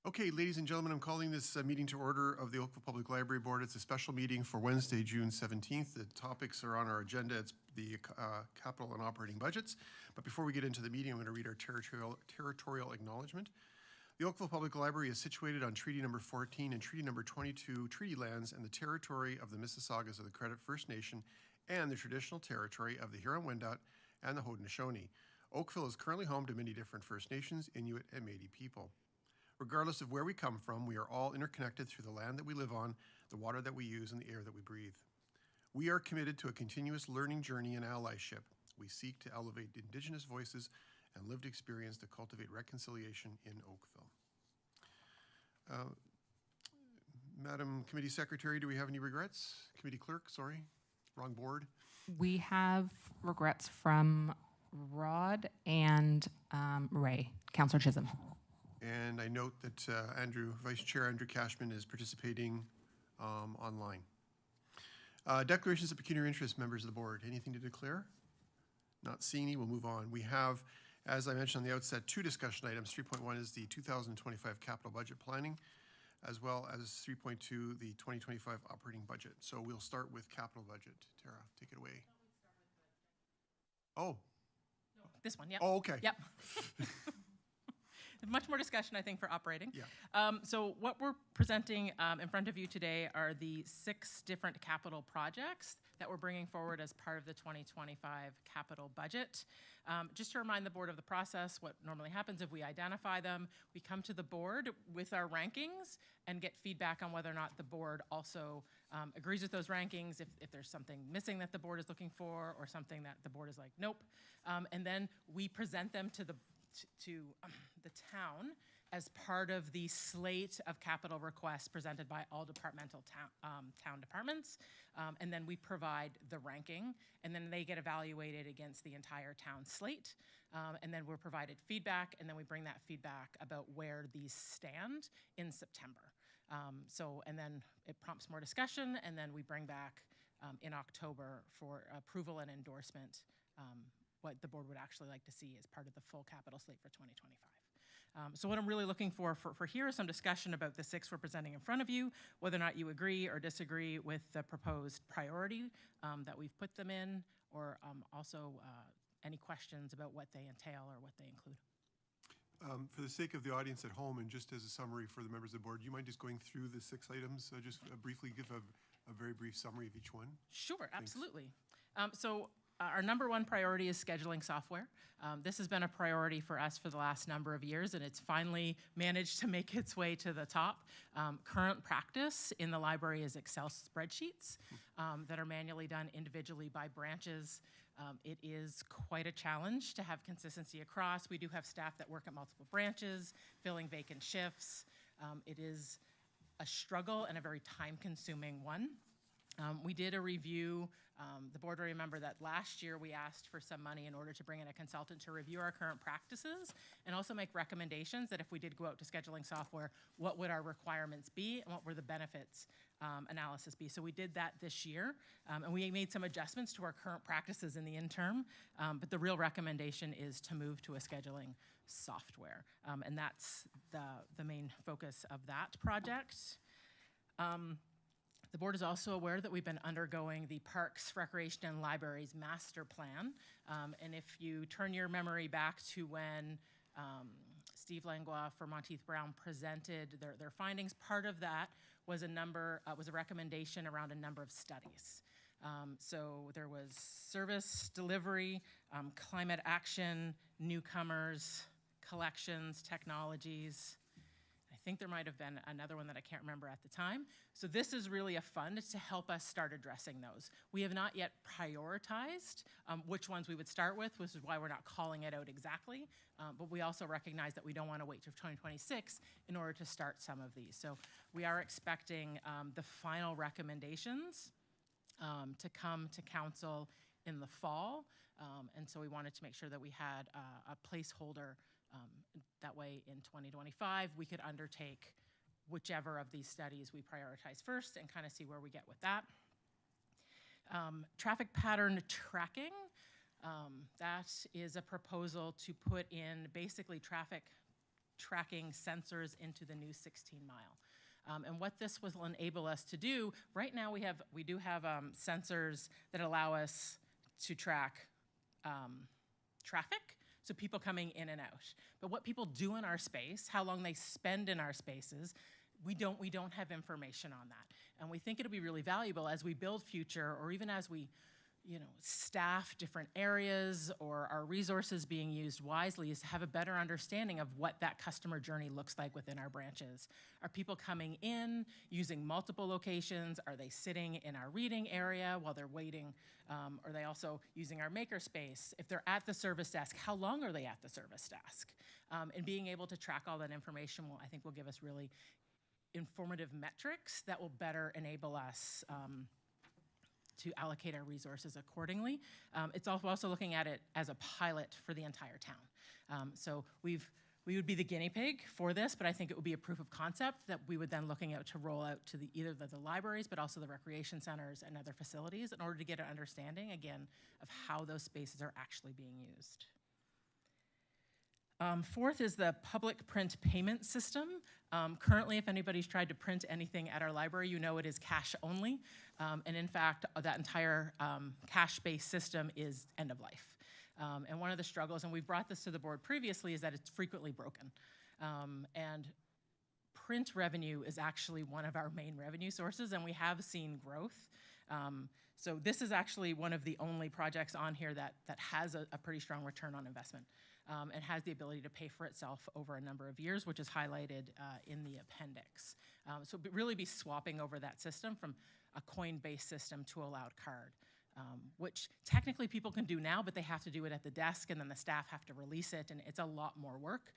Okay, ladies and gentlemen, I'm calling this meeting to order of the Oakville Public Library Board. It's a special meeting for Wednesday, June 17th. The topics are on our agenda. It's the capital and operating budgets. But before we get into the meeting, I'm going to read our territorial acknowledgement. The Oakville Public Library is situated on Treaty Number 14 and Treaty Number 22 treaty lands and the territory of the Mississaugas of the Credit First Nation and the traditional territory of the Huron-Wendat and the Haudenosaunee. Oakville is currently home to many different First Nations, Inuit, and Métis people. Regardless of where we come from, we are all interconnected through the land that we live on, the water that we use, and the air that we breathe. We are committed to a continuous learning journey and allyship. We seek to elevate Indigenous voices and lived experience to cultivate reconciliation in Oakville. Madam Committee Secretary, do we have any regrets? Committee Clerk, sorry, wrong board. We have regrets from Rod and Ray, Councillor Chisholm. And I note that Vice Chair Andrew Cashman is participating online. Declarations of pecuniary interest, members of the board. Anything to declare? Not seeing any, we'll move on. We have, as I mentioned on the outset, two discussion items. 3.1 is the 2025 capital budget planning, as well as 3.2, the 2025 operating budget. So we'll start with capital budget. Tara, take it away. Oh. No, this one, yeah. Oh, okay. Yep. Much more discussion, I think, for operating. Yeah. So what we're presenting in front of you today are the 6 different capital projects that we're bringing forward as part of the 2025 capital budget. Just to remind the board of the process, what normally happens if we identify them, we come to the board with our rankings and get feedback on whether or not the board also agrees with those rankings, if there's something missing that the board is looking for or something that the board is like, nope. And then we present them to the town as part of the slate of capital requests presented by all departmental town departments. And then we provide the ranking, and then they get evaluated against the entire town slate. And then we're provided feedback, and then we bring that feedback about where these stand in September. And then it prompts more discussion, and then we bring back in October for approval and endorsement what the board would actually like to see as part of the full capital slate for 2025. So what I'm really looking for here is some discussion about the 6 we're presenting in front of you, whether or not you agree or disagree with the proposed priority that we've put them in, or also any questions about what they entail or what they include. For the sake of the audience at home, and just as a summary for the members of the board, do you mind just going through the 6 items? Just briefly give a very brief summary of each one. Sure, thanks. Absolutely. Our number 1 priority is scheduling software. This has been a priority for us for the last number of years, and it's finally managed to make its way to the top. Current practice in the library is Excel spreadsheets that are manually done individually by branches. It is quite a challenge to have consistency across. We do have staff that work at multiple branches, filling vacant shifts. It is a struggle and a very time-consuming one. We did a review. The board will remember that last year we asked for some money in order to bring in a consultant to review our current practices and also make recommendations that if we did go out to scheduling software, what would our requirements be and what were the benefits analysis be. So we did that this year, and we made some adjustments to our current practices in the interim, but the real recommendation is to move to a scheduling software, and that's the main focus of that project. The board is also aware that we've been undergoing the Parks, Recreation, and Libraries Master Plan. And if you turn your memory back to when Steve Langlois for Monteith Brown presented their findings, part of that was a recommendation around a number of studies. So there was service delivery, climate action, newcomers, collections, technologies. I think there might have been another one that I can't remember at the time. So this is really a fund to help us start addressing those. We have not yet prioritized which ones we would start with, which is why we're not calling it out exactly. But we also recognize that we don't want to wait till 2026 in order to start some of these. So we are expecting the final recommendations to come to council in the fall. And so we wanted to make sure that we had a placeholder. That way in 2025, we could undertake whichever of these studies we prioritize first and kind of see where we get with that. Traffic pattern tracking, that is a proposal to put in basically traffic tracking sensors into the new 16-mile. And what this will enable us to do, right now we do have sensors that allow us to track traffic, so people coming in and out. But what people do in our space, how long they spend in our spaces, we don't have information on that. And we think it'll be really valuable as we build future, or even as we staff different areas or our resources being used wisely, is to have a better understanding of what that customer journey looks like within our branches. Are people coming in using multiple locations? Are they sitting in our reading area while they're waiting? Are they also using our maker space? If they're at the service desk, how long are they at the service desk? And being able to track all that information I think will give us really informative metrics that will better enable us to allocate our resources accordingly. It's also looking at it as a pilot for the entire town. So we would be the guinea pig for this, but I think it would be a proof of concept that we would then looking out to roll out to either the libraries, but also the recreation centers and other facilities in order to get an understanding, again, of how those spaces are actually being used. Fourth is the public print payment system. Currently, if anybody's tried to print anything at our library, you know it is cash only. And in fact, that entire cash-based system is end of life. And one of the struggles, and we've brought this to the board previously, is that it's frequently broken. And print revenue is actually one of our main revenue sources, and we have seen growth. So this is actually one of the only projects on here that has a pretty strong return on investment. And has the ability to pay for itself over a number of years, which is highlighted in the appendix. So really be swapping over that system from a coin-based system to a loud card, which technically people can do now, but they have to do it at the desk, and then the staff have to release it, and it's a lot more work.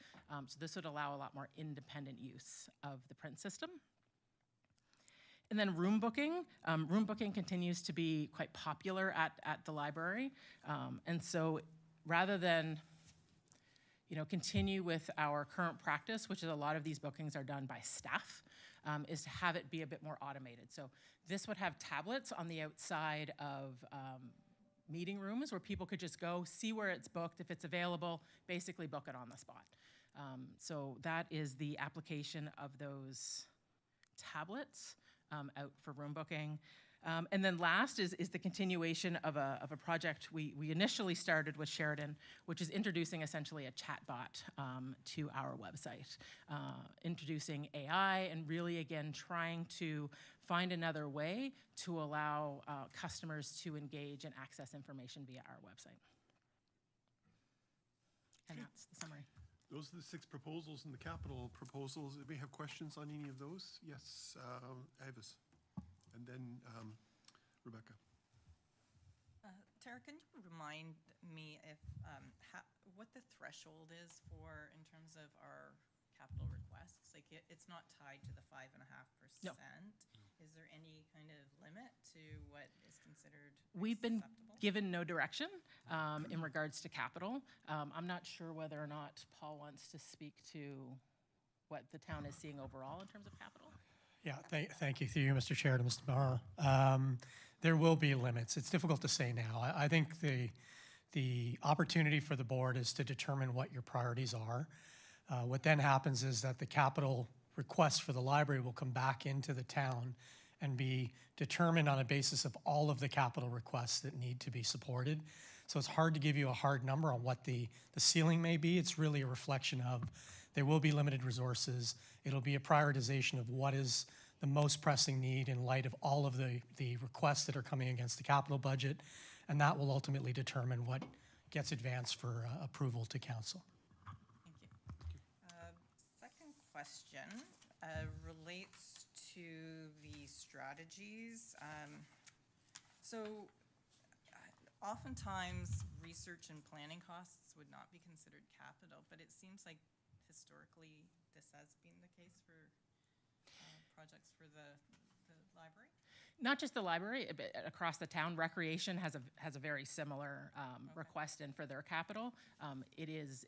So this would allow a lot more independent use of the print system. And then room booking. Room booking continues to be quite popular at the library. And so rather than continue with our current practice, which is a lot of these bookings are done by staff, is to have it be a bit more automated. So this would have tablets on the outside of meeting rooms where people could just go, see where it's booked, if it's available, basically book it on the spot. So that is the application of those tablets out for room booking. And then last is the continuation of a project we initially started with Sheridan, which is introducing essentially a chatbot to our website, introducing AI and really, again, trying to find another way to allow customers to engage and access information via our website. And that's the summary. Those are the 6 proposals and the capital proposals. Do we have questions on any of those? Yes, Avis. And then Rebecca. Tara, can you remind me if what the threshold is for in terms of our capital requests? Like it's not tied to the 5.5%. No. Is there any kind of limit to what is considered We've been acceptable? given no direction in regards to capital. I'm not sure whether or not Paul wants to speak to what the town is seeing overall in terms of capital. Yeah, thank you through you, Mr. Chair, to Mr. Barra. There will be limits. It's difficult to say now. I think the opportunity for the board is to determine what your priorities are. What then happens is that the capital requests for the library will come back into the town and be determined on a basis of all of the capital requests that need to be supported. So it's hard to give you a hard number on what the ceiling may be. It's really a reflection of there will be limited resources. It'll be a prioritization of what is the most pressing need in light of all of the requests that are coming against the capital budget, and that will ultimately determine what gets advanced for approval to council. Thank you. Second question relates to the strategies. So oftentimes research and planning costs would not be considered capital, but it seems like historically this has been the case for projects for the library? Not just the library, but across the town. Recreation has a very similar request in for their capital. It is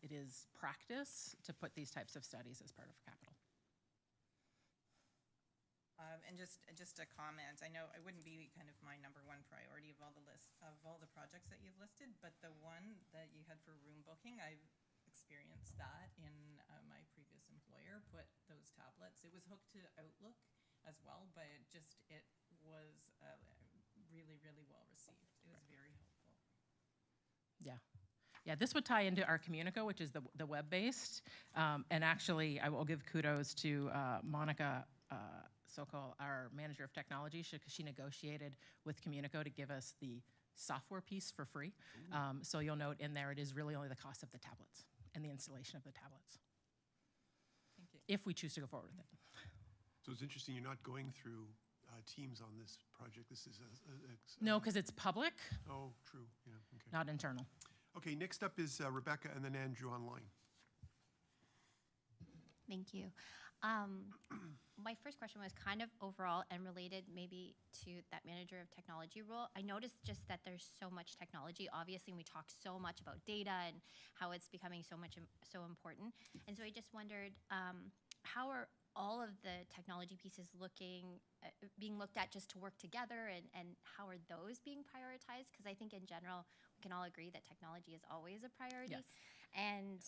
practice to put these types of studies as part of capital. And just a comment, I know it wouldn't be kind of my number one priority of all the projects that you've listed, but the one that you had for room booking, I've experienced that in my previous It was hooked to Outlook as well, but it was really, really well received. It was very helpful. Yeah. Yeah, this would tie into our Communico, which is the web-based. And actually, I will give kudos to Monica Sokol, our manager of technology, because she negotiated with Communico to give us the software piece for free. So you'll note in there, it is really only the cost of the tablets and the installation of the tablets, Thank you. if we choose to go forward with it. So it's interesting, you're not going through Teams on this project. This is No, because it's public, Oh, true, yeah, okay. not internal. Okay, next up is Rebecca and then Andrew online. Thank you. My first question was kind of overall and related maybe to that manager of technology role. I noticed just that there's so much technology. Obviously, we talk so much about data and how it's becoming so important. And so I just wondered, how are all of the technology pieces being looked at just to work together, and how are those being prioritized? Because I think in general, we can all agree that technology is always a priority. Yes. And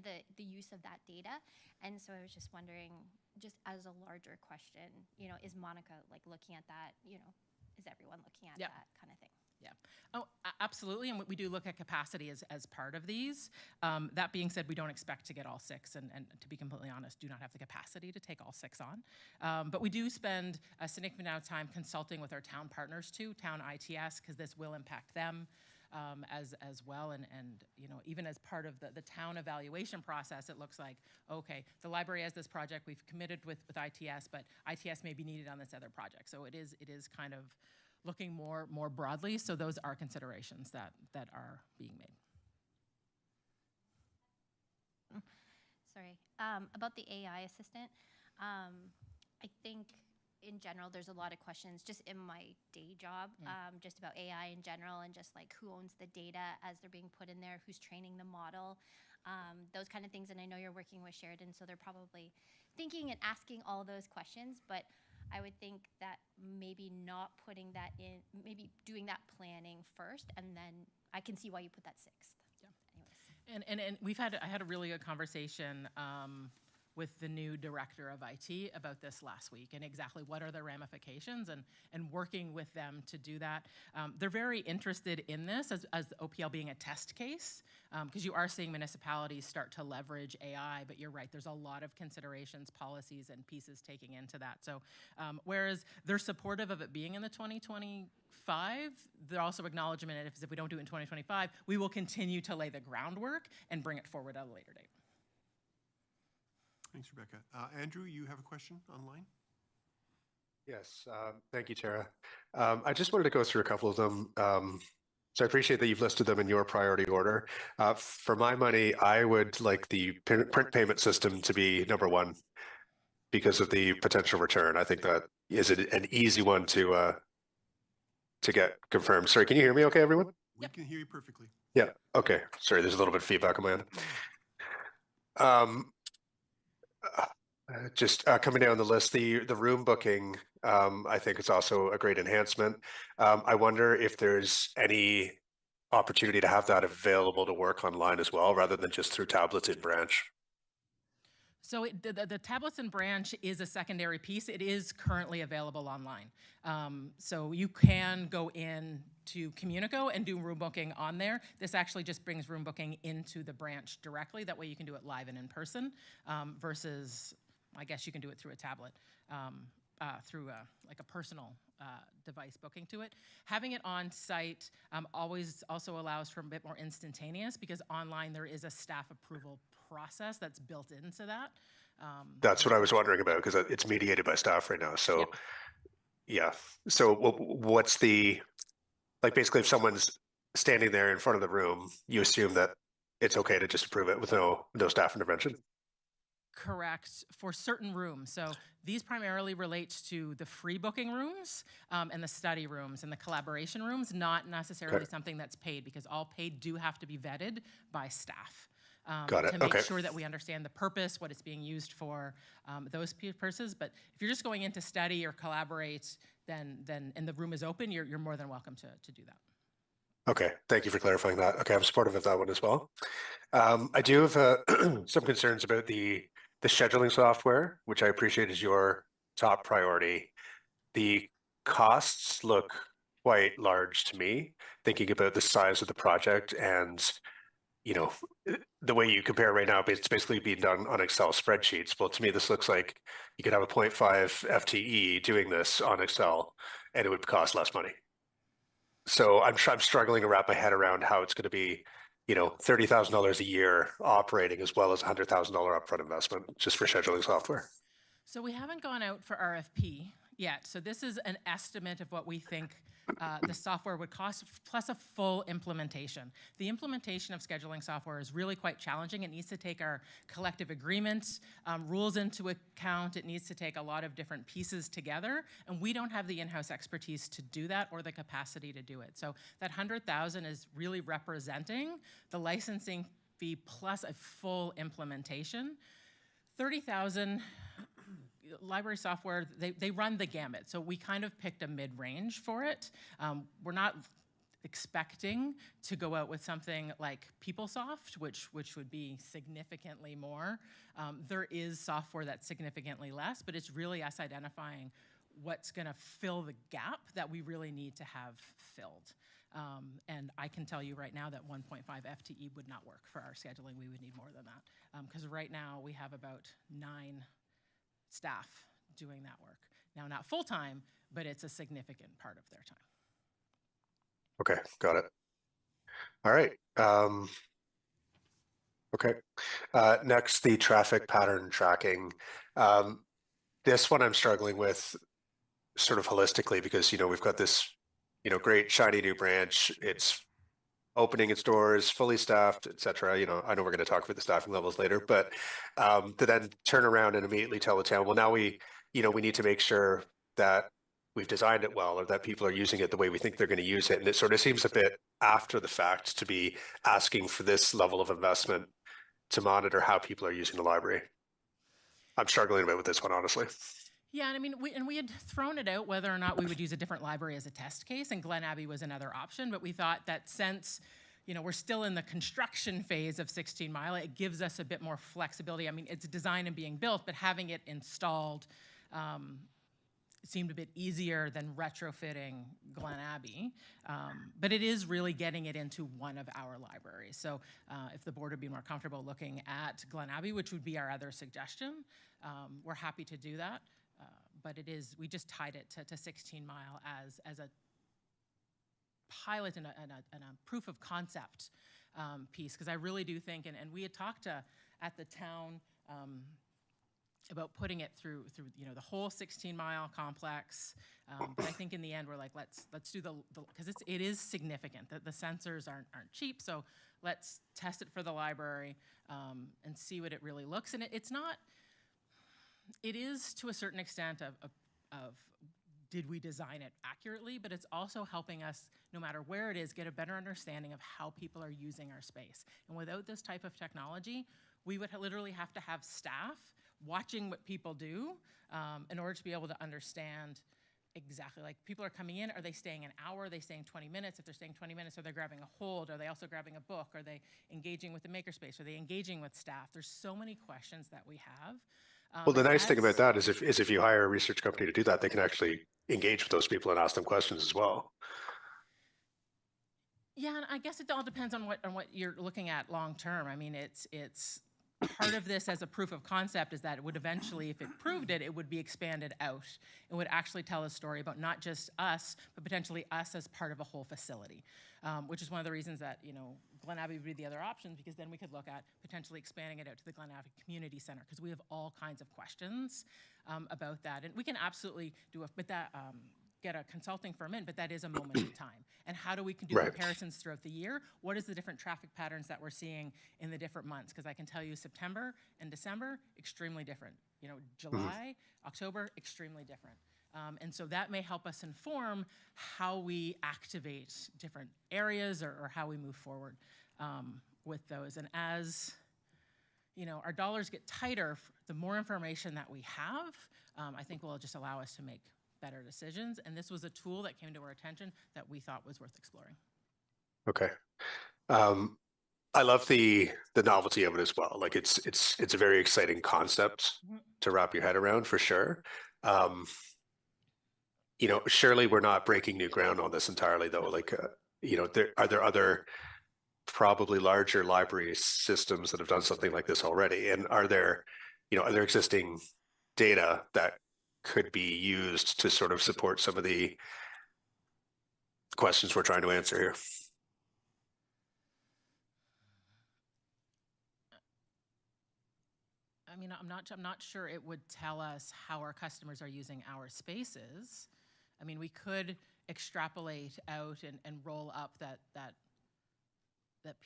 the use of that data. And so I was just wondering, just as a larger question, is Monica looking at that? Is everyone looking at Yeah. that kind of thing? Yeah. Oh, absolutely. And we do look at capacity as part of these. That being said, we don't expect to get all 6, and to be completely honest, do not have the capacity to take all 6 on. But we do spend a significant amount of time consulting with our town partners too, town ITS, because this will impact them as well. And even as part of the town evaluation process, it looks like, okay, the library has this project, we've committed with ITS, but ITS may be needed on this other project. So it is kind of looking more broadly. So those are considerations that are being made. Sorry. About the AI assistant, I think in general, there's a lot of questions just in my day job, just about AI in general, and just who owns the data as they're being put in there, who's training the model, those kind of things. And I know you're working with Sheridan, so they're probably thinking and asking all those questions, but I would think that maybe not putting that in, maybe doing that planning first, and then I can see why you put that 6th. Yeah. Anyways. And I had a really good conversation with the new director of IT about this last week, and exactly what are the ramifications, and working with them to do that. They're very interested in this as the OPL being a test case, because you are seeing municipalities start to leverage AI, but you're right, there's a lot of considerations, policies, and pieces taking into that. So whereas they're supportive of it being in the 2025, they're also acknowledgement if we don't do it in 2025, we will continue to lay the groundwork and bring it forward at a later date. Thanks, Rebecca. Andrew, you have a question online? Yes, thank you, Tara. I just wanted to go through a couple of them. So I appreciate that you've listed them in your priority order. For my money, I would like the print payment system to be number 1 because of the potential return. I think that is an easy one to get confirmed. Sorry, can you hear me okay, everyone? We can hear you perfectly. Yeah, okay. Sorry, there's a little bit of feedback on my end. Just coming down the list, the room booking, I think it's also a great enhancement. I wonder if there's any opportunity to have that available to work online as well, rather than just through tablets in branch. So the tablets and branch is a secondary piece. It is currently available online. So you can go in to Communico and do room booking on there. This actually just brings room booking into the branch directly. That way you can do it live and in person versus, I guess you can do it through a tablet, through a personal device booking to it. Having it on site always also allows for a bit more instantaneous, because online there is a staff approval process that's built into that. That's what I was wondering about, because it's mediated by staff right now. So, yeah. So what's basically if someone's standing there in front of the room, you assume that it's okay to just approve it with no staff intervention? Correct, for certain rooms. So these primarily relates to the free booking rooms and the study rooms and the collaboration rooms, not necessarily something that's paid, because all paid do have to be vetted by staff. Got it. To make sure that we understand the purpose, what it's being used for, those purposes. But if you're just going in to study or collaborate, then and the room is open, you're more than welcome to do that. Okay, thank you for clarifying that. Okay, I'm supportive of that one as well. I do have some concerns about the the scheduling software, which I appreciate is your top priority, the costs look quite large to me, thinking about the size of the project and, you know, the way you compare right now, it's basically being done on Excel spreadsheets. Well, to me, this looks like you could have a 0.5 FTE doing this on Excel and it would cost less money. So I'm struggling to wrap my head around how it's going to be, $30,000 a year operating as well as $100,000 upfront investment just for scheduling software. So we haven't gone out for RFP yet. So this is an estimate of what we think the software would cost, plus a full implementation. The implementation of scheduling software is really quite challenging. It needs to take our collective agreement rules into account. It needs to take a lot of different pieces together, and we don't have the in-house expertise to do that or the capacity to do it. So that 100,000 is really representing the licensing fee plus a full implementation. 30,000 library software, they run the gamut. So we kind of picked a mid-range for it. We're not expecting to go out with something like PeopleSoft, which would be significantly more. There is software that's significantly less, but it's really us identifying what's gonna fill the gap that we really need to have filled. And I can tell you right now that 1.5 FTE would not work for our scheduling. We would need more than that. Because right now we have about 9 staff doing that work. Now, not full-time, but it's a significant part of their time. Okay, got it. All right. Okay. Next, the traffic pattern tracking. This one I'm struggling with sort of holistically because, we've got this, great shiny new branch. It's opening its doors, fully staffed, et cetera. I know we're going to talk about the staffing levels later, but to then turn around and immediately tell the town, well, now we need to make sure that we've designed it well or that people are using it the way we think they're going to use it. And it sort of seems a bit after the fact to be asking for this level of investment to monitor how people are using the library. I'm struggling a bit with this one, honestly. Yeah, and I mean, we had thrown it out whether or not we would use a different library as a test case, and Glen Abbey was another option, but we thought that since, we're still in the construction phase of 16 Mile, it gives us a bit more flexibility. I mean, it's designed and being built, but having it installed seemed a bit easier than retrofitting Glen Abbey. But it is really getting it into one of our libraries. So if the board would be more comfortable looking at Glen Abbey, which would be our other suggestion, we're happy to do that. But we just tied it to 16 Mile as a pilot and a proof of concept piece, because I really do think, and we had talked at the town about putting it through the whole 16 Mile complex, but I think in the end we're like, let's do because it is significant. The sensors aren't cheap, so let's test it for the library and see what it really looks. And it is to a certain extent of did we design it accurately, but it's also helping us, no matter where it is, get a better understanding of how people are using our space. And without this type of technology, we would literally have to have staff watching what people do in order to be able to understand exactly, like, people are coming in, are they staying an hour, are they staying 20 minutes? If they're staying 20 minutes, are they grabbing a hold? Are they also grabbing a book? Are they engaging with the makerspace? Are they engaging with staff? There's so many questions that we have. Well, the nice thing about that is if you hire a research company to do that, they can actually engage with those people and ask them questions as well. Yeah, and I guess it all depends on what you're looking at long term. I mean, it's part of this as a proof of concept is that it would eventually, if it proved it, it would be expanded out. It would actually tell a story about not just us, but potentially us as part of a whole facility, which is one of the reasons that, Glen Abbey would be the other option, because then we could look at potentially expanding it out to the Glen Abbey Community Center, because we have all kinds of questions about that. And we can absolutely get a consulting firm in, but that is a moment in time. And how do we do comparisons throughout the year? What is the different traffic patterns that we're seeing in the different months? Because I can tell you September and December, extremely different. July, October, extremely different. And so that may help us inform how we activate different areas or how we move forward with those. And as our dollars get tighter, the more information that we have, I think will just allow us to make better decisions. And this was a tool that came to our attention that we thought was worth exploring. Okay. I love the novelty of it as well. Like it's a very exciting concept to wrap your head around for sure. Um, surely we're not breaking new ground on this entirely though. Like, there other probably larger library systems that have done something like this already? And are there existing data that could be used to sort of support some of the questions we're trying to answer here? I mean, I'm not sure it would tell us how our customers are using our spaces. I mean, we could extrapolate out and roll up that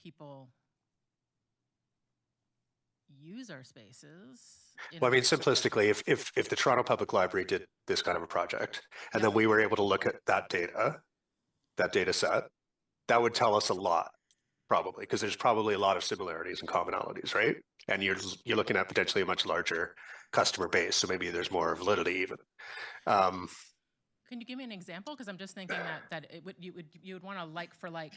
people use our spaces. Well, I mean, simplistically, if the Toronto Public Library did this kind of a project, and then we were able to look at that data set, that would tell us a lot, probably, because there's probably a lot of similarities and commonalities, right? And you're looking at potentially a much larger customer base, so maybe there's more validity even. Can you give me an example? Because I'm just thinking that you would want a like for like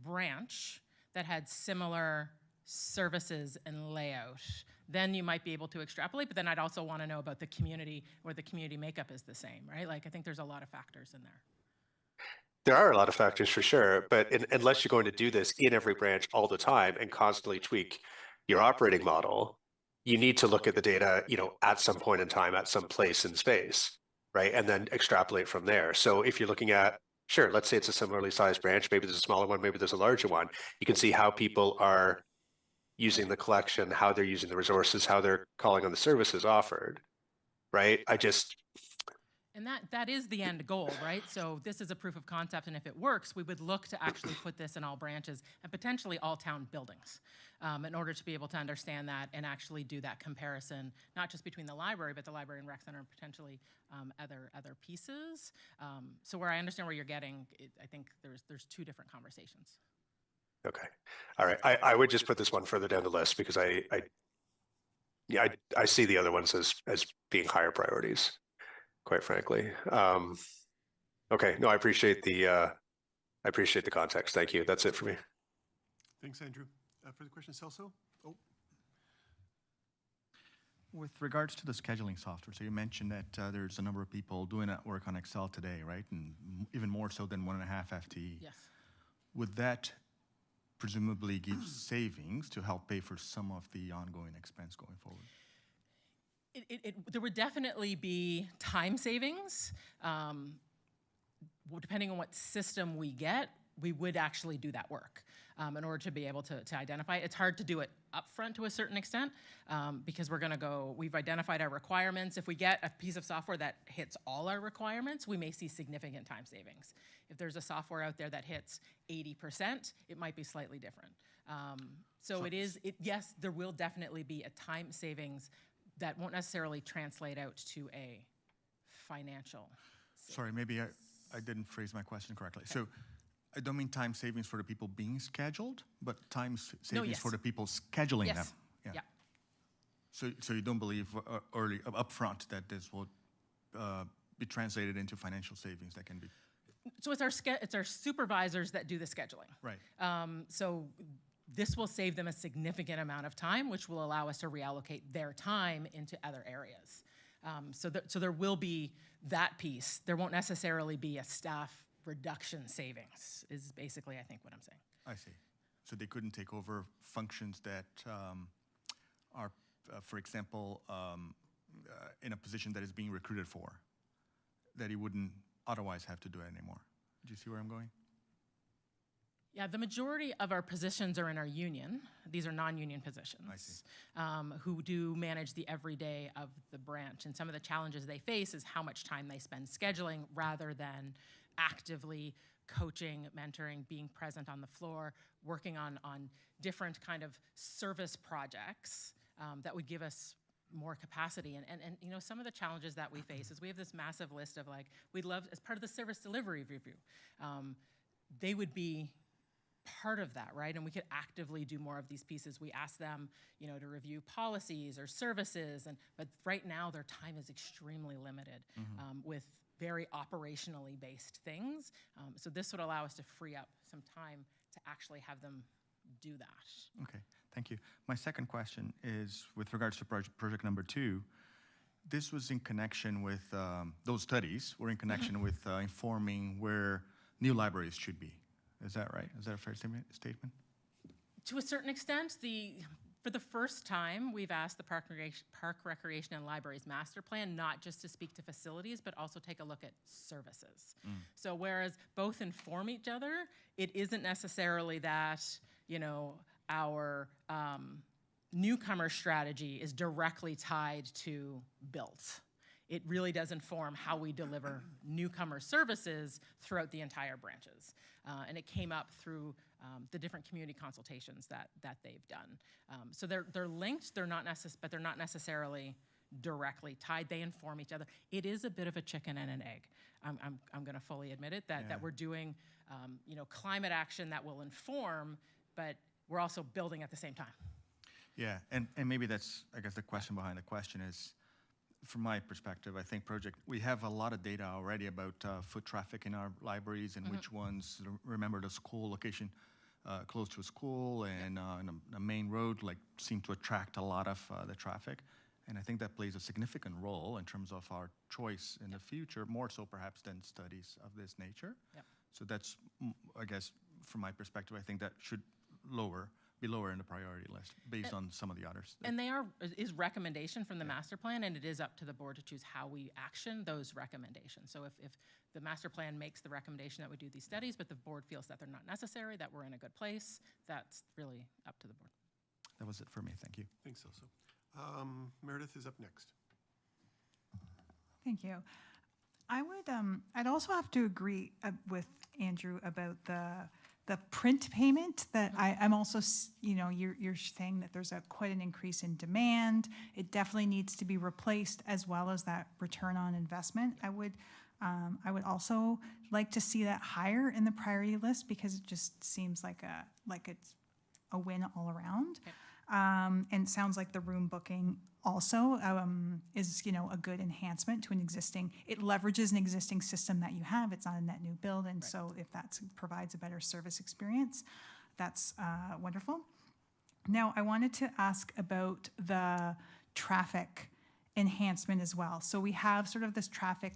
branch that had similar services and layout. Then you might be able to extrapolate, but then I'd also want to know about the community where the community makeup is the same, right? Like I think there's a lot of factors in there. There are a lot of factors for sure, but unless you're going to do this in every branch all the time and constantly tweak your operating model, you need to look at the data, at some point in time, at some place in space, right? And then extrapolate from there. So if you're looking at, sure, let's say it's a similarly sized branch, maybe there's a smaller one, maybe there's a larger one, you can see how people are using the collection, how they're using the resources, how they're calling on the services offered, right? And that is the end goal, right? So this is a proof of concept, and if it works, we would look to actually put this in all branches and potentially all town buildings in order to be able to understand that and actually do that comparison, not just between the library, but the library and rec center and potentially other pieces. So where I understand where you're getting, I think there's two different conversations. Okay. All right. I would just put this one further down the list because I see the other ones as being higher priorities, quite frankly. Okay. No, I appreciate the context. Thank you. That's it for me. Thanks, Andrew. Further questions, Celso? Oh, with regards to the scheduling software, so you mentioned that there's a number of people doing that work on Excel today, right? And even more so than 1.5 FTE. Yes. Would that presumably give savings to help pay for some of the ongoing expense going forward? There would definitely be time savings. Depending on what system we get, we would actually do that work in order to be able to identify it. It's hard to do it upfront to a certain extent because we've identified our requirements. If we get a piece of software that hits all our requirements, we may see significant time savings. If there's a software out there that hits 80%, it might be slightly different. Yes, there will definitely be a time savings that won't necessarily translate out to a financial savings. Sorry, maybe I didn't phrase my question correctly. Okay. So I don't mean time savings for the people being scheduled, but savings for the people scheduling them. Yeah. So you don't believe early upfront that this will be translated into financial savings that can be? So it's our supervisors that do the scheduling. Right. So this will save them a significant amount of time, which will allow us to reallocate their time into other areas. So there will be that piece. There won't necessarily be a staff reduction savings, is basically, I think, what I'm saying. I see. So they couldn't take over functions that are, for example, in a position that is being recruited for, that he wouldn't otherwise have to do it anymore. Do you see where I'm going? Yeah, the majority of our positions are in our union. These are non-union positions. I see. Who do manage the everyday of the branch. And some of the challenges they face is how much time they spend scheduling rather than actively coaching, mentoring, being present on the floor, working on different kind of service projects that would give us more capacity. And some of the challenges that we face is we have this massive list of we'd love, as part of the service delivery review, they would be part of that, right? And we could actively do more of these pieces. We ask them, to review policies or services, but right now their time is extremely limited with very operationally based things. So this would allow us to free up some time to actually have them do that. Okay, thank you. My second question is with regards to project number 2. This was in connection with, those studies were in connection with informing where new libraries should be. Is that right? Is that a fair statement? To a certain extent, for the first time, we've asked the Park Recreation and Libraries Master Plan not just to speak to facilities, but also take a look at services. So whereas both inform each other, it isn't necessarily that, you know, our newcomer strategy is directly tied to built. It really does inform how we deliver newcomer services throughout the entire branches. And it came up through the different community consultations that they've done. So they're linked, but they're not necessarily directly tied. They inform each other. It is a bit of a chicken and an egg. I'm going to fully admit it, that we're doing you know, climate action that will inform, but we're also building at the same time. Yeah, and maybe that's, I guess, the question behind the question is, from my perspective, I think we have a lot of data already about foot traffic in our libraries and which ones, remember the school location close to a school and a main road seem to attract a lot of the traffic. And I think that plays a significant role in terms of our choice in the future, more so perhaps than studies of this nature. Yep. So that's, I guess, from my perspective, I think that should be lower in the priority list based on some of the others. And is recommendation from the master plan, and it is up to the board to choose how we action those recommendations. So if the master plan makes the recommendation that we do these studies, but the board feels that they're not necessary, that we're in a good place, that's really up to the board. That was it for me. Thank you. Thanks, Elsa. Meredith is up next. Thank you. I'd also have to agree with Andrew about the print payment that I'm also, you know, you're saying that there's quite an increase in demand. It definitely needs to be replaced, as well as that return on investment. I would also like to see that higher in the priority list, because it just seems like it's a win all around. Okay. And it sounds like the room booking also is, you know, a good enhancement to it leverages an existing system that you have. It's not a net new build, and so if that provides a better service experience, that's wonderful. Now, I wanted to ask about the traffic enhancement as well. So we have sort of this traffic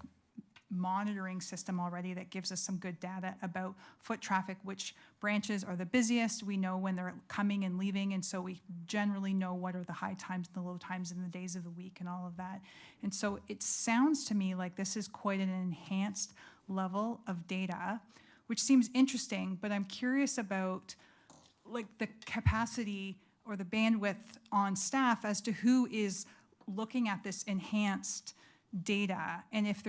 monitoring system already that gives us some good data about foot traffic, which branches are the busiest. We know when they're coming and leaving, and so we generally know what are the high times and the low times in the days of the week and all of that. And so it sounds to me like this is quite an enhanced level of data, which seems interesting, but I'm curious about like the capacity or the bandwidth on staff as to who is looking at this enhanced data, and if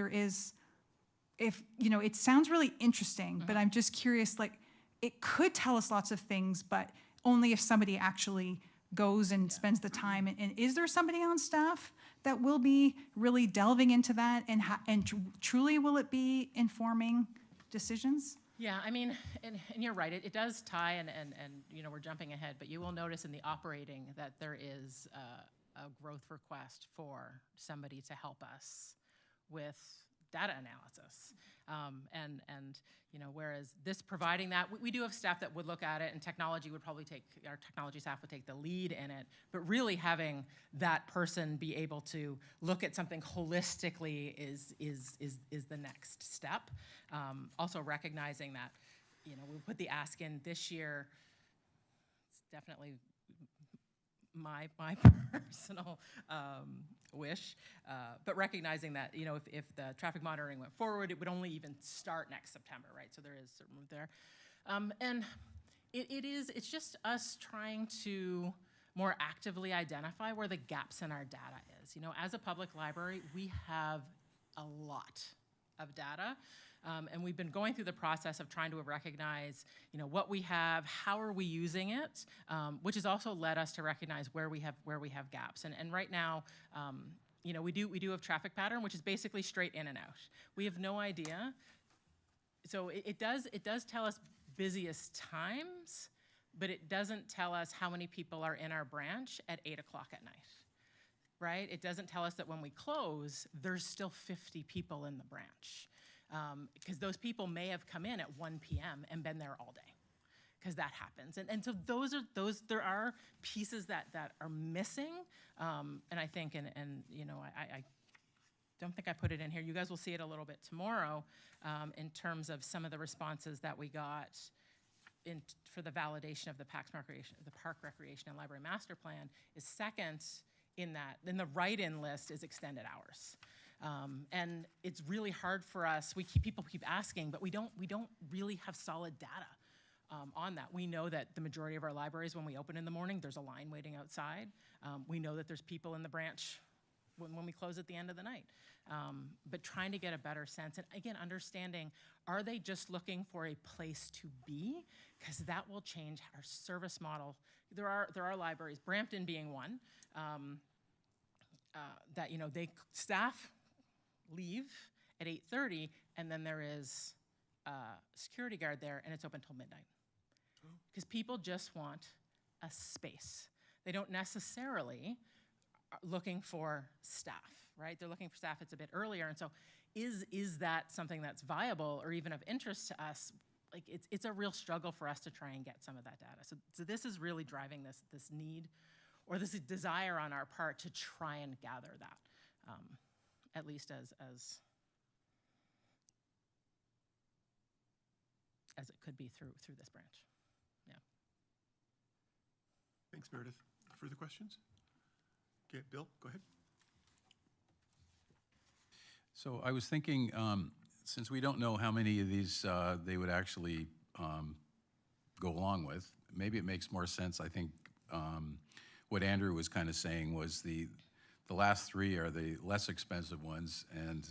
you know, it sounds really interesting, but I'm just curious, like, it could tell us lots of things, but only if somebody actually goes and spends the time. And is there somebody on staff that will be really delving into that, and truly will it be informing decisions? Yeah, I mean, and you're right, it does tie, and you know, we're jumping ahead, but you will notice in the operating that there is a growth request for somebody to help us with data analysis. And you know, whereas this providing that, we do have staff that would look at it, and technology would probably our technology staff would take the lead in it, but really having that person be able to look at something holistically is the next step. Also recognizing that, you know, we put the ask in this year, it's definitely my personal wish, but recognizing that, you know, if the traffic monitoring went forward, it would only even start next September, right? So there is certain room there, and it's just us trying to more actively identify where the gaps in our data is. You know, as a public library, we have a lot of data. And we've been going through the process of trying to recognize, you know, what we have, how are we using it, which has also led us to recognize where we have gaps. And right now, you know, we do have traffic pattern, which is basically straight in and out. We have no idea. So it does tell us busiest times, but it doesn't tell us how many people are in our branch at 8 o'clock at night, right? It doesn't tell us that when we close, there's still 50 people in the branch. Because those people may have come in at 1 p.m. and been there all day. because that happens. And so there are pieces that are missing. And I think, I don't think I put it in here. You guys will see it a little bit tomorrow in terms of some of the responses that we got for the validation of the Park Recreation and Library Master Plan. Is second in that. Then the write-in list is extended hours. And it's really hard for us. People keep asking, but we don't really have solid data on that. We know that the majority of our libraries, when we open in the morning, there's a line waiting outside. We know that there's people in the branch when we close at the end of the night. But trying to get a better sense, and again, understanding, are they just looking for a place to be? Because that will change our service model. There are libraries, Brampton being one, that staff leave at 8:30, and then there is a security guard there, and it's open till midnight. Because people just want a space. They don't necessarily are looking for staff, right? They're looking for staff it's a bit earlier, and so is that something that's viable or even of interest to us? Like it's a real struggle for us to try and get some of that data. So this is really driving this need or this desire on our part to try and gather that, at least as it could be through this branch. Yeah. Thanks, Meredith. Further questions? Okay, Bill, go ahead. So I was thinking, since we don't know how many of these they would actually go along with, maybe it makes more sense. I think what Andrew was kind of saying was the last three are the less expensive ones, and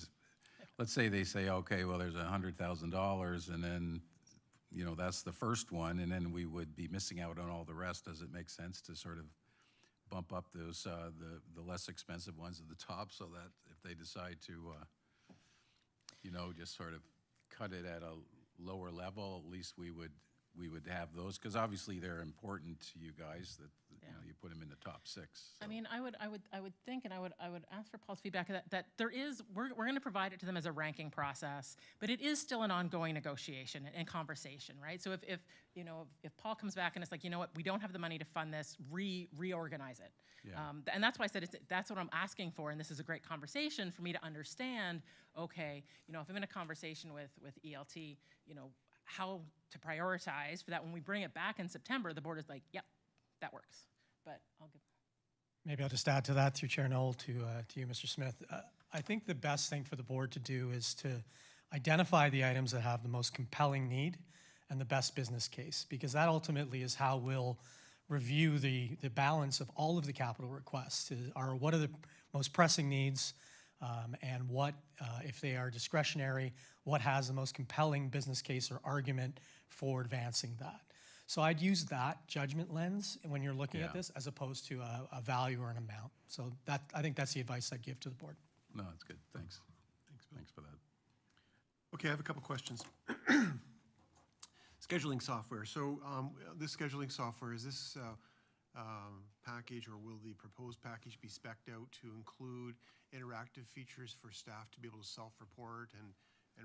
let's say they say, okay, well, there's $100,000, and then that's the first one, and then we would be missing out on all the rest. Does it make sense to sort of bump up those the less expensive ones at the top, so that if they decide to just sort of cut it at a lower level, at least we would have those, because obviously they're important to you guys, that you put them in the top 6. So. I mean, I would think, and I would ask for Paul's feedback that there is, we're going to provide it to them as a ranking process, but it is still an ongoing negotiation and conversation, right? So if Paul comes back and it's like, you know what, we don't have the money to fund this, reorganize it. Yeah. And that's why I said that's what I'm asking for, and this is a great conversation for me to understand, okay, if I'm in a conversation with ELT, how to prioritize for that. When we bring it back in September, the board is like, yep, that works. But I'll give. Maybe I'll just add to that, through Chair Knoll, to you, Mr. Smith. I think the best thing for the board to do is to identify the items that have the most compelling need and the best business case, because that ultimately is how we'll review the balance of all of the capital requests. What are the most pressing needs, and what, if they are discretionary, what has the most compelling business case or argument for advancing that. So I'd use that judgment lens when you're looking at this, as opposed to a value or an amount. So I think that's the advice I'd give to the board. No, that's good. Thanks. Bill. Thanks for that. Okay, I have a couple questions. Scheduling software. So this scheduling software, is this package, or will the proposed package be spec'd out to include interactive features for staff to be able to self-report and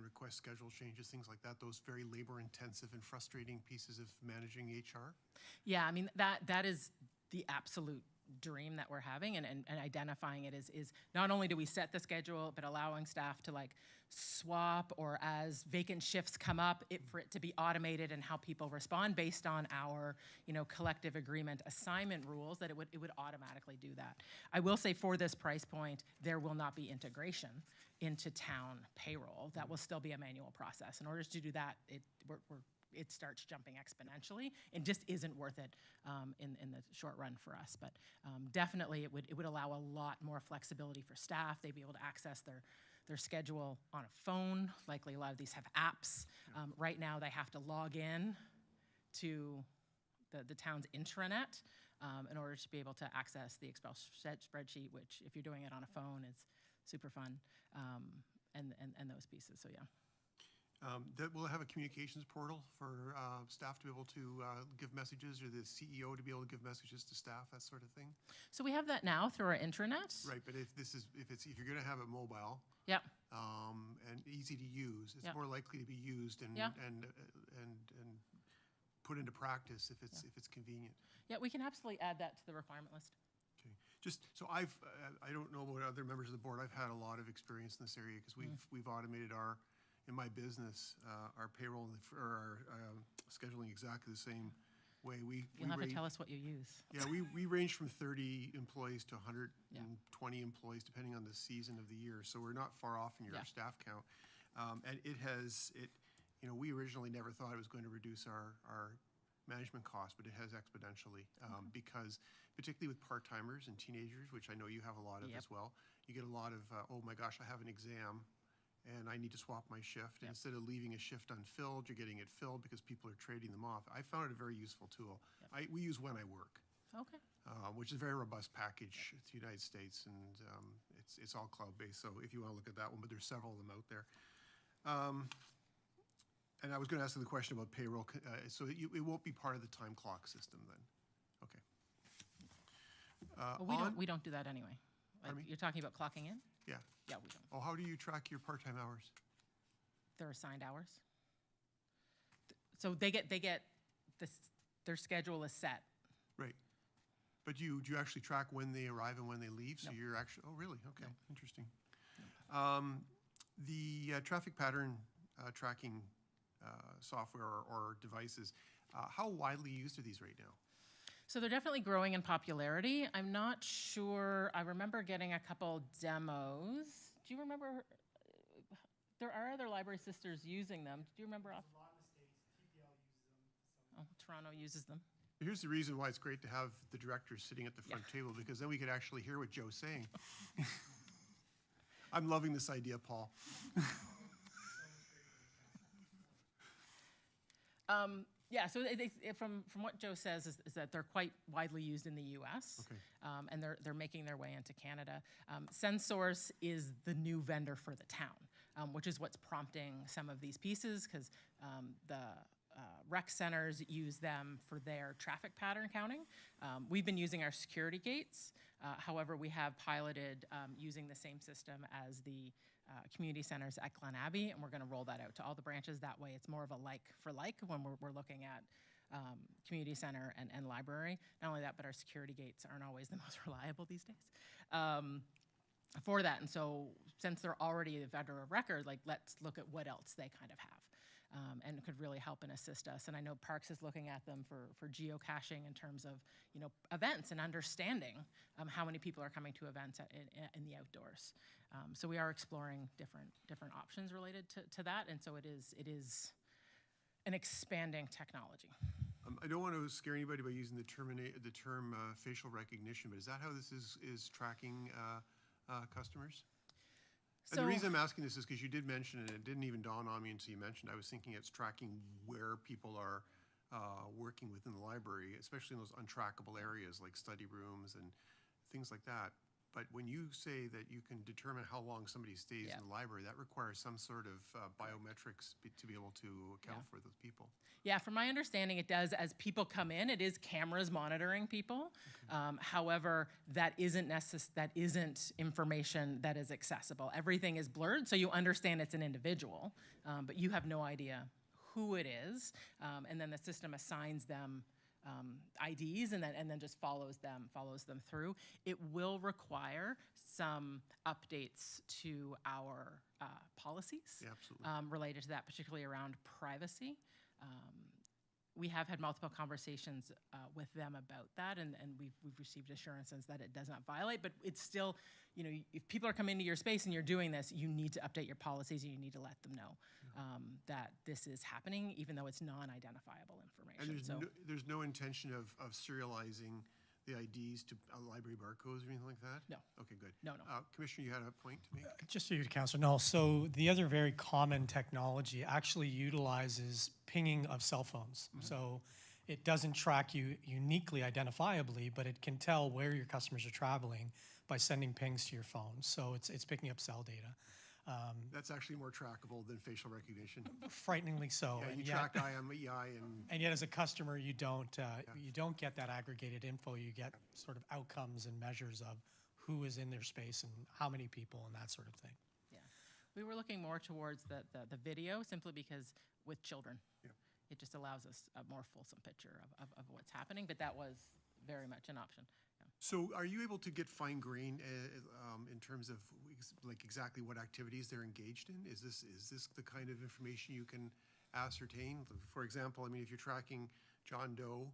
request schedule changes, things like that, those very labor-intensive and frustrating pieces of managing HR? Yeah, I mean, that is the absolute dream that we're having, and identifying it is not only do we set the schedule, but allowing staff to swap, or as vacant shifts come up, for it to be automated and how people respond based on our collective agreement assignment rules, that it would automatically do that. I will say, for this price point, there will not be integration into town payroll. That will still be a manual process. In order to do that, it starts jumping exponentially and just isn't worth it in the short run for us. But definitely it would allow a lot more flexibility for staff. They'd be able to access their schedule on a phone. Likely a lot of these have apps. Right now they have to log in to the town's intranet in order to be able to access the Excel spreadsheet, which if you're doing it on a phone is super fun, and those pieces, so yeah. That will have a communications portal for staff to be able to give messages, or the CEO to be able to give messages to staff, that sort of thing? So we have that now through our intranet. Right, but if you're going to have it mobile, Yep. And easy to use, it's Yep. more likely to be used and put into practice if it's convenient. Yeah, we can absolutely add that to the requirement list. Okay. Just, so I don't know about other members of the board, I've had a lot of experience in this area because we've automated in my business, our payroll or our scheduling exactly the same way. You'll have to tell us what you use. Yeah, we range from 30 employees to 120 employees, depending on the season of the year. So we're not far off in your staff count. And we originally never thought it was going to reduce our management costs, but it has exponentially because particularly with part-timers and teenagers, which I know you have a lot of as well, you get a lot of, oh my gosh, I have an exam and I need to swap my shift. And instead of leaving a shift unfilled, you're getting it filled because people are trading them off. I found it a very useful tool. We use When I Work. Okay. Which is a very robust package to the United States, and it's all cloud-based. So if you want to look at that one, but there's several of them out there. And I was going to ask you the question about payroll. So it won't be part of the time clock system then? Okay. Well, we don't do that anyway. Pardon me? You're talking about clocking in? Yeah. Yeah, we don't. Oh, how do you track your part-time hours? They're assigned hours. So they get this, their schedule is set. Right. But do you actually track when they arrive and when they leave? So you're actually, oh, really? Okay, interesting. The traffic pattern tracking software or devices, how widely used are these right now? So they're definitely growing in popularity. I'm not sure, I remember getting a couple demos. Do you remember, there are other library sisters using them. Do you remember? There's a lot in the States. TPL uses them. Oh, Toronto uses them. Here's the reason why it's great to have the directors sitting at the front table, because then we could actually hear what Joe's saying. I'm loving this idea, Paul. Yeah, so from what Joe says is that they're quite widely used in the U.S. Okay. And they're making their way into Canada. SendSource is the new vendor for the town, which is what's prompting some of these pieces, because the rec centers use them for their traffic pattern counting. We've been using our security gates. However, we have piloted using the same system as the community centers at Glen Abbey, and we're going to roll that out to all the branches. That way it's more of a like for like when we're looking at community center and library. Not only that, but our security gates aren't always the most reliable these days for that. And so since they're already a vendor of record, like, let's look at what else they kind of have. And could really help and assist us. And I know Parks is looking at them for geocaching in terms of, events and understanding how many people are coming to events in the outdoors. So we are exploring different options related to that. And so it is an expanding technology. I don't want to scare anybody by using the term facial recognition, but is that how this is tracking customers? And the reason I'm asking this is because you did mention, and it didn't even dawn on me until you mentioned, I was thinking it's tracking where people are working within the library, especially in those untrackable areas like study rooms and things like that. But when you say that you can determine how long somebody stays in the library, that requires some sort of biometrics to be able to account for those people. Yeah, from my understanding, it does. As people come in, it is cameras monitoring people. Okay. However, that isn't information that is accessible. Everything is blurred, so you understand it's an individual, but you have no idea who it is. And then the system assigns them IDs and then just follows them through. It will require some updates to our policies related to that, particularly around privacy. We have had multiple conversations with them about that, and we've received assurances that it does not violate, but it's still, if people are coming into your space and you're doing this, you need to update your policies and you need to let them know that this is happening, even though it's non-identifiable information. And there's no intention of serializing the IDs to library barcodes or anything like that? No. Okay, good. No. Commissioner, you had a point to make? Just to you, Councillor Null. So the other very common technology actually utilizes pinging of cell phones. Mm-hmm. So it doesn't track you uniquely identifiably, but it can tell where your customers are traveling by sending pings to your phone. So it's picking up cell data. That's actually more trackable than facial recognition. Frighteningly so. Yeah, you track IMEI and yet as a customer, you don't get that aggregated info. You get sort of outcomes and measures of who is in their space and how many people and that sort of thing. Yeah, we were looking more towards the video simply because with children, it just allows us a more fulsome picture of what's happening, but that was very much an option. Yeah. So are you able to get fine grain in terms of like exactly what activities they're engaged in? Is this the kind of information you can ascertain? For example, I mean, if you're tracking John Doe,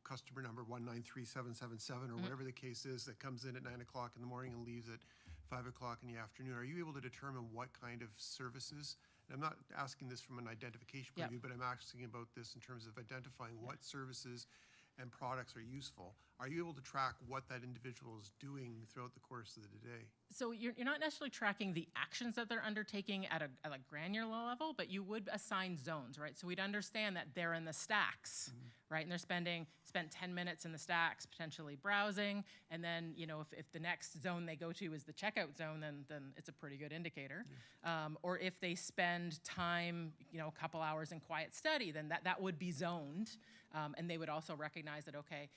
customer number 193777 or whatever the case is, that comes in at 9 o'clock in the morning and leaves at 5 o'clock in the afternoon, are you able to determine what kind of services? And I'm not asking this from an identification point of view, but I'm asking about this in terms of identifying what services and products are useful. Are you able to track what that individual is doing throughout the course of the day? So you're not necessarily tracking the actions that they're undertaking at a granular level, but you would assign zones, right? So we'd understand that they're in the stacks, right? And they're spent 10 minutes in the stacks, potentially browsing. And then, if the next zone they go to is the checkout zone, then it's a pretty good indicator. Or if they spend time, a couple hours in quiet study, then that would be zoned. And they would also recognize that, okay,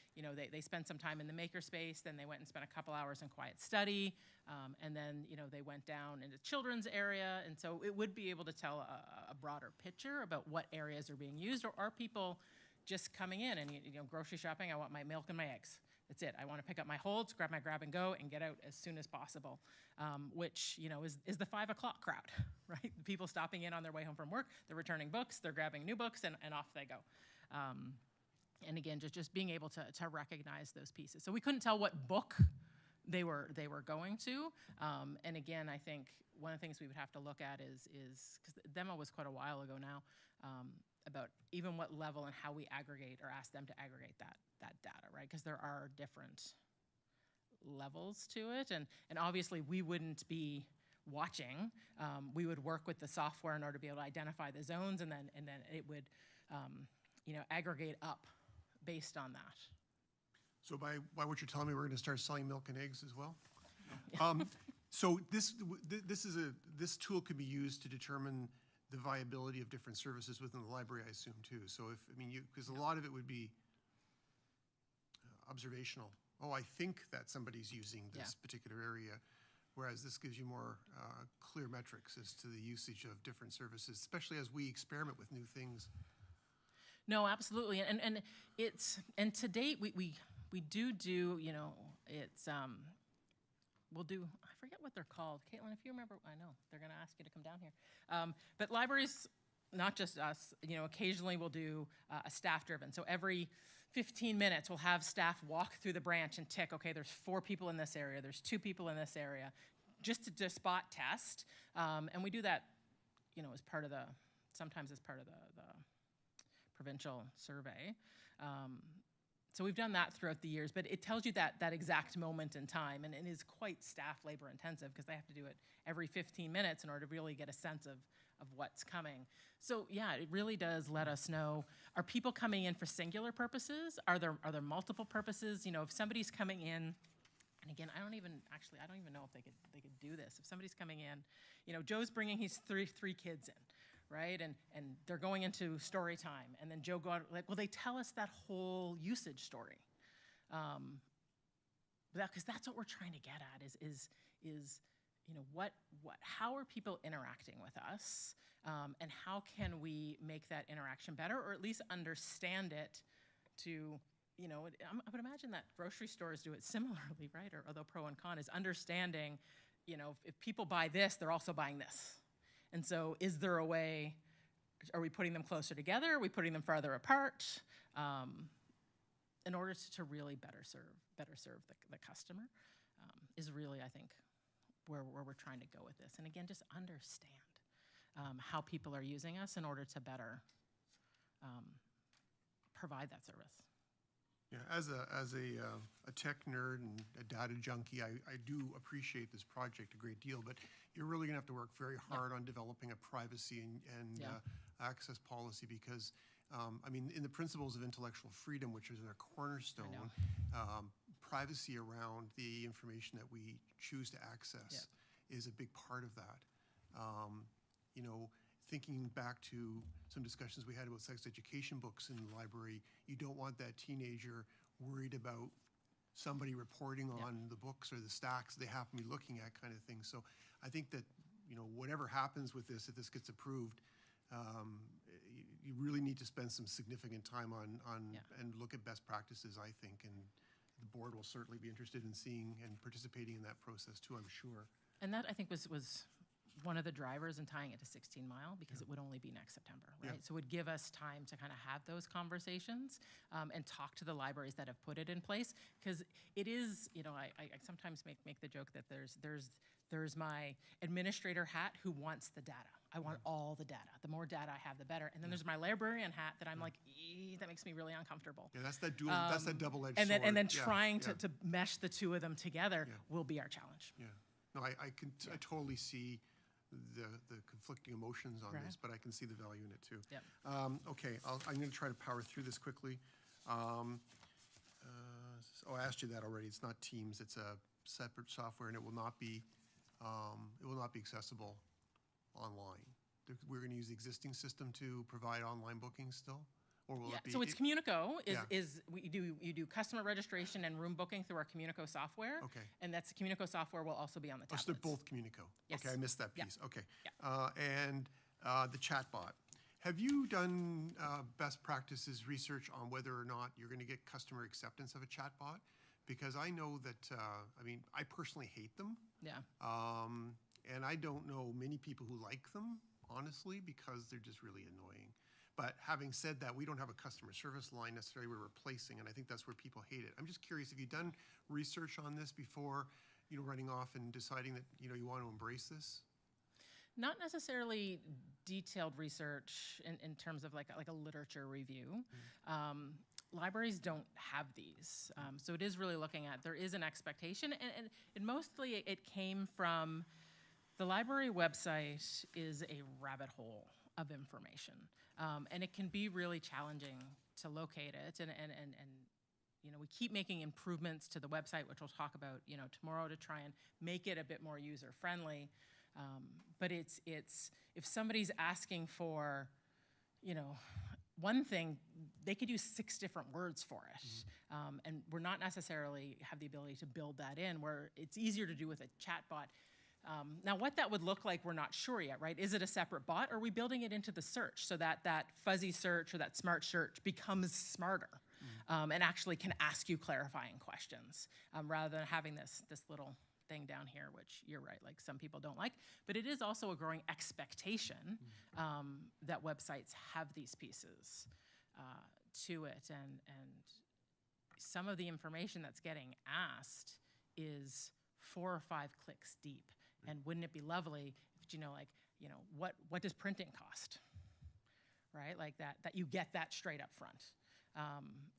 they spent some time in the makerspace, then they went and spent a couple hours in quiet study, and then, they went down into children's area. And so it would be able to tell a broader picture about what areas are being used, or are people just coming in and, grocery shopping, I want my milk and my eggs. That's it. I want to pick up my holds, grab my grab and go, and get out as soon as possible, which, is the 5 o'clock crowd, right? The people stopping in on their way home from work, they're returning books, they're grabbing new books, and off they go. And again, just being able to recognize those pieces. So we couldn't tell what book they were going to. And again, I think one of the things we would have to look at is because the demo was quite a while ago now, about even what level and how we aggregate or ask them to aggregate that data, right? Because there are different levels to it. And obviously we wouldn't be watching. We would work with the software in order to be able to identify the zones, and then it would aggregate up based on that. So by what you're telling me, we're going to start selling milk and eggs as well? So this tool could be used to determine the viability of different services within the library, I assume, too. So because a lot of it would be observational. Oh, I think that somebody's using this particular area, whereas this gives you more clear metrics as to the usage of different services, especially as we experiment with new things. No, absolutely, and to date we do it's we'll do, I forget what they're called. Caitlin, if you remember, I know they're going to ask you to come down here. But libraries, not just us, occasionally we'll do a staff-driven. So every 15 minutes we'll have staff walk through the branch and tick, okay, there's 4 people in this area, there's 2 people in this area, just to spot test. And we do that, sometimes as part of the provincial survey. So we've done that throughout the years, but it tells you that exact moment in time, and it is quite staff labor intensive because they have to do it every 15 minutes in order to really get a sense of what's coming. So yeah, it really does let us know, are people coming in for singular purposes? Are there multiple purposes? If somebody's coming in, and again, I don't even know if they could do this. If somebody's coming in, Joe's bringing his three kids in, right? And they're going into story time. And then Joe will they tell us that whole usage story? Because that's what we're trying to get at is how are people interacting with us? And how can we make that interaction better, or at least understand it to, I would imagine that grocery stores do it similarly, right? Or although pro and con is understanding, if people buy this, they're also buying this. And so is there a way, are we putting them closer together? Are we putting them farther apart? In order to really better serve the customer is really, I think, where we're trying to go with this. And again, just understand how people are using us in order to better provide that service. Yeah, as a tech nerd and a data junkie, I do appreciate this project a great deal, but you're really going to have to work very hard on developing a privacy and access policy because, in the principles of intellectual freedom, which is a cornerstone, privacy around the information that we choose to access is a big part of that. Thinking back to some discussions we had about sex education books in the library, you don't want that teenager worried about somebody reporting on the books or the stacks they happen to be looking at, kind of thing. So I think that, whatever happens with this, if this gets approved, you really need to spend some significant time on Yeah. and look at best practices, I think, and the board will certainly be interested in seeing and participating in that process too, I'm sure. And that, I think, was one of the drivers in tying it to 16 Mile, because it would only be next September, right? Yeah. So it would give us time to kind of have those conversations and talk to the libraries that have put it in place. Because it is, you know, I sometimes make the joke that there's my administrator hat who wants the data. I want all the data. The more data I have, the better. And then there's my librarian hat that I'm like, that makes me really uncomfortable. Yeah, that's that double-edged sword. And then Yeah, trying yeah. to mesh the two of them together Yeah. will be our challenge. Yeah, no, I totally see the conflicting emotions on Right. this, but I can see the value in it too. Yep. Okay, I'm going to try to power through this quickly. I asked you that already. It's not Teams. It's a separate software, and it will not be accessible online. We're going to use the existing system to provide online bookings still, or will Yeah, it be? so it's Communico Yeah. you do customer registration and room booking through our Communico software. Okay. And that's Communico software will also be on the Oh, tablets. so they're both Communico? Yes. Okay, I missed that Yeah. piece. Okay. Yeah. And the chatbot. Have you done best practices research on whether or not you're going to get customer acceptance of a chatbot? Because I know that, I personally hate them. Yeah. And I don't know many people who like them, honestly, because they're just really annoying. But having said that, we don't have a customer service line necessarily we're replacing, and I think that's where people hate it. I'm just curious, have you done research on this before, running off and deciding that, you want to embrace this? Not necessarily detailed research in terms of like a literature review. Libraries don't have these. So it is really looking at, there is an expectation, and mostly it came from, the library website is a rabbit hole of information. And it can be really challenging to locate it, and we keep making improvements to the website, which we'll talk about, tomorrow, to try and make it a bit more user-friendly. But it's if somebody's asking for, one thing, they could use 6 different words for it. And we're not necessarily have the ability to build that in, where it's easier to do with a chatbot. Now, what that would look like, we're not sure yet, right? Is it a separate bot, or are we building it into the search so that that fuzzy search or that smart search becomes smarter and actually can ask you clarifying questions rather than having this little thing down here, which you're right, like some people don't like. But it is also a growing expectation that websites have these pieces to it. And some of the information that's getting asked is 4 or 5 clicks deep. And wouldn't it be lovely if, what does printing cost? Right, like that you get that straight up front.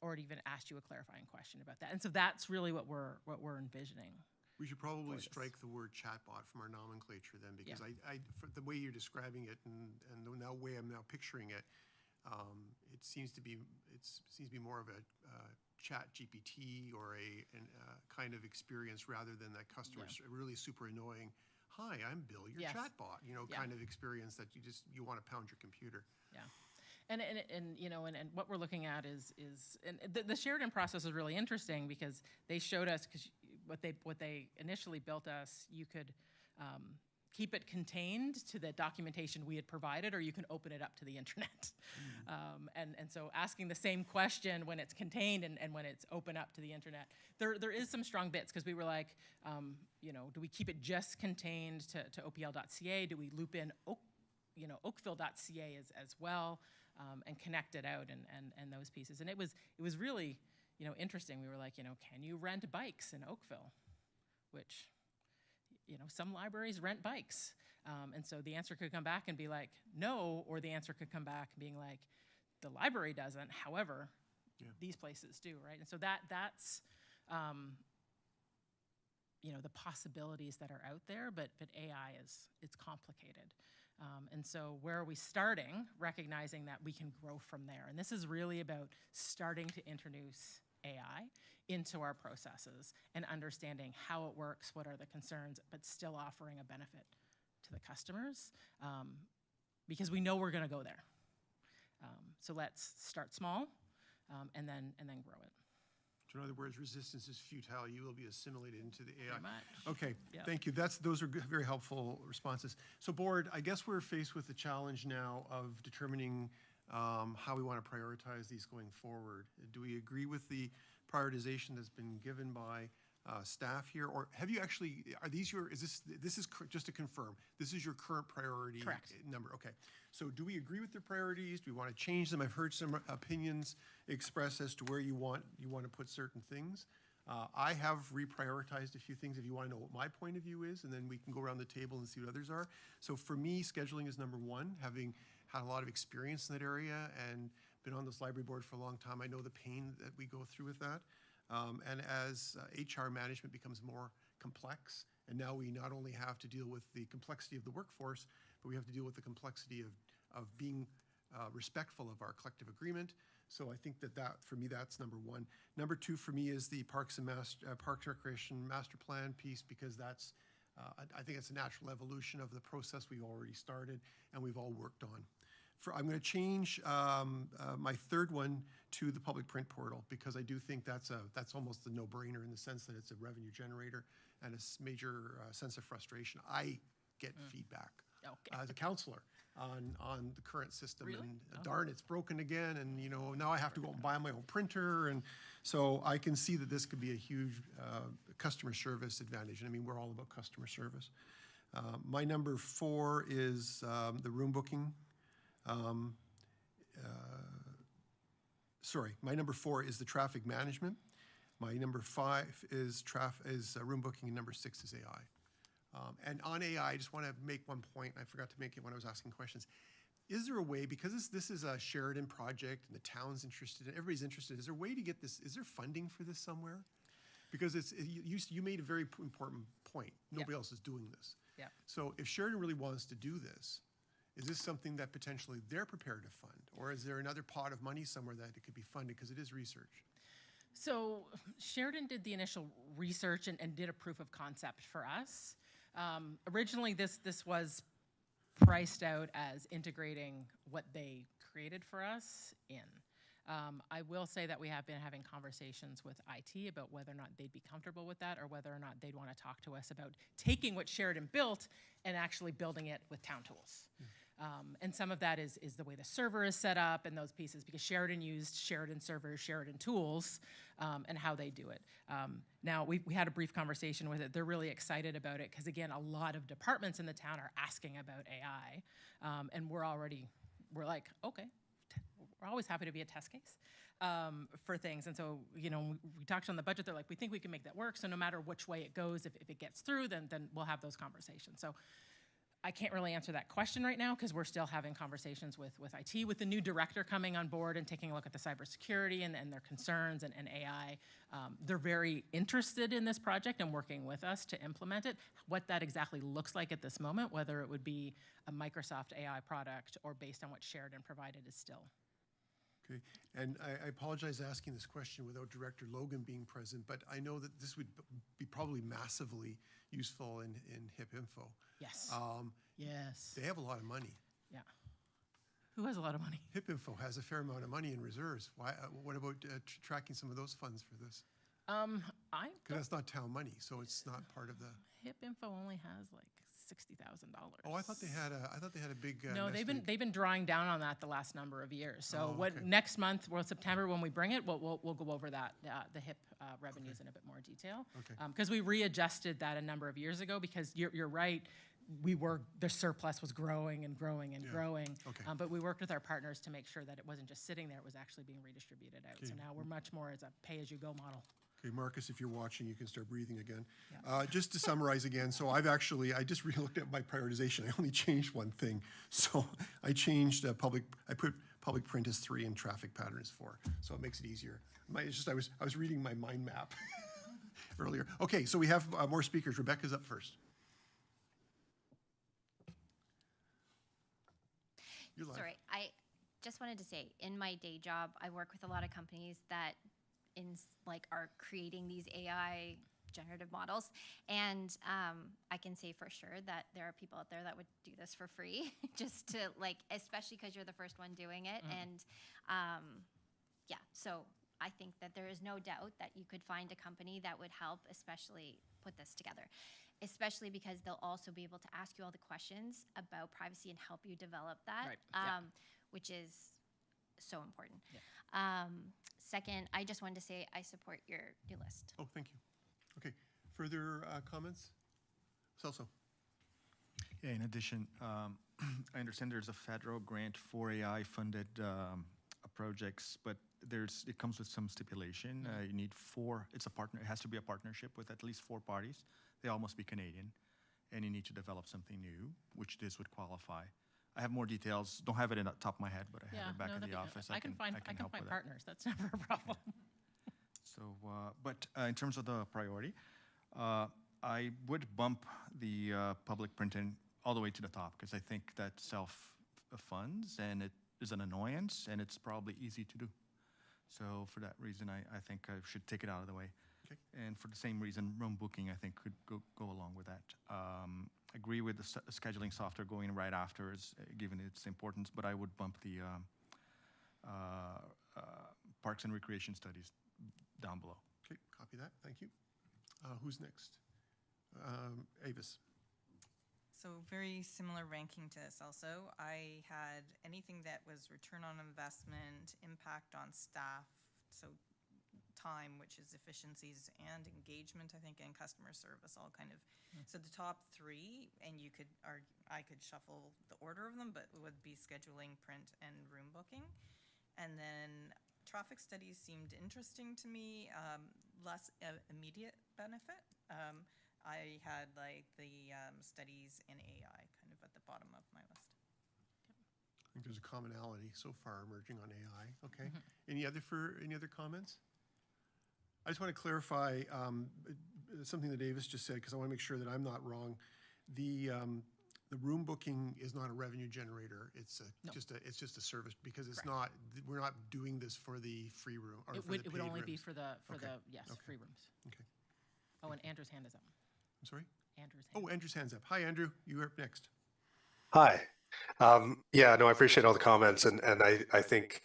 Or it even asked you a clarifying question about that. And so that's really what we're envisioning. We should probably strike the word chatbot from our nomenclature then, because Yeah. for the way you're describing it and the way I'm now picturing it, it seems to be more of a chat GPT or a kind of experience rather than that customer really super annoying, "Hi, I'm Bill, your Yes. chatbot," kind of experience that you want to pound your computer. Yeah. And what we're looking at is and the Sheridan process is really interesting, because they showed us, because what they initially built us, you could keep it contained to the documentation we had provided, or you can open it up to the internet. And so asking the same question when it's contained and when it's open up to the internet, there is some strong bits, because we were like, do we keep it just contained to opl.ca? Do we loop in Oakville.ca as well, and connect it out and those pieces? And it was really, interesting. We were like, can you rent bikes in Oakville? Which, some libraries rent bikes. And so the answer could come back and be like, no, or the answer could come back being like, the library doesn't, however, these places do, right? And so that's, the possibilities that are out there, but AI it's complicated. And so where are we starting? Recognizing that we can grow from there. And this is really about starting to introduce AI into our processes and understanding how it works, what are the concerns, but still offering a benefit to the customers, because we know we're going to go there. So let's start small and then grow it. So in other words, resistance is futile. You will be assimilated into the AI. Pretty much. Okay, Yep. thank you. Those are very helpful responses. So board, I guess we're faced with the challenge now of determining how we want to prioritize these going forward. Do we agree with the prioritization that's been given by staff here? Or have you actually, are these your, this is just to confirm, this is your current priority Correct. number? Okay. So do we agree with the priorities? Do we want to change them? I've heard some opinions expressed as to where you want to put certain things. I have reprioritized a few things if you want to know what my point of view is, and then we can go around the table and see what others are. So for me, scheduling is number one, having had a lot of experience in that area and been on this library board for a long time. I know the pain that we go through with that. And as HR management becomes more complex, and now we not only have to deal with the complexity of the workforce, but we have to deal with the complexity of being respectful of our collective agreement. So I think that for me, that's number one. Number two for me is the Parks and Recreation Master Plan piece, because that's, I think it's a natural evolution of the process we've already started and we've all worked on. I'm going to change my third one to the public print portal, because I do think that's almost a no-brainer in the sense that it's a revenue generator and a major sense of frustration. I get feedback as a counselor on the current system. Really? And darn, it's broken again, and now I have to go and buy my own printer, and so I can see that this could be a huge customer service advantage. And I mean, we're all about customer service. My number 4 is the room booking. My number 4 is the traffic management. My number 5 is room booking, and number 6 is AI. And on AI, I just want to make one point. I forgot to make it when I was asking questions. Is there a way, because this is a Sheridan project and the town's interested, and everybody's interested, is there a way to get this, is there funding for this somewhere? Because you made a very important point. Nobody else is doing this. Yeah. So if Sheridan really wants to do this, is this something that potentially they're prepared to fund? Or is there another pot of money somewhere that it could be funded, because it is research? So Sheridan did the initial research and did a proof of concept for us. Originally, this was priced out as integrating what they created for us in. I will say that we have been having conversations with IT about whether or not they'd be comfortable with that, or whether or not they'd want to talk to us about taking what Sheridan built and actually building it with town tools. And some of that is the way the server is set up and those pieces, because Sheridan used Sheridan servers, Sheridan tools, and how they do it. Now, we had a brief conversation with it. They're really excited about it because, again, a lot of departments in the town are asking about AI. And we're like, okay, we're always happy to be a test case for things. And so, we talked on the budget. They're like, we think we can make that work. So no matter which way it goes, if it gets through, then we'll have those conversations. So I can't really answer that question right now because we're still having conversations with IT, with the new director coming on board and taking a look at the cybersecurity and their concerns and AI. They're very interested in this project and working with us to implement it. What that exactly looks like at this moment, whether it would be a Microsoft AI product or based on what Sheridan provided, is still. Okay, and I apologize asking this question without Director Logan being present, but I know that this would be probably massively useful in HIP Info. Yes. Yes. They have a lot of money. Yeah. Who has a lot of money? HIP Info has a fair amount of money in reserves. Why? What about tracking some of those funds for this? Because that's not town money, so it's not part of the. HIP Info only has like $60,000. Oh, I thought they had a big. No, they've been drawing down on that the last number of years. So okay. Next month, September, when we bring it, we'll go over that the HIP revenues in a bit more detail. Okay. Because we readjusted that a number of years ago. Because you're right, the surplus was growing and growing and growing. Okay. But we worked with our partners to make sure that it wasn't just sitting there; it was actually being redistributed out. Okay. So now we're much more as a pay-as-you-go model. Okay, Marcus, if you're watching, you can start breathing again. Yeah. Just to summarize again, so I just re-looked at my prioritization. I only changed one thing. So I changed I put public print as 3 and traffic pattern as 4. So it makes it easier. I was reading my mind map earlier. Okay, so we have more speakers. Rebecca's up first. You're live. Sorry, I just wanted to say, in my day job, I work with a lot of companies that are creating these AI generative models, and I can say for sure that there are people out there that would do this for free, just to especially because you're the first one doing it, and yeah. So I think that there is no doubt that you could find a company that would help, especially put this together. Especially because they'll also be able to ask you all the questions about privacy and help you develop that, Right. Yeah. Which is so important. Second, I just wanted to say I support your new list. Oh, thank you. Okay, further comments? Celso? Yeah, in addition, I understand there's a federal grant for AI-funded projects, but it comes with some stipulation. You need it has to be a partnership with at least 4 parties. They all must be Canadian, and you need to develop something new, which this would qualify. I have more details, don't have it in the top of my head, but I have it back in the office. I can find help with that. partners, that's never a problem. So, but in terms of the priority, I would bump the public printing all the way to the top, because I think that self-funds, and it is an annoyance, and it's probably easy to do. So for that reason, I think I should take it out of the way. Okay. And for the same reason, room booking, I think, could go along with that. Agree with the scheduling software going right after, given its importance, but I would bump the Parks and Recreation Studies down below. Okay, copy that, thank you. Who's next? Avis. So very similar ranking to this also. I had anything that was return on investment, impact on staff, so time, which is efficiencies and engagement, I think, and customer service, all kind of. So the top 3, and I could shuffle the order of them, but it would be scheduling, print, and room booking. And then traffic studies seemed interesting to me, less immediate benefit. I had like the studies in AI kind of at the bottom of my list. I think there's a commonality so far emerging on AI. Okay. Any other comments? I just want to clarify something that Davis just said, because I want to make sure that I'm not wrong. The room booking is not a revenue generator. It's just a service, because it's not. We're not doing this for the free room or It for the would only paid be rooms. for the Okay. free rooms. Okay. Oh, and Andrew's hand is up. I'm sorry. Andrew's hand. Oh, Andrew's hands up. Hi, Andrew. You are up next. Hi. Yeah, no, I appreciate all the comments, and I think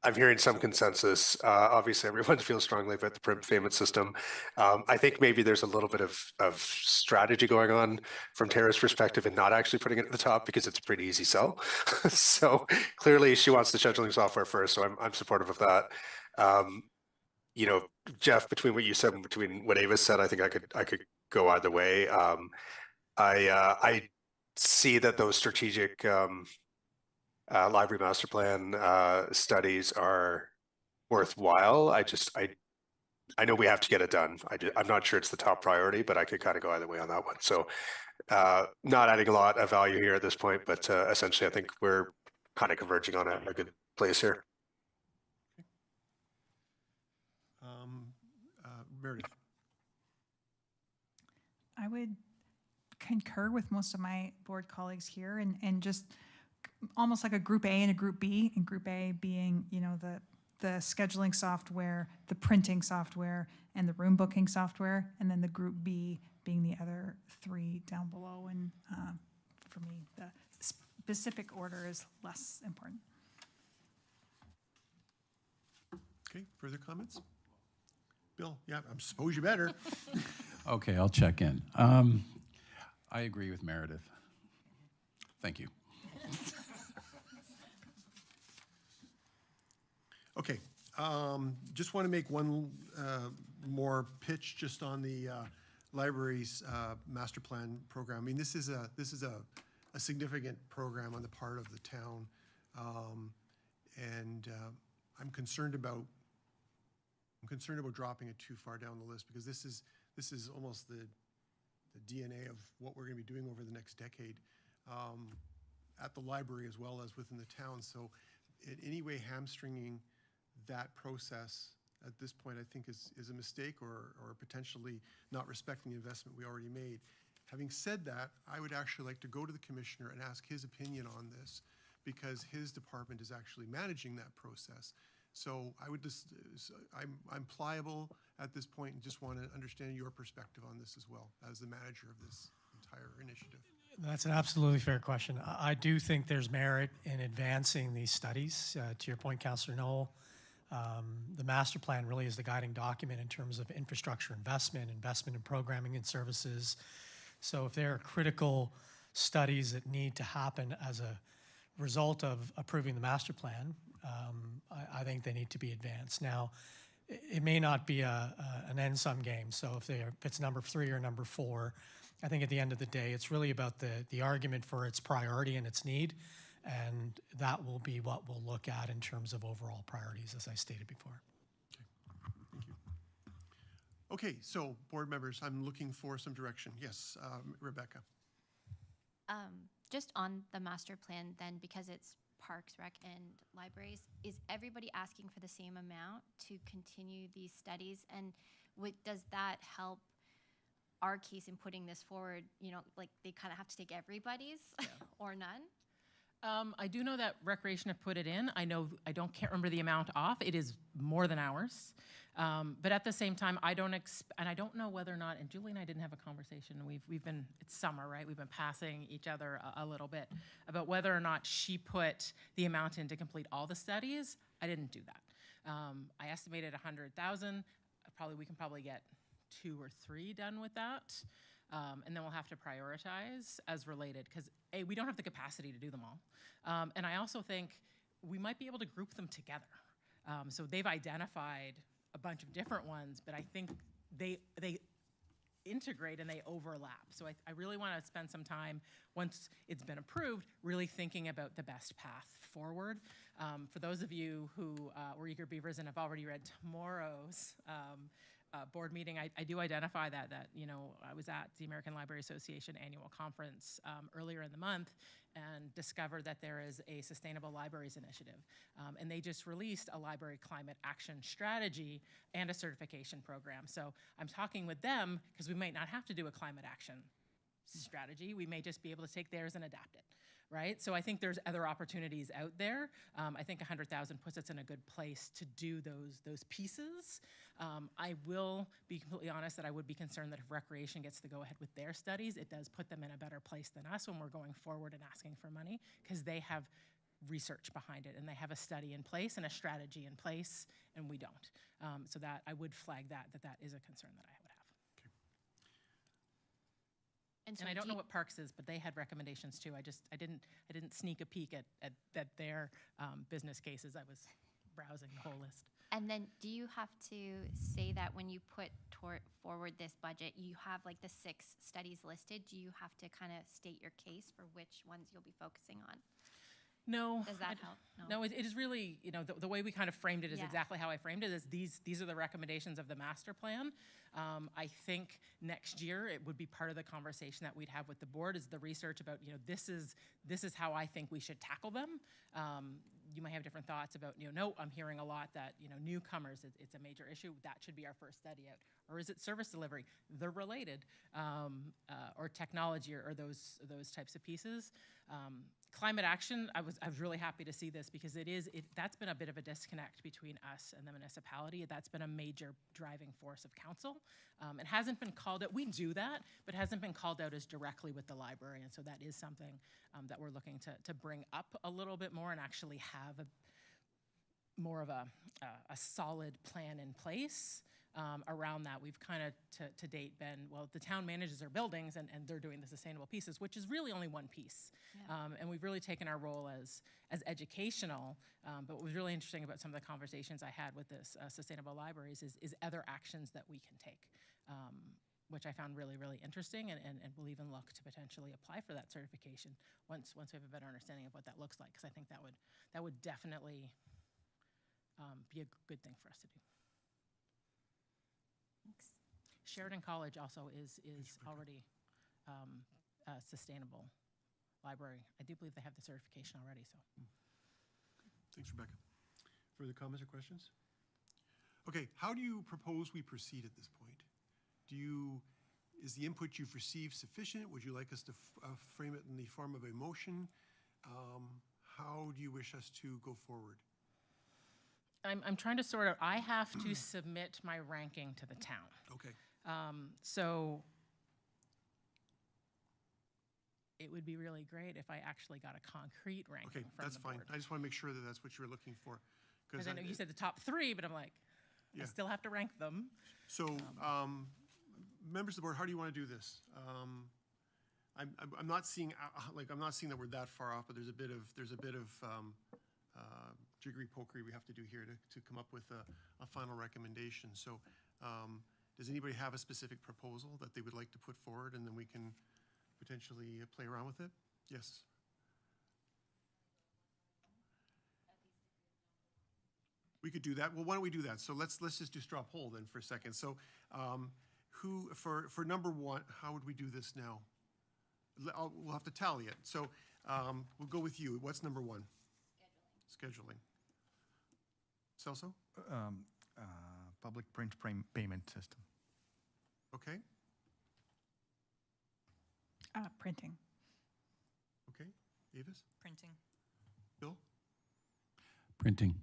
I'm hearing some consensus. Obviously, everyone feels strongly about the print payment system. I think maybe there's a little bit of strategy going on from Tara's perspective in not actually putting it at the top, because it's a pretty easy sell. So clearly she wants the scheduling software first, so I'm supportive of that. You know, Jeff, between what you said and between what Ava said, I think I could go either way. I see that those strategic library master plan studies are worthwhile. I know we have to get it done. I'm not sure it's the top priority, but I could kind of go either way on that one. So not adding a lot of value here at this point, but essentially I think we're kind of converging on a good place here. Meredith. I would concur with most of my board colleagues here, and just almost like a group A and a group B, and group A being, the scheduling software, the printing software, and the room booking software, and then the group B being the other 3 down below. And for me, the specific order is less important. Okay, further comments? Bill, yeah, I suppose you better. Okay, I'll check in. I agree with Meredith. Thank you. Okay, just want to make one more pitch just on the library's master plan program. I mean, this is a significant program on the part of the town, and I'm concerned about dropping it too far down the list, because this is almost the DNA of what we're going to be doing over the next decade at the library as well as within the town. So in any way hamstringing that process at this point, I think is a mistake, or potentially not respecting the investment we already made. Having said that, I would actually like to go to the commissioner and ask his opinion on this, because his department is actually managing that process. So I would just, I'm pliable at this point and just want to understand your perspective on this as well as the manager of this entire initiative. That's an absolutely fair question. I do think there's merit in advancing these studies. To your point, Councillor Knoll, the master plan really is the guiding document in terms of infrastructure investment in programming and services. So if there are critical studies that need to happen as a result of approving the master plan, I think they need to be advanced. Now, it may not be an end-sum game, so if it's number 3 or number 4, I think at the end of the day, it's really about the argument for its priority and its need, and that will be what we'll look at in terms of overall priorities, as I stated before. Thank you. Okay, so board members, I'm looking for some direction. Yes, Rebecca. Just on the master plan then, because it's parks, rec, and libraries, is everybody asking for the same amount to continue these studies? And does that help our case in putting this forward? You know, like they kind of have to take everybody's or none? I do know that Recreation have put it in. Can't remember the amount off. It is more than ours. But at the same time, I don't know whether or not, and Julie and I didn't have a conversation. It's summer, right? We've been passing each other a little bit about whether or not she put the amount in to complete all the studies. I didn't do that. I estimated 100,000. We can probably get 2 or 3 done with that. And then we'll have to prioritize as related, because we don't have the capacity to do them all. And I also think we might be able to group them together. So they've identified a bunch of different ones, but I think they integrate and they overlap. So I really want to spend some time, once it's been approved, really thinking about the best path forward. For those of you who were eager beavers and have already read tomorrow's board meeting, I do identify that I was at the American Library Association annual conference earlier in the month and discovered that there is a Sustainable Libraries Initiative. And they just released a library climate action strategy and a certification program. So I'm talking with them because we might not have to do a climate action strategy. We may just be able to take theirs and adapt it. Right? So I think there's other opportunities out there. I think 100,000 puts us in a good place to do those pieces. I will be completely honest that I would be concerned that if Recreation gets to go ahead with their studies, it does put them in a better place than us when we're going forward and asking for money, because they have research behind it and they have a study in place and a strategy in place, and we don't. So that I would flag that is a concern that I would have. And I don't know what Parks is, but they had recommendations too. I didn't sneak a peek at their business cases. I was browsing the whole list. And then do you have to say that when you put forward this budget, you have like the 6 studies listed? Do you have to kind of state your case for which ones you'll be focusing on? No. Does that help? No, it is really, the way we kind of framed it is Yeah. exactly how I framed it, is these are the recommendations of the master plan. I think next year it would be part of the conversation that we'd have with the board, is the research about, this is how I think we should tackle them. You might have different thoughts about, no, I'm hearing a lot that, newcomers, it's a major issue. That should be our first study out. Or is it service delivery? They're related. Or technology or those types of pieces. Climate action, I was really happy to see this, because that's been a bit of a disconnect between us and the municipality. That's been a major driving force of council. It hasn't been called out. We do that, but hasn't been called out as directly with the library. And so that is something that we're looking to bring up a little bit more and actually have more of a solid plan in place. Around that, we've kind of to date been, well, the town manages our buildings and they're doing the sustainable pieces, which is really only one piece. Yeah. And we've really taken our role as educational. But what was really interesting about some of the conversations I had with this Sustainable Libraries is other actions that we can take, which I found really, really interesting, and we'll even look to potentially apply for that certification once we have a better understanding of what that looks like, because I think that would definitely be a good thing for us to do. Thanks. Sheridan College also is already a sustainable library. I do believe they have the certification already. So, Thanks, Rebecca. Further comments or questions? Okay, how do you propose we proceed at this point? Is the input you've received sufficient? Would you like us to frame it in the form of a motion? How do you wish us to go forward? I'm trying to sort out, I have to submit my ranking to the town. Okay. So it would be really great if I actually got a concrete ranking Okay, from that's the fine. board. I just want to make sure that that's what you're looking for. Because I know you said the top 3, but I'm like, Yeah. I still have to rank them. So, members of the board, how do you want to do this? I'm not seeing that we're that far off, but there's a bit of jiggery-pokery we have to do here to come up with a final recommendation. So does anybody have a specific proposal that they would like to put forward, and then we can potentially play around with it? Yes. We could do that. Well, why don't we do that? So let's just do straw poll then for a second. So for number one, how would we do this now? We'll have to tally it. So we'll go with you. What's number one? Scheduling. Celso? Public print payment system. Okay. Printing. Okay. Avis? Printing. Bill? Printing.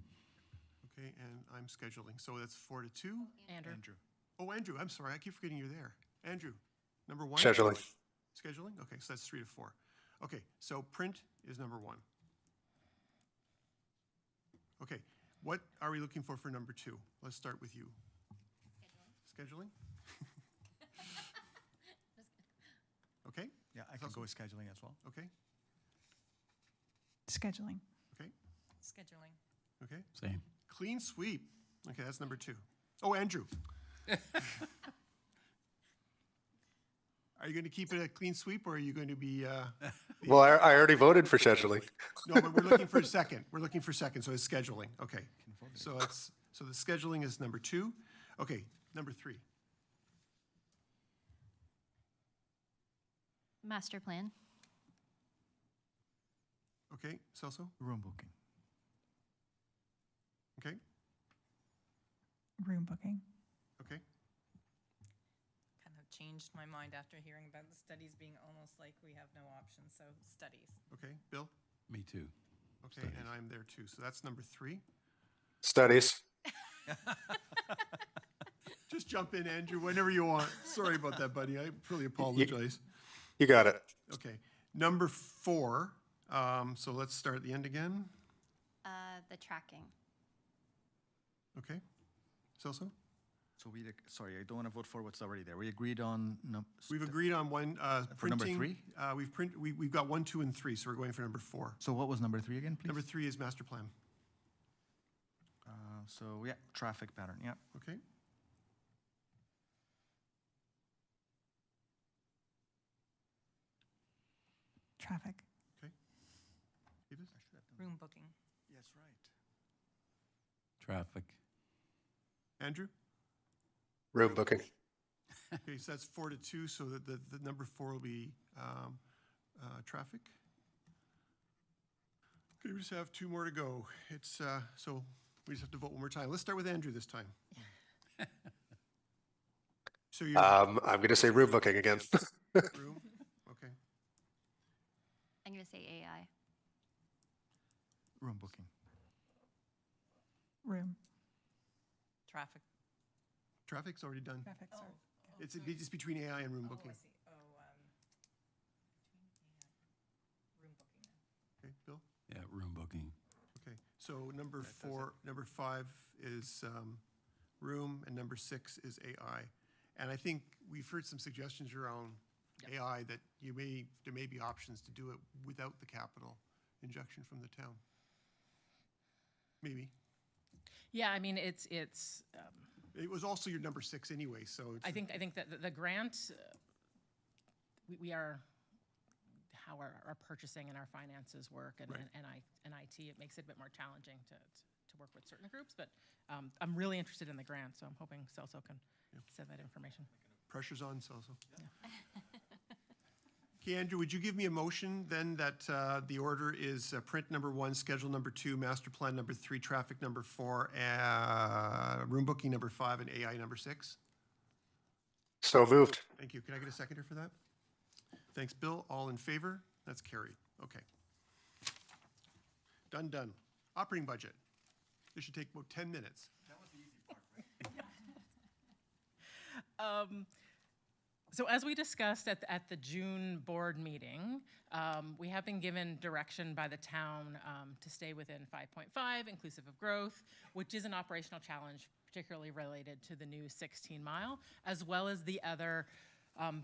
Okay, and I'm scheduling. So that's 4-2. Andrew. Oh, Andrew, I'm sorry. I keep forgetting you're there. Andrew, number one? Scheduling. Scheduling? Okay, so that's 3-4. Okay, so print is number one. Okay, what are we looking for number two? Let's start with you. Scheduling? Okay, Yeah, I can go with scheduling as well. okay, Scheduling. okay, Scheduling. okay. Same. Clean sweep. Okay, that's number two. Oh, Andrew. Are you going to keep it a clean sweep, or are you going to be? Well, I already voted for scheduling. No, but we're looking for a second. We're looking for second, so it's scheduling. Okay. So the scheduling is number two. Okay, number three. Master plan. Okay, Celso. Room booking. Okay, Room booking. okay. Kind of changed my mind after hearing about the studies being almost like we have no options, so studies. Okay, Bill. Me too. Okay, and I'm there too. So that's number three. Studies. Just jump in, Andrew, whenever you want. Sorry about that, buddy. I really apologize. You got it. Okay, number four. So let's start at the end again. The tracking. Okay, Celso. So sorry, I don't want to vote for what's already there. We agreed on We've agreed on one For number printing. three? We've got 1, 2, and 3, so we're going for number 4. So what was number 3 again, please? Number 3 is master plan. So yeah, traffic pattern. Yeah. Okay. Traffic. Okay. Davis? Room booking. Yes, right. Traffic. Andrew? Room booking. Okay, so that's 4-2, so the number 4 will be traffic. Okay, we just have 2 more to go. It's, so we just have to vote one more time. Let's start with Andrew this time. So you're I'm going to say room booking again. room, okay. I'm going to say AI. Room booking. Room. Traffic. Traffic's already done. Traffic, sorry. It's just between AI and room booking. Oh, I see. Room booking then. Okay, Bill? Yeah, room booking. Okay, so number 5 is room, and number 6 is AI. And I think we've heard some suggestions around AI that there may be options to do it without the capital injection from the town. Maybe. Yeah, I mean, it's It was also your number 6 anyway, so it's. I think that the grant, we are, how our purchasing and our finances work and, Right. and IT, it makes it a bit more challenging to work with certain groups, but I'm really interested in the grant, so I'm hoping Celso can send that information. Pressure's on, Celso. Okay, Andrew, would you give me a motion then that the order is print number 1, schedule number 2, master plan number 3, traffic number 4, room booking number 5, and AI number 6? So moved. Thank you. Can I get a seconder for that? Thanks, Bill. All in favor? That's carried. Okay. Done. Operating budget. This should take about 10 minutes. That was the easy part, right? So as we discussed at the June board meeting, we have been given direction by the town to stay within 5.5 inclusive of growth, which is an operational challenge, particularly related to the new 16 mile, as well as the other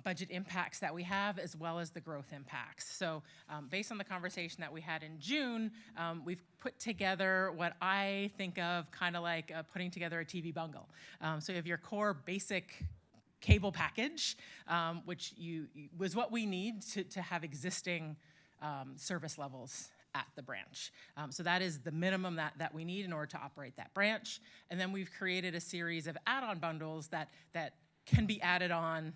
budget impacts that we have, as well as the growth impacts. So based on the conversation that we had in June, we've put together what I think of kind of like putting together a TV bundle. So you have your core basic cable package, which was what we need to have existing service levels at the branch. So that is the minimum that we need in order to operate that branch. And then we've created a series of add-on bundles that can be added on.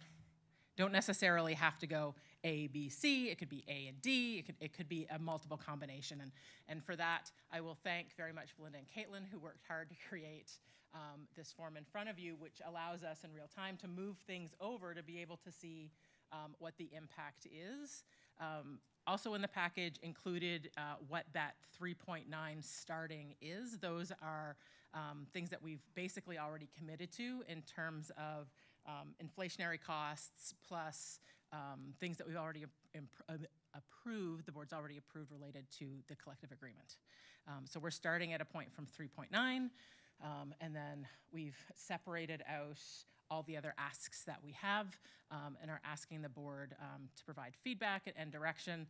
Don't necessarily have to go A, B, C. It could be A and D. It could be a multiple combination. And for that, I will thank very much Belinda and Caitlin, who worked hard to create this form in front of you, which allows us in real time to move things over to be able to see what the impact is. Also in the package included what that 3.9 starting is. Those are things that we've basically already committed to in terms of inflationary costs plus things that we've already approved, the board's already approved related to the collective agreement. So we're starting at a point from 3.9, and then we've separated out all the other asks that we have and are asking the board to provide feedback and direction,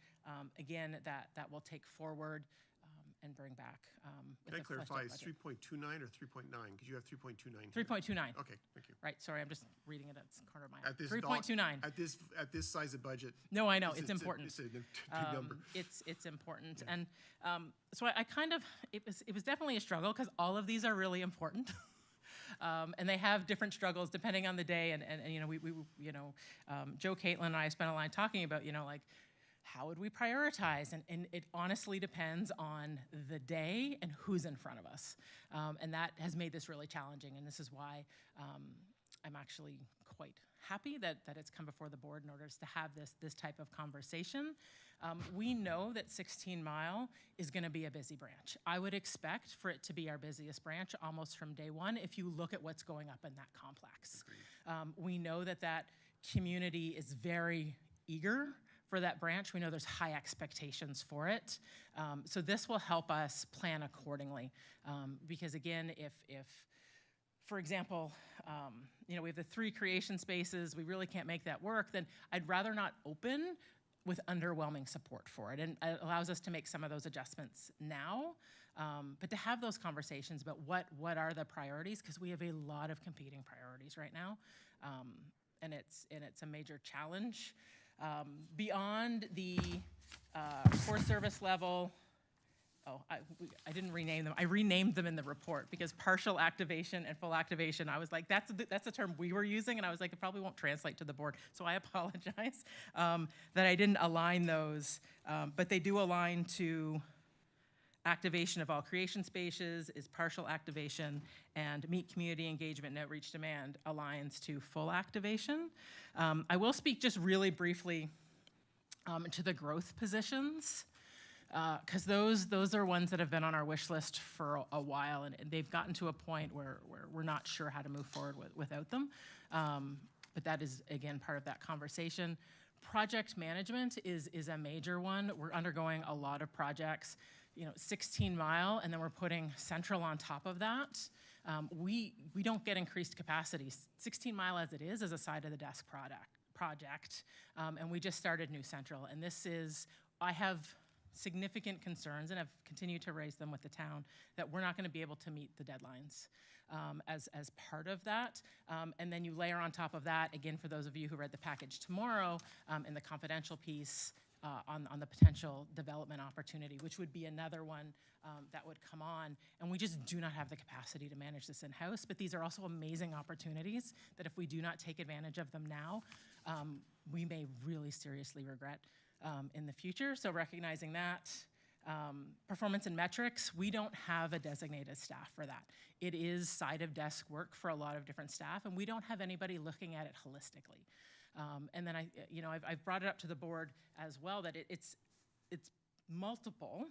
again, that will take forward and bring back. Can I clarify, it's 3.29 or 3.9? Because you have 3.29. 3.29. Okay, thank you. Right, sorry, I'm just reading it at the corner of my eye. At this 3.29. At this size of budget. No, I know, it's important. It's a big number. It's important. Yeah. And so I kind of, it was definitely a struggle because all of these are really important. And they have different struggles depending on the day. And you know, we Joe, Caitlin, and I spent a line talking about, you know, like, how would we prioritize? And it honestly depends on the day and who's in front of us. And that has made this really challenging. And this is why I'm actually quite happy that it's come before the board in order to have this type of conversation. We know that 16 Mile is going to be a busy branch. I would expect for it to be our busiest branch almost from day one if you look at what's going up in that complex. We know that community is very eager for that branch. We know there's high expectations for it. So this will help us plan accordingly. Because again, if for example, you know, we have the 3 creation spaces, we really can't make that work, then I'd rather not open with underwhelming support for it. And it allows us to make some of those adjustments now, but to have those conversations about what are the priorities, because we have a lot of competing priorities right now, and it's a major challenge. Beyond the core service level, I didn't rename them. I renamed them in the report because partial activation and full activation, I was like, that's the term we were using, and I was like, it probably won't translate to the board. So I apologize that I didn't align those, but they do align to activation of all creation spaces is partial activation, and meet community engagement and outreach demand aligns to full activation. I will speak just really briefly to the growth positions, because those are ones that have been on our wish list for a while, and they've gotten to a point where we're not sure how to move forward without them. But that is, again, part of that conversation. Project management is a major one. We're undergoing a lot of projects, you know, 16 Mile, and then we're putting Central on top of that. We don't get increased capacity. 16 Mile as it is a side of the desk project, and we just started New Central, and I have significant concerns, and I've continued to raise them with the town, that we're not going to be able to meet the deadlines as part of that. And then you layer on top of that, again, for those of you who read the package tomorrow, in the confidential piece on the potential development opportunity, which would be another one that would come on. And we just do not have the capacity to manage this in-house, but these are also amazing opportunities that if we do not take advantage of them now, we may really seriously regret in the future. So recognizing that, performance and metrics, we don't have a designated staff for that. It is side of desk work for a lot of different staff, and we don't have anybody looking at it holistically. And then I've brought it up to the board as well that it's multiple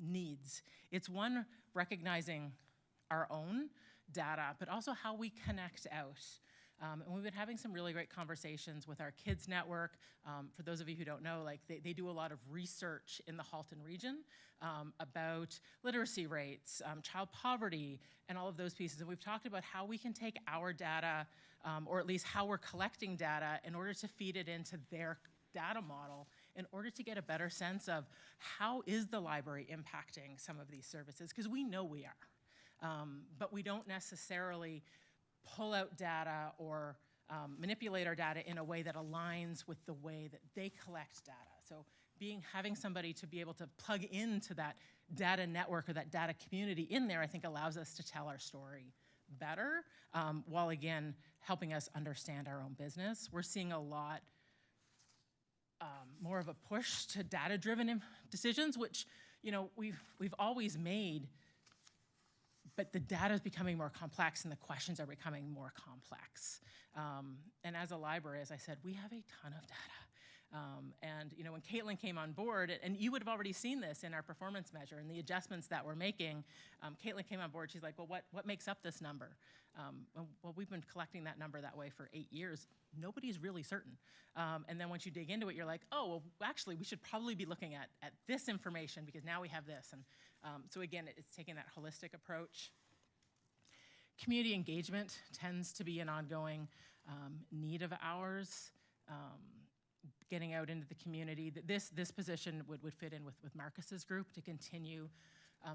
needs. It's one, recognizing our own data, but also how we connect out. And we've been having some really great conversations with our kids network. For those of you who don't know, like they do a lot of research in the Halton region about literacy rates, child poverty, and all of those pieces. And we've talked about how we can take our data or at least how we're collecting data in order to feed it into their data model in order to get a better sense of how is the library impacting some of these services, because we know we are. But we don't necessarily pull out data or manipulate our data in a way that aligns with the way that they collect data. So having somebody to be able to plug into that data network or that data community in there, I think allows us to tell our story better, while again, helping us understand our own business. We're seeing a lot more of a push to data-driven decisions, which, you know, we've always made, but the data is becoming more complex and the questions are becoming more complex. And as a library, as I said, we have a ton of data. And you know, when Caitlin came on board, and you would have already seen this in our performance measure and the adjustments that we're making, Caitlin came on board, she's like, well, what makes up this number? Well, we've been collecting that number that way for 8 years. Nobody's really certain. And then once you dig into it, you're like, oh, well, actually, we should probably be looking at this information because now we have this. And so again, it's taking that holistic approach. Community engagement tends to be an ongoing need of ours. Getting out into the community. This position would fit in with Marcus's group to continue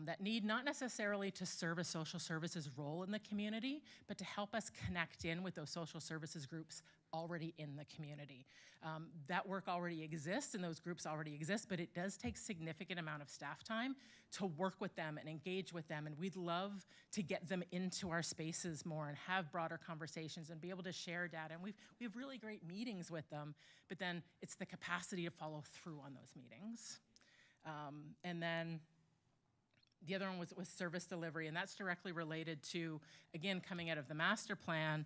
that need, not necessarily to serve a social services role in the community, but to help us connect in with those social services groups already in the community. That work already exists and those groups already exist, but it does take significant amount of staff time to work with them and engage with them, and we'd love to get them into our spaces more and have broader conversations and be able to share data. And we have really great meetings with them, but then it's the capacity to follow through on those meetings. And then the other one was service delivery, and that's directly related to, again, coming out of the master plan,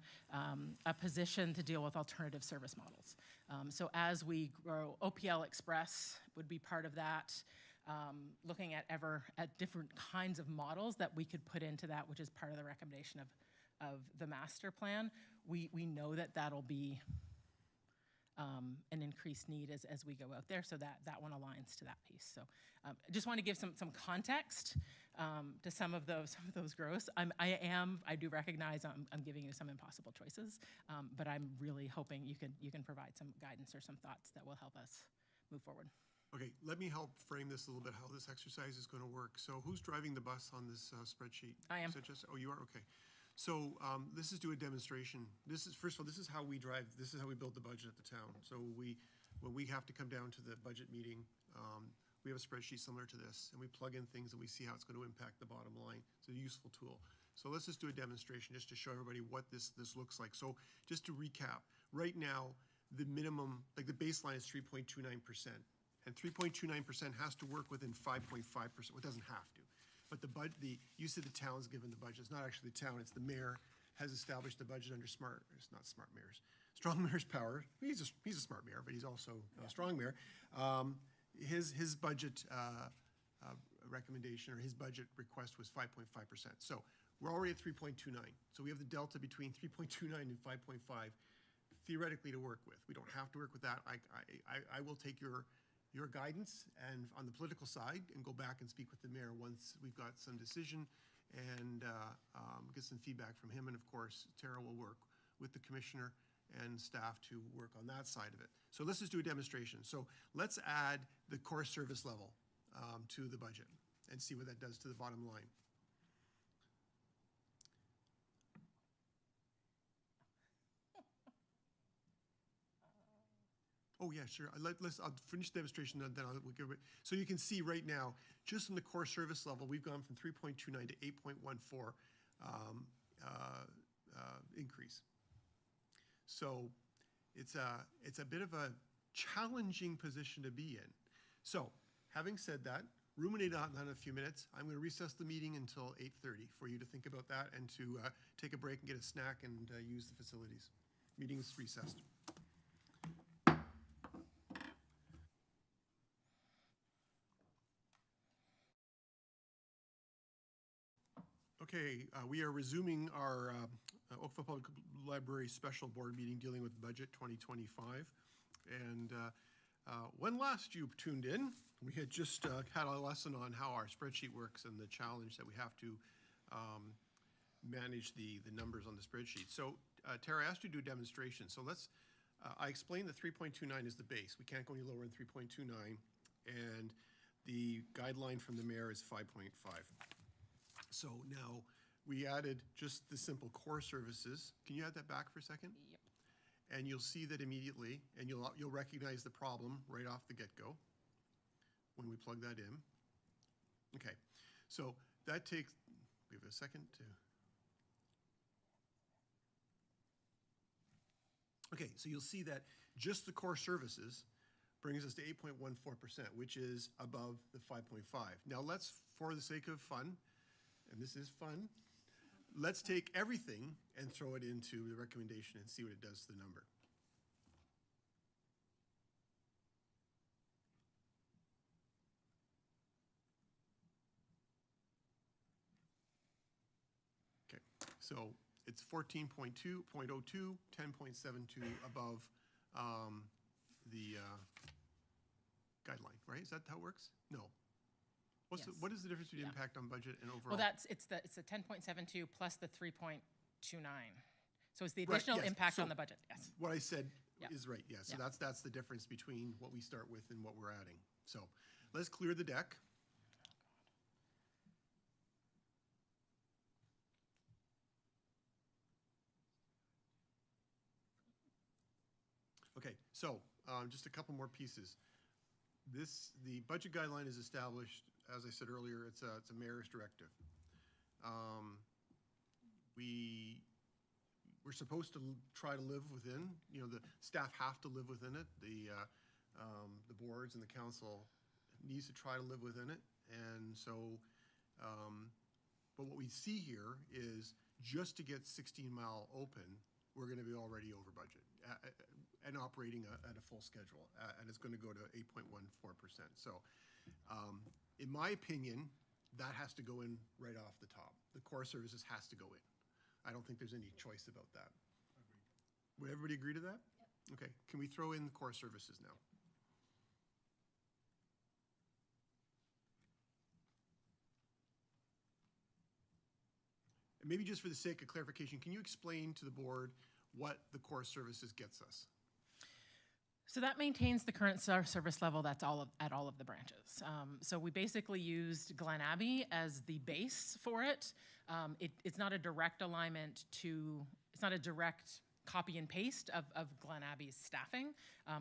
a position to deal with alternative service models. So as we grow, OPL Express would be part of that, looking at different kinds of models that we could put into that, which is part of the recommendation of the master plan. We know that that'll be an increased need as we go out there, so that one aligns to that piece. So I just want to give some context to some of those growths. I do recognize I'm giving you some impossible choices, but I'm really hoping you can provide some guidance or some thoughts that will help us move forward. Okay, let me help frame this a little bit, how this exercise is going to work. So who's driving the bus on this spreadsheet? I am. Is it just, oh, you are? Okay. So this is do a demonstration. First of all, this is how we drive, this is how we build the budget at the town. So when we have to come down to the budget meeting, we have a spreadsheet similar to this, and we plug in things and we see how it's going to impact the bottom line. It's a useful tool. So let's just do a demonstration just to show everybody what this looks like. So just to recap, right now, the minimum, like the baseline is 3.29%. And 3.29% has to work within 5.5%. Well, it doesn't have to. But you said the town's given the budget. It's not actually the town, it's the mayor has established the budget under strong mayor's power. He's a smart mayor, but he's also a strong mayor. His budget recommendation or his budget request was 5.5%. So we're already at 3.29. So we have the delta between 3.29 and 5.5 theoretically to work with. We don't have to work with that. I will take your guidance and on the political side and go back and speak with the mayor once we've got some decision and get some feedback from him. And of course, Tara will work with the commissioner and staff to work on that side of it. So let's just do a demonstration. So let's add the core service level to the budget and see what that does to the bottom line. Oh, yeah, sure. I'll finish the demonstration, and then we'll give it. So you can see right now, just in the core service level, we've gone from 3.29 to 8.14 increase. So it's a bit of a challenging position to be in. So having said that, ruminate on that in a few minutes. I'm going to recess the meeting until 8:30 for you to think about that and to take a break and get a snack and use the facilities. Meeting is recessed. Okay, we are resuming our Oakville Public Library Special Board meeting dealing with Budget 2025. And when last you tuned in, we had just had a lesson on how our spreadsheet works and the challenge that we have to manage the numbers on the spreadsheet. So Tara asked you to do a demonstration, so let's, I explained that 3.29 is the base. We can't go any lower than 3.29, and the guideline from the mayor is 5.5. So now, we added just the simple core services. Can you add that back for a second? Yep. And you'll see that immediately, and you'll recognize the problem right off the get-go when we plug that in. Okay, so that takes, we have a second to. Okay, so you'll see that just the core services brings us to 8.14%, which is above the 5.5. Now let's, for the sake of fun, and this is fun, let's take everything and throw it into the recommendation and see what it does to the number. Okay, so it's 14.2, 0.02, 10.72 above the guideline, right? Is that how it works? No. Yes. What is the difference between Yeah. impact on budget and overall? Well, it's the 10.72 plus the 3.29. So it's the Right, additional yes. impact So on the budget, yes. What I said Yeah. is right, yes. So Yeah. that's the difference between what we start with and what we're adding. So let's clear the deck. Okay, so just a couple more pieces. The budget guideline is established, as I said earlier, it's a mayor's directive. We're supposed to try to live within, the staff have to live within it. The boards and the council needs to try to live within it. And so, but what we see here is just to get 16 Mile open, we're going to be already over budget and operating at a full schedule. And it's going to go to 8.14%. So in my opinion, that has to go in right off the top. The core services has to go in. I don't think there's any choice about that. Would everybody agree to that? Yep. Okay, can we throw in the core services now? And maybe just for the sake of clarification, can you explain to the board what the core services gets us? So that maintains the current service level that's at all of the branches. So we basically used Glen Abbey as the base for it. It's not a direct alignment it's not a direct copy and paste of Glen Abbey's staffing,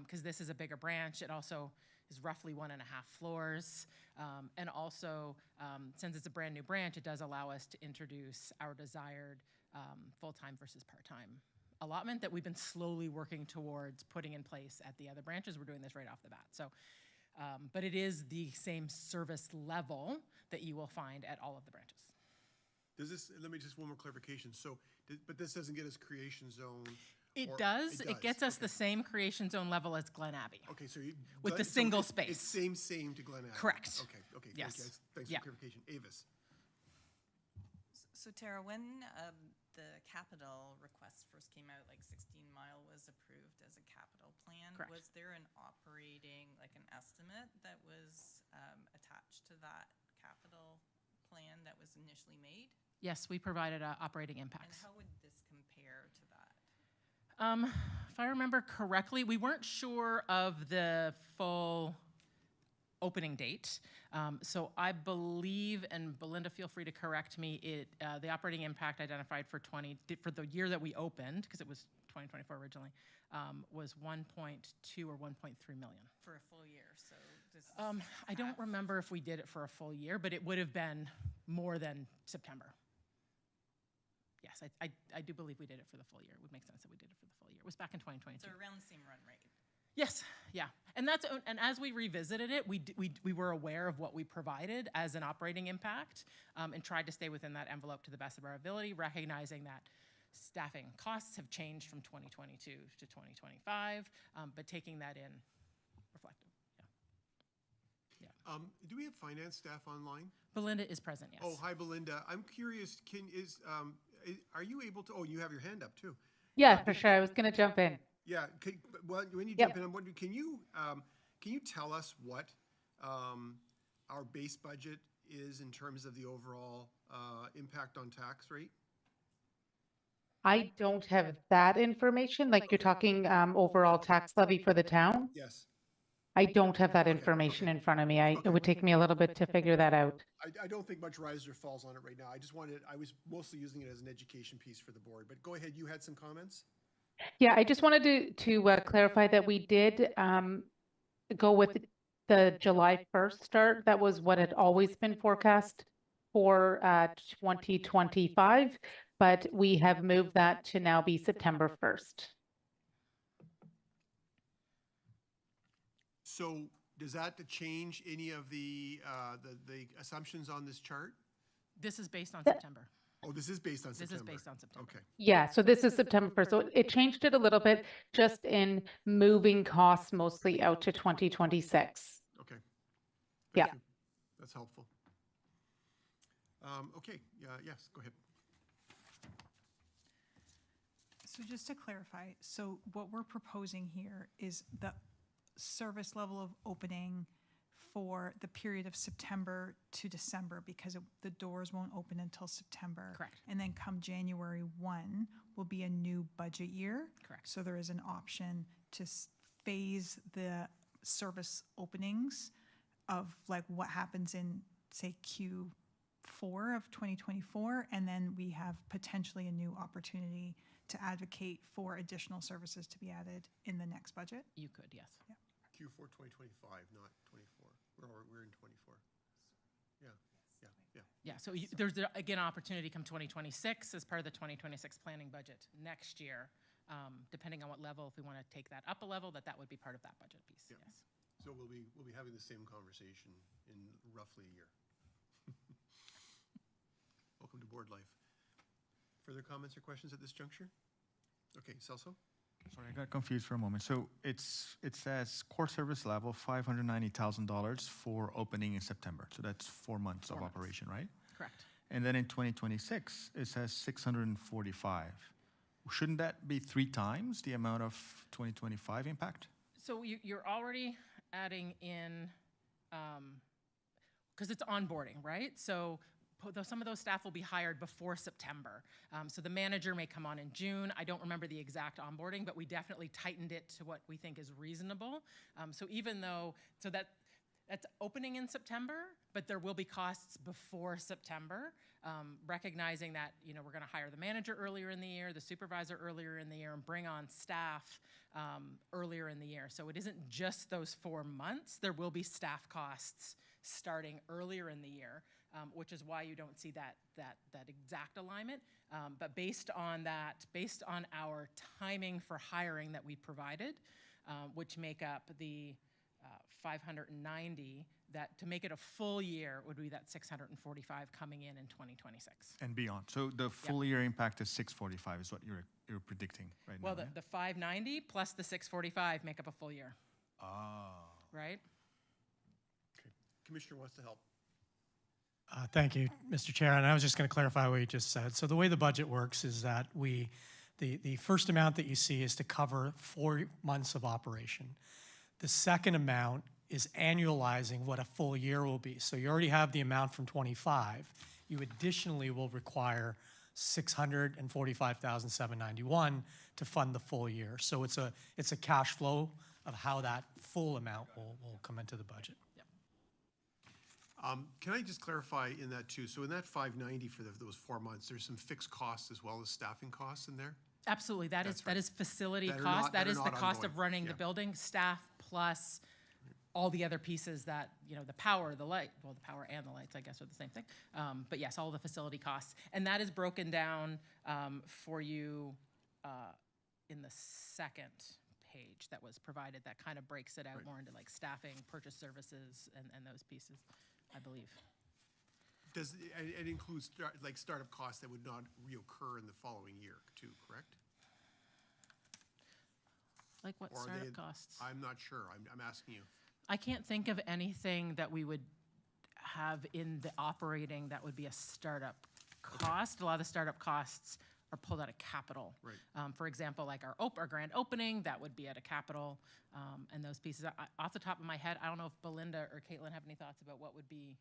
because this is a bigger branch. It also is roughly 1.5 floors. And also, since it's a brand new branch, it does allow us to introduce our desired full-time versus part-time allotment that we've been slowly working towards putting in place at the other branches. We're doing this right off the bat. So, but it is the same service level that you will find at all of the branches. Does this, let me just one more clarification. So, but this doesn't get us creation zone? It or- does. It gets us okay. the same creation zone level as Glen Abbey. Okay, so With the so single it's space. same to Glen Abbey? Correct. Okay, Yes. thank you. Thanks Yeah. for clarification. Avis? So Tara, when the capital request first came out, like 16 Mile was approved as a capital plan. Correct. Was there an operating, like an estimate that was attached to that capital plan that was initially made? Yes, we provided operating And impacts. how would this compare to that? If I remember correctly, we weren't sure of the full opening date. So I believe, and Belinda, feel free to correct me, the operating impact identified for the year that we opened, because it was 2024 originally, was 1.2 or 1.3 million. For a full year, so this is I don't half. remember if we did it for a full year, but it would have been more than September. Yes, I do believe we did it for the full year. It would make sense that we did it for the full year. It was back in 2022. So around the same run rate. Yes, yeah. And as we revisited it, we were aware of what we provided as an operating impact, and tried to stay within that envelope to the best of our ability, recognizing that staffing costs have changed from 2022 to 2025, but taking that in reflective, yeah. Do we have finance staff online? Belinda is present, yes. Oh, hi, Belinda. I'm curious, are you able to, oh, you have your hand up too. Yeah, for sure. I was going to jump in. Yeah, well, when you Yep. jump in, I'm wondering, can you tell us what our base budget is in terms of the overall impact on tax rate? I don't have that information, like you're talking overall tax levy for the town. Yes. I don't have that Okay, information okay. in front of me. It Okay. would take me a little bit to figure that out. I don't think much rises or falls on it right now. I was mostly using it as an education piece for the board, but go ahead, you had some comments? Yeah, I just wanted to clarify that we did go with the July 1st start. That was what had always been forecast for 2025, but we have moved that to now be September 1st. So does that change any of the assumptions on this chart? This is based on September. Oh, this is based on This September. is based on September. Okay. Yeah, so this is September 1st. So it changed it a little bit just in moving costs mostly out to 2026. Okay. Yeah. Thank you. That's helpful. Okay, yes, go ahead. So just to clarify, so what we're proposing here is the service level of opening for the period of September to December, because the doors won't open until September. Correct. And then come January 1 will be a new budget year. Correct. So there is an option to phase the service openings of like what happens in, say, Q4 of 2024, and then we have potentially a new opportunity to advocate for additional services to be added in the next budget. You could, yes. Q4 2025, not 24. We're in 24. Yeah. Yeah, so there's, again, opportunity come 2026 as part of the 2026 planning budget next year, depending on what level, if we want to take that up a level, that would be part of that budget piece, Yeah. yes. So we'll be having the same conversation in roughly a year. Welcome to board life. Further comments or questions at this juncture? Okay, Celso? Sorry, I got confused for a moment. So it says core service level, $590,000 for opening in September. So that's 4 months of 4 months. operation, right? Correct. And then in 2026, it says 645. Shouldn't that be 3 times the amount of 2025 impact? So you're already adding in, because it's onboarding, right? So some of those staff will be hired before September. So the manager may come on in June. I don't remember the exact onboarding, but we definitely tightened it to what we think is reasonable. So even though, that's opening in September, but there will be costs before September, recognizing that, we're gonna hire the manager earlier in the year, the supervisor earlier in the year, and bring on staff earlier in the year. So it isn't just those 4 months. There will be staff costs starting earlier in the year, which is why you don't see that exact alignment. But based on our timing for hiring that we provided, which make up the 590, that to make it a full year would be that 645 coming in 2026. And beyond. So the full year impact is 645 is what you're predicting right Well, now, the 590 plus the 645 make up a full year, right? right? Okay. Commissioner wants to help. Thank you, Mr. Chair. And I was just going to clarify what you just said. So the way the budget works is that the first amount that you see is to cover 4 months of operation. The second amount is annualizing what a full year will be. So you already have the amount from 25. You additionally will require $645,791 to fund the full year. So it's a cash flow of how that full amount will come into the budget. Can I just clarify in that too? So in that 590 for those 4 months, there's some fixed costs as well as staffing costs in there? Absolutely, that is facility That are cost. not- That that are is the not cost of ongoing. running Yeah. the building, staff plus all the other pieces that, the power, the light, well, the power and the lights, I guess, are the same thing. But yes, all the facility costs. And that is broken down for you in the second page that was provided that kind of breaks it out more into like staffing, purchase services, and those pieces, I believe. Does it includes startup costs that would not reoccur in the following year too, correct? Like what Or are startup they- costs? I'm not sure. I'm asking you. I can't think of anything that we would have in the operating that would be a startup cost. A lot of the startup costs are pulled out of capital. Right. For example, like our grand opening, that would be at a capital, and those pieces. Off the top of my head, I don't know if Belinda or Caitlin have any thoughts about what would be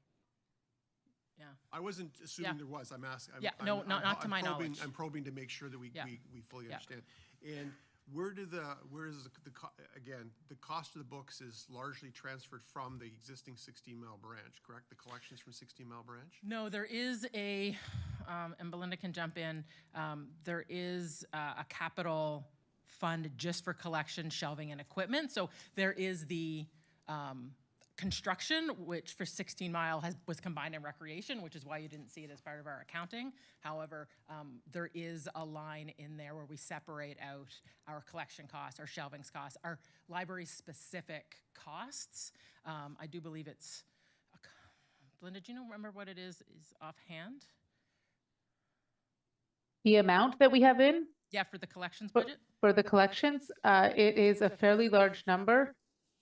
Yeah. I wasn't assuming Yeah. there was. I'm asking. Yeah, no, not to my knowledge. I'm probing to make sure that we Yeah. we fully Yeah. understand. And where is again, the cost of the books is largely transferred from the existing 16-mile branch, correct? The collections from 16-mile branch? No, there is and Belinda can jump in, there is a capital fund just for collection, shelving, and equipment. So there is the construction, which for 16 Mile was combined in recreation, which is why you didn't see it as part of our accounting. However, there is a line in there where we separate out our collection costs, our shelving costs, our library-specific costs. I do believe it's, Belinda, do you remember what it is offhand? The amount that we have in Yeah, for the collections for budget? for the collections, it is a fairly large number.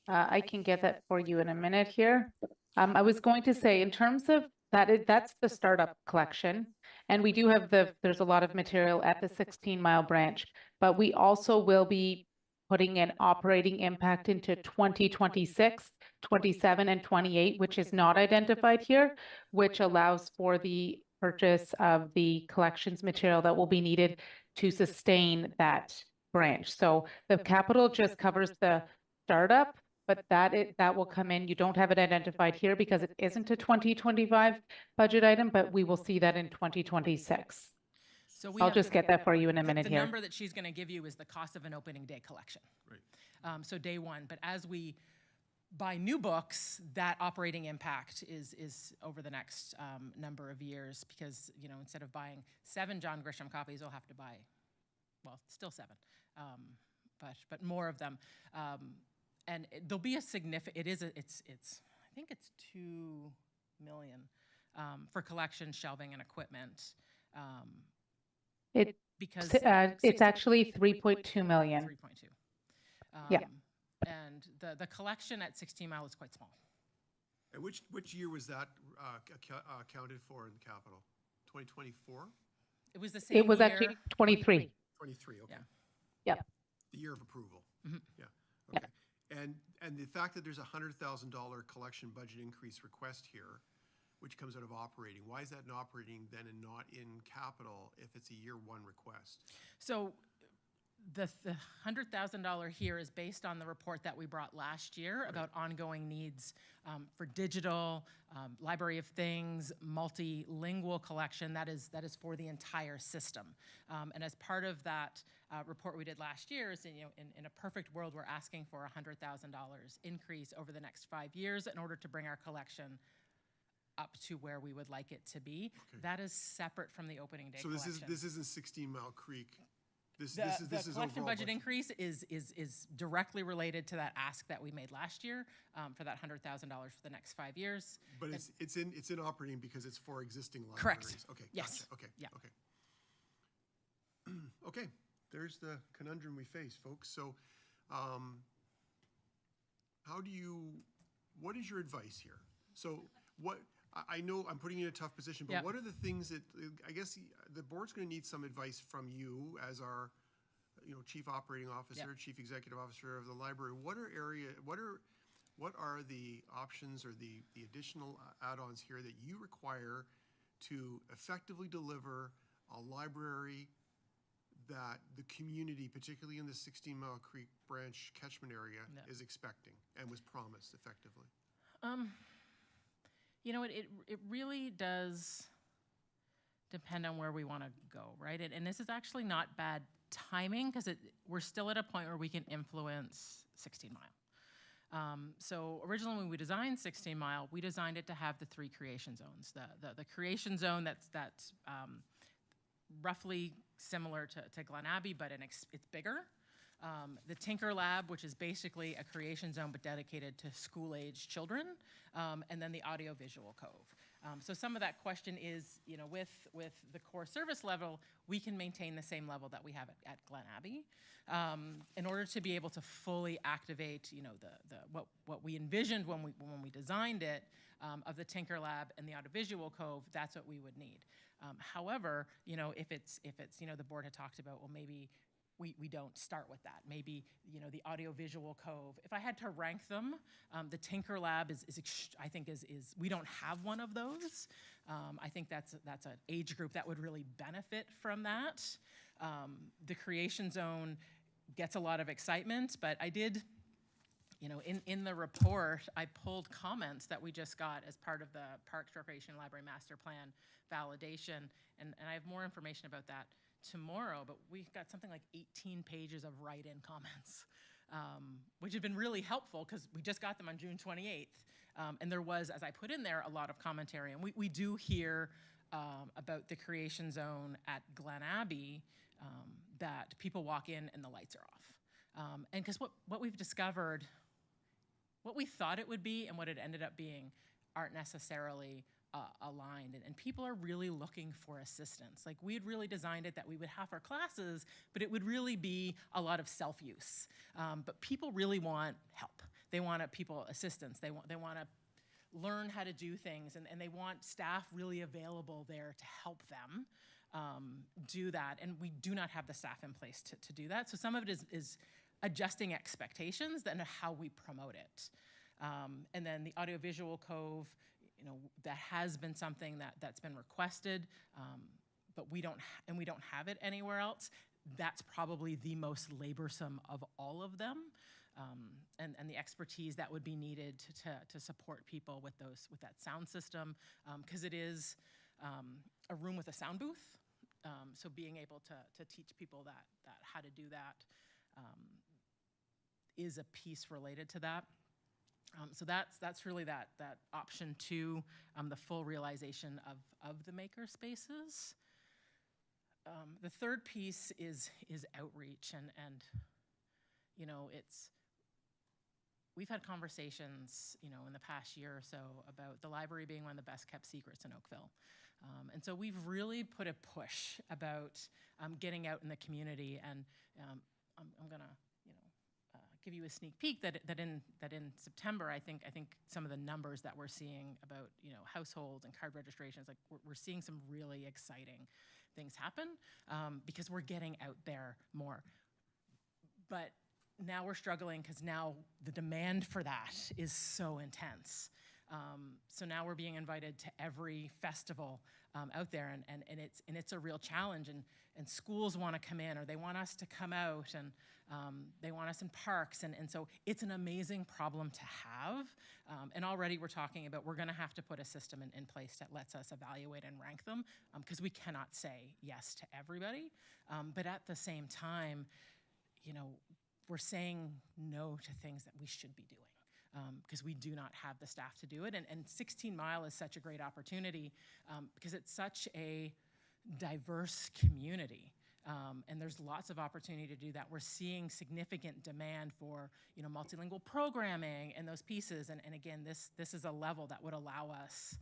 I can get that for you in a minute here. I was going to say, in terms of that, that's the startup collection. And we do have there's a lot of material at the 16-mile branch, but we also will be putting an operating impact into 2026, 27, and 28, which is not identified here, which allows for the purchase of the collections material that will be needed to sustain that branch. So the capital just covers the startup, but that will come in. You don't have it identified here because it isn't a 2025 budget item, but we will see that in 2026. So we I'll have just get that for you in a minute the here. number that she's going to give you is the cost of an opening day collection. Right. So day one, but as we buy new books, that operating impact is over the next number of years, because, you know, instead of buying 7 John Grisham copies, we'll have to buy, well, still 7, but more of them. And there'll be a significant, it's I think it's $2 million for collection, shelving, and equipment. Because It's actually 3.2 million. 3.2. Yeah. And the collection at 16 Mile is quite small. And which year was that accounted for in capital? 2024? It was the same It was year. actually 23. 23, okay. Yeah. Yeah. The year of approval. Mhm. Yeah, okay. And the fact that there's a $100,000 collection budget increase request here, which comes out of operating, why is that in operating then and not in capital if it's a year one request? So the $100,000 here is based on the report that we brought last year about ongoing needs for digital, Library of Things, multilingual collection. That is for the entire system. And as part of that report we did last year, is in a perfect world, we're asking for a $100,000 increase over the next 5 years in order to bring our collection up to where we would like it to be. Okay. That is separate from the opening day collection. So this isn't 16 Mile Creek. This The is collection overall budget increase is directly related to that ask that we made last year for that $100,000 for the next 5 years. But it's in operating because it's for existing libraries. Correct. Okay. Yes. Gotcha. Okay. Yeah. Okay. Okay. There's the conundrum we face, folks. So, what is your advice here? So I know I'm putting you in a tough position, but Yeah. what are the things that, I guess the board's going to need some advice from you as our, chief operating officer, Yeah. chief executive officer of the library. What are the options or the additional add-ons here that you require to effectively deliver a library that the community, particularly in the 16 Mile Creek Branch catchment area, Yeah. is expecting and was promised effectively? It really does depend on where we want to go, right? And this is actually not bad timing, because we're still at a point where we can influence 16 Mile. So originally when we designed 16 Mile, we designed it to have the 3 creation zones. The creation zone that's roughly similar to Glen Abbey, but it's bigger. The Tinker Lab, which is basically a creation zone but dedicated to school-age children, and then the Audiovisual Cove. So some of that question is, with the core service level, we can maintain the same level that we have at Glen Abbey. In order to be able to fully activate, what we envisioned when we designed it, of the Tinker Lab and the Audiovisual Cove, that's what we would need. However, if it's the board had talked about, well, maybe we don't start with that. Maybe, the audiovisual cove. If I had to rank them, the Tinker Lab I think is we don't have one of those. I think that's an age group that would really benefit from that. The Creation Zone gets a lot of excitement, but I did, in the report, I pulled comments that we just got as part of the Parks, Recreation, Library Master Plan validation, and I have more information about that tomorrow, but we've got something like 18 pages of write-in comments, which have been really helpful because we just got them on June 28th. And there was, as I put in there, a lot of commentary. And we do hear about the Creation Zone at Glen Abbey, that people walk in and the lights are off. And because what we've discovered, what we thought it would be and what it ended up being aren't necessarily aligned, and people are really looking for assistance. Like, we had really designed it that we would have our classes, but it would really be a lot of self-use. But people really want help. They want people assistance. They want to learn how to do things, and they want staff really available there to help them do that. And we do not have the staff in place to do that. So some of it is adjusting expectations and how we promote it. And then the audiovisual cove, that has been something that's been requested, but we don't have it anywhere else. That's probably the most laborsome of all of them, and the expertise that would be needed to support people with that sound system, because it is a room with a sound booth. So being able to teach people that how to do that is a piece related to that. So that's really that option 2, the full realization of the maker spaces. The third piece is outreach, and we've had conversations in the past year or so about the library being one of the best kept secrets in Oakville, and so we've really put a push about getting out in the community, and I'm gonna give you a sneak peek that in September, I think some of the numbers that we're seeing about households and card registrations, like we're seeing some really exciting things happen, because we're getting out there more. But now we're struggling because now the demand for that is so intense. So now we're being invited to every festival out there, and it's a real challenge. And schools want to come in, or they want us to come out, and they want us in parks, and so it's an amazing problem to have. And already we're talking about we're going to have to put a system in place that lets us evaluate and rank them, because we cannot say yes to everybody. But at the same time, we're saying no to things that we should be doing, because we do not have the staff to do it. And 16 Mile is such a great opportunity, because it's such a diverse community. And there's lots of opportunity to do that. We're seeing significant demand for multilingual programming and those pieces. And again, this is a level that would allow us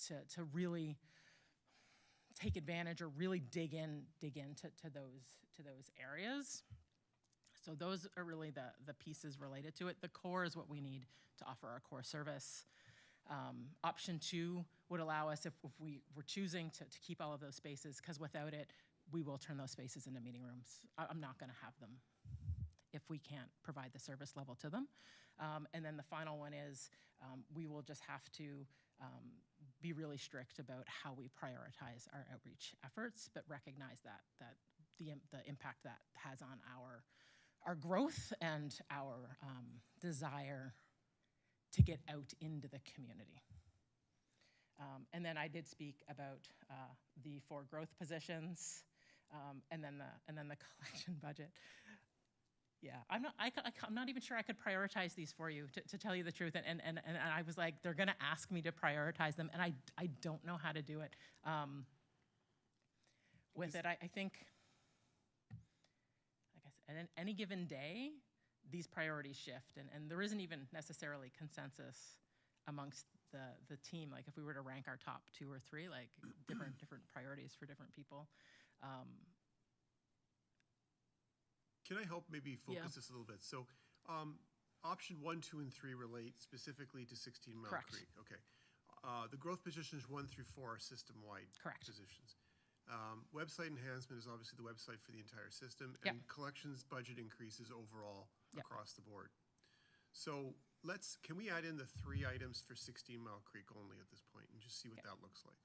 to really take advantage or really dig into those areas. So those are really the pieces related to it. The core is what we need to offer our core service. Option 2 would allow us, if we were choosing to keep all of those spaces, because without it, we will turn those spaces into meeting rooms. I'm not going to have them if we can't provide the service level to them. And then the final one is we will just have to be really strict about how we prioritize our outreach efforts, but recognize that the impact that has on our growth and our desire to get out into the community. And then I did speak about the 4 growth positions, and then the collection budget. Yeah, I'm not even sure I could prioritize these for you, to tell you the truth. And I was like, they're going to ask me to prioritize them, and I don't know how to do it. With it, I think, like I said, at any given day, these priorities shift, and there isn't even necessarily consensus amongst the team. Like, if we were to rank our top 2 or 3, like different priorities for different people. Can I help maybe focus Yeah. this a little bit? So option 1, 2, and 3 relate specifically to 16 Mile Correct. Creek. Okay. The growth positions 1 through 4 are system-wide Correct. positions. Website enhancement is obviously the website for the entire system, Yep. and collections budget increases overall Yep. across the board. So can we add in the 3 items for 16 Mile Creek only at this point and just see what that looks like?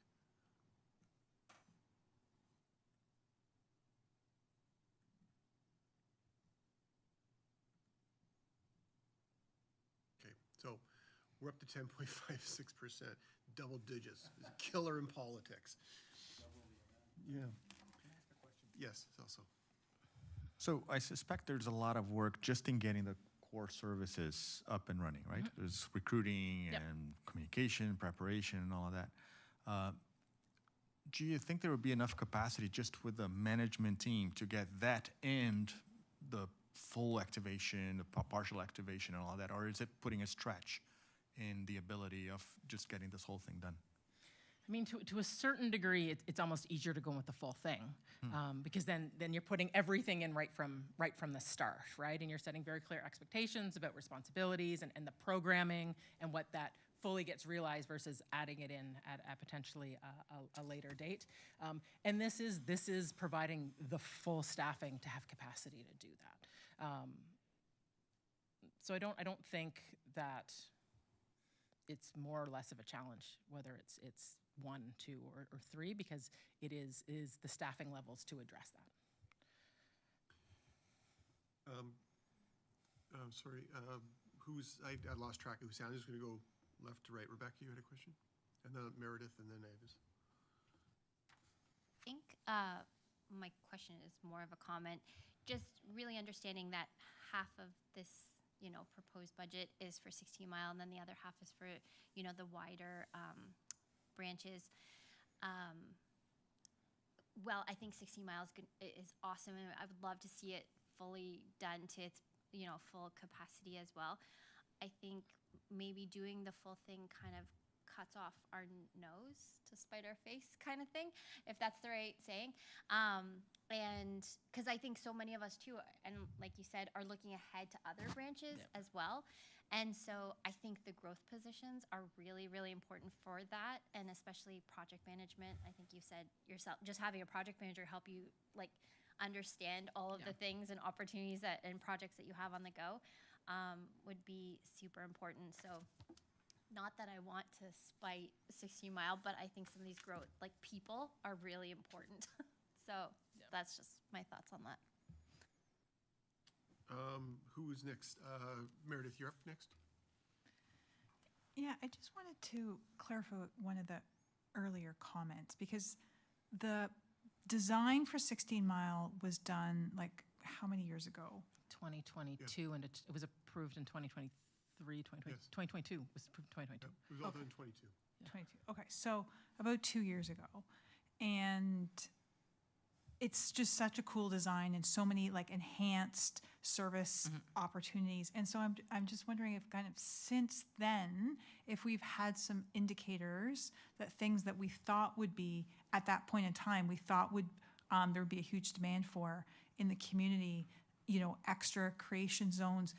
Okay, so we're up to 10.56%, double digits, killer in politics. Yeah. Yes, also. So I suspect there's a lot of work just in getting the core services up and running, right? There's recruiting Yep. and communication, preparation, and all of that. Do you think there would be enough capacity just with the management team to get that and the full activation, the partial activation, and all that? Or is it putting a stretch in the ability of just getting this whole thing done? I mean, to a certain degree, it's almost easier to go with the full thing, because then you're putting everything in right from the start, right? And you're setting very clear expectations about responsibilities and the programming and what that fully gets realized versus adding it in at potentially a later date. And this is providing the full staffing to have capacity to do that. So I don't think that it's more or less of a challenge, whether it's 1, 2, or 3, because it is the staffing levels to address that. Sorry, I lost track of who's saying. I'm just going to go left to right. Rebecca, you had a question? And then Meredith, and then Avis. I think my question is more of a comment. Just really understanding that half of this, proposed budget is for 16 Mile, and then the other half is for, the wider branches. Well, I think 16 Mile is awesome, and I would love to see it fully done to its, full capacity as well. I think maybe doing the full thing kind of cuts off our nose to spite our face kind of thing, if that's the right saying. And because I think so many of us too, and like you said, are looking ahead to other branches as well. And so I think the growth positions are really, really important for that, and especially project management. I think you said yourself, just having a project manager help you understand all of the things and opportunities and projects that you have on the go would be super important. So not that I want to spite 16 Mile, but I think some of these growth, people are really important. So that's just my thoughts on that. Who's next? Meredith, you're up next. Yeah, I just wanted to clarify one of the earlier comments, because the design for 16 Mile was done how many years ago? 2022, and it was approved in 2023, 2022 was approved in 2022. It was all done in 22. 22. Okay, so about 2 years ago. And it's just such a cool design and so many enhanced service opportunities. And so I'm just wondering if kind of since then, if we've had some indicators that things that we thought would be at that point in time, we thought would there would be a huge demand for in the community, extra creation zones.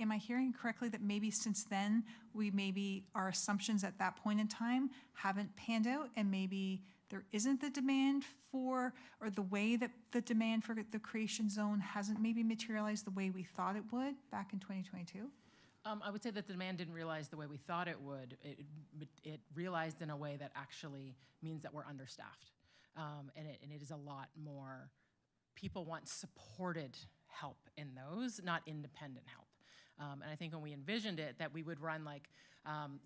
Am I hearing correctly that maybe since then, our assumptions at that point in time haven't panned out, and maybe there isn't the demand for, or the way that the demand for the creation zone hasn't maybe materialized the way we thought it would back in 2022? I would say that the demand didn't realize the way we thought it would. It realized in a way that actually means that we're understaffed. And it is a lot more, people want supported help in those, not independent help. And I think when we envisioned it, that we would run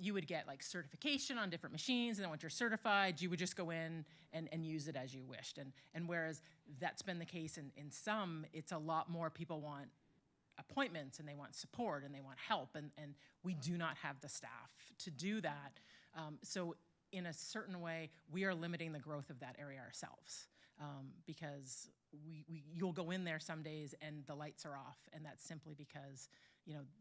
you would get certification on different machines, and then once you're certified, you would just go in and use it as you wished. And whereas that's been the case in some, it's a lot more people want appointments, and they want support, and they want help, and we do not have the staff to do that. So in a certain way, we are limiting the growth of that area ourselves, because you'll go in there some days and the lights are off, and that's simply because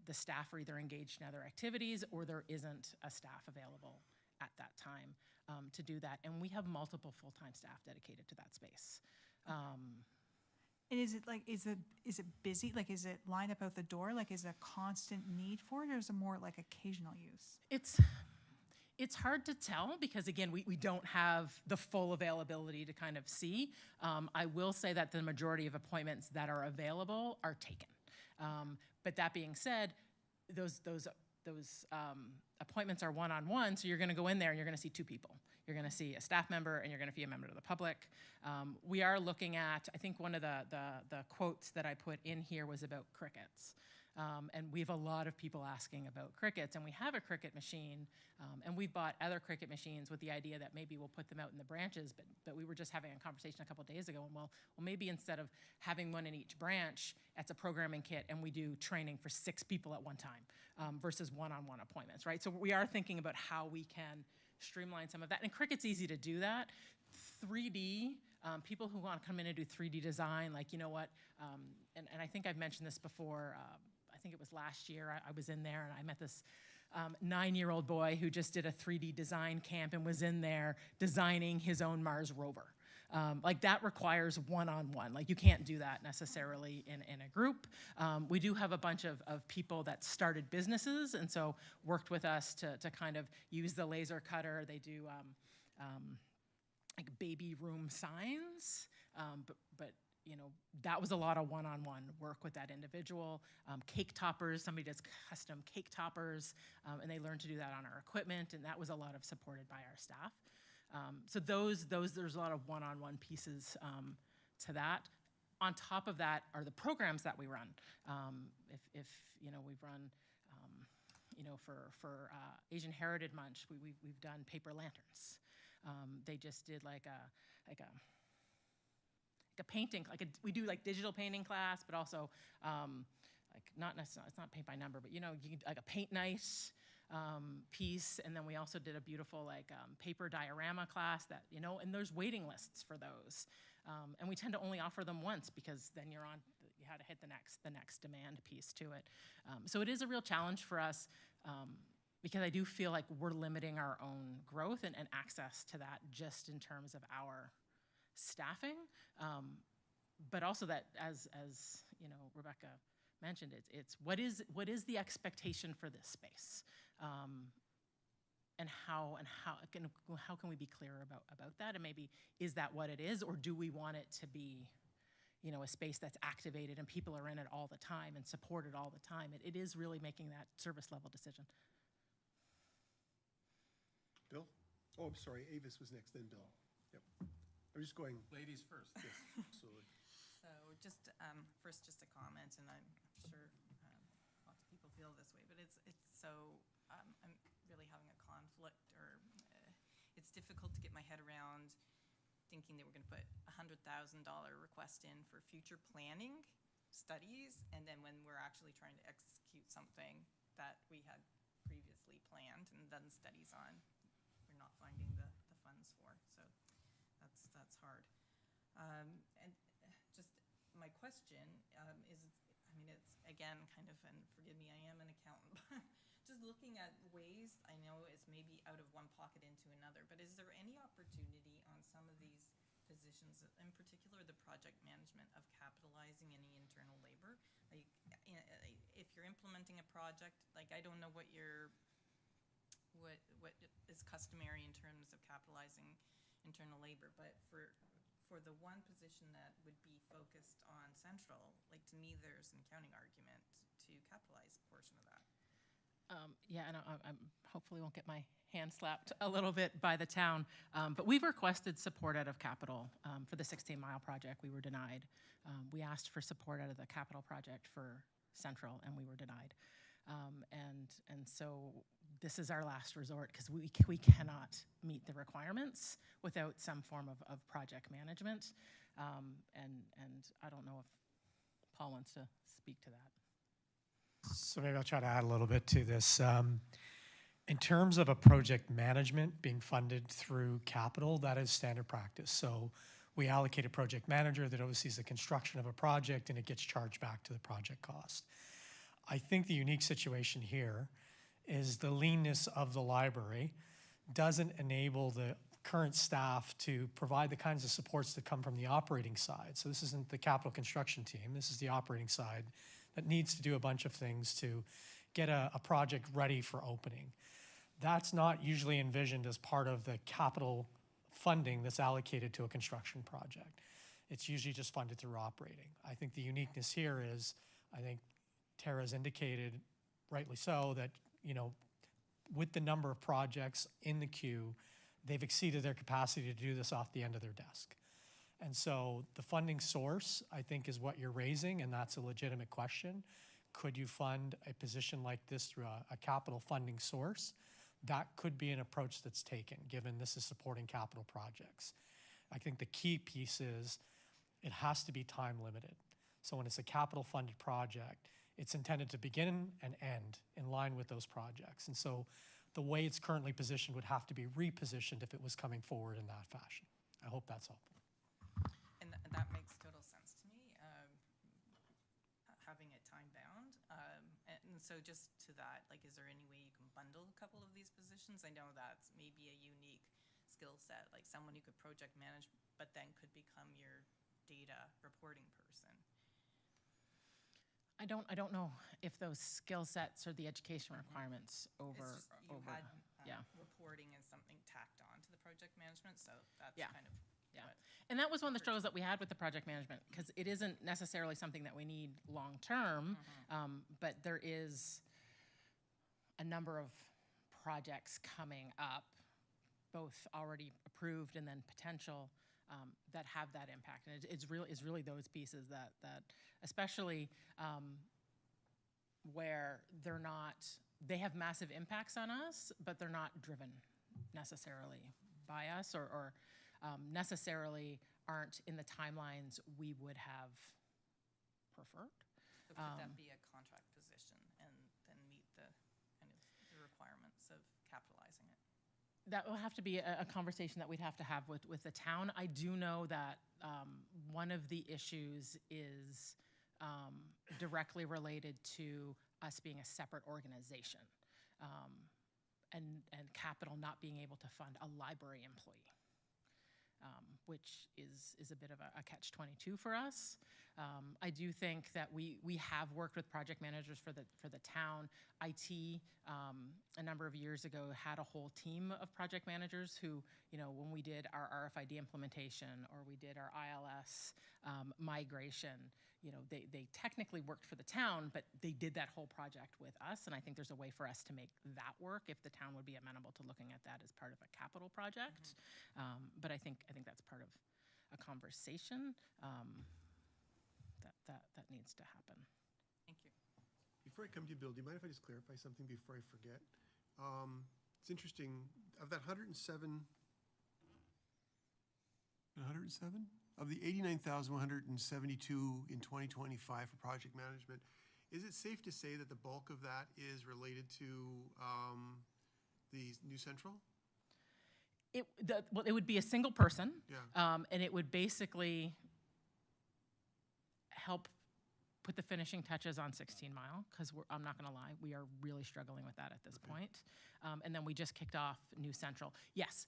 the staff are either engaged in other activities or there isn't a staff available at that time to do that. And we have multiple full-time staff dedicated to that space. And is it busy? Is it lined up out the door? Is it a constant need for it, or is it more occasional use? It's hard to tell because, again, we don't have the full availability to kind of see. I will say that the majority of appointments that are available are taken. But that being said, those appointments are one-on-one, so you're going to go in there and you're going to see two people. You're going to see a staff member and you're going to see a member of the public. We are looking at, I think one of the quotes that I put in here was about crickets. And we have a lot of people asking about crickets, and we have a cricket machine, and we've bought other cricket machines with the idea that maybe we'll put them out in the branches, but we were just having a conversation a couple days ago, and well, maybe instead of having one in each branch, it's a programming kit, and we do training for 6 people at one time versus one-on-one appointments, right? So we are thinking about how we can streamline some of that, and cricket's easy to do that. 3D, people who want to come in and do 3D design, like, you know what, and I think I've mentioned this before, I think it was last year, I was in there and I met this 9-year-old boy who just did a 3D design camp and was in there designing his own Mars rover. Like that requires one-on-one. Like you can't do that necessarily in a group. We do have a bunch of people that started businesses and so worked with us to kind of use the laser cutter. They do like baby room signs, but you know, that was a lot of one-on-one work with that individual. Cake toppers, somebody does custom cake toppers, and they learn to do that on our equipment, and that was a lot of supported by our staff. So there's a lot of one-on-one pieces to that. On top of that are the programs that we run. If you know, we've run, you know, for Asian Heritage Month, we've done paper lanterns. They just did like a painting, we do like digital painting class, but also like not necessarily, it's not paint by number, but you know, you like a paint night piece, and then we also did a beautiful like paper diorama class that, you know, and there's waiting lists for those, and we tend to only offer them once because then you had to hit the next demand piece to it. So it is a real challenge for us because I do feel like we're limiting our own growth and access to that just in terms of our staffing, but also that as you know, Rebecca mentioned, it's what is the expectation for this space, and how can we be clear about that, and maybe is that what it is, or do we want it to be, you know, a space that's activated and people are in it all the time and supported all the time. It is really making that service level decision. Bill? Oh, I'm sorry, Avis was next, then Bill. Yep. I'm just going. Ladies first. Yes, absolutely. So just, first, just a comment, and I'm sure lots of people feel this way, but it's so, I'm really having a conflict, or it's difficult to get my head around thinking that we're going to put a $100,000 request in for future planning studies, and then when we're actually trying to execute something that we had previously planned and done studies on, we're not finding the funds for. So that's hard. And just my question is, I mean, it's again kind of, and forgive me, I am an accountant, but just looking at ways, I know it's maybe out of one pocket into another, but is there any opportunity on some of these positions, in particular the project management, of capitalizing any internal labor? Like, if you're implementing a project, like I don't know what is customary in terms of capitalizing internal labor, but for the one position that would be focused on central, like to me, there's an accounting argument to capitalize a portion of that. Yeah, and I hopefully won't get my hand slapped a little bit by the town, but we've requested support out of capital for the 16-mile project. We were denied. We asked for support out of the capital project for central, and we were denied. And so this is our last resort because we cannot meet the requirements without some form of project management. And I don't know if Paul wants to speak to that. So maybe I'll try to add a little bit to this. In terms of a project management being funded through capital, that is standard practice. So we allocate a project manager that oversees the construction of a project and it gets charged back to the project cost. I think the unique situation here is the leanness of the library doesn't enable the current staff to provide the kinds of supports that come from the operating side. So this isn't the capital construction team, this is the operating side that needs to do a bunch of things to get a project ready for opening. That's not usually envisioned as part of the capital funding that's allocated to a construction project. It's usually just funded through operating. I think the uniqueness here is, I think Tara's indicated, rightly so, that, you know, with the number of projects in the queue, they've exceeded their capacity to do this off the end of their desk. And so the funding source, I think, is what you're raising, and that's a legitimate question. Could you fund a position like this through a capital funding source? That could be an approach that's taken, given this is supporting capital projects. I think the key piece is it has to be time limited. So when it's a capital funded project, it's intended to begin and end in line with those projects. And so the way it's currently positioned would have to be repositioned if it was coming forward in that fashion. I hope that's helpful. And that makes total sense to me, having it time bound. And so just to that, like, is there any way you can bundle a couple of these positions? I know that's maybe a unique skill set, like someone who could project manage, but then could become your data reporting person. I don't know if those skill sets or the education requirements over. It's just, you had yeah. reporting and something tacked on to the project management, so that's Yeah. kind of Yeah. what. And that was one of the struggles that we had with the project management, because it isn't necessarily something that we need long-term, but there is a number of projects coming up, both already approved and then potential, that have that impact. And it's really those pieces that especially where they have massive impacts on us, but they're not driven necessarily by us or necessarily aren't in the timelines we would have preferred. So could that be a contract position and then meet the kind of the requirements of capitalizing it? That will have to be a conversation that we'd have to have with the town. I do know that one of the issues is directly related to us being a separate organization, and capital not being able to fund a library employee. Which is a bit of a catch-22 for us. I do think that we have worked with project managers for the town. IT, a number of years ago, had a whole team of project managers who, you know, when we did our RFID implementation or we did our ILS migration, you know, they technically worked for the town, but they did that whole project with us. And I think there's a way for us to make that work if the town would be amenable to looking at that as part of a capital project. But I think that's part of a conversation that needs to happen. Thank you. Before I come to you, Bill, do you mind if I just clarify something before I forget? It's interesting, of that 107 of the 89,172 in 2025 for project management, is it safe to say that the bulk of that is related to the New Central? It would be a single person. Yeah. And it would basically help put the finishing touches on 16 Mile, because I'm not gonna lie, we are really struggling with that at this point. And then we just kicked off New Central. Yes,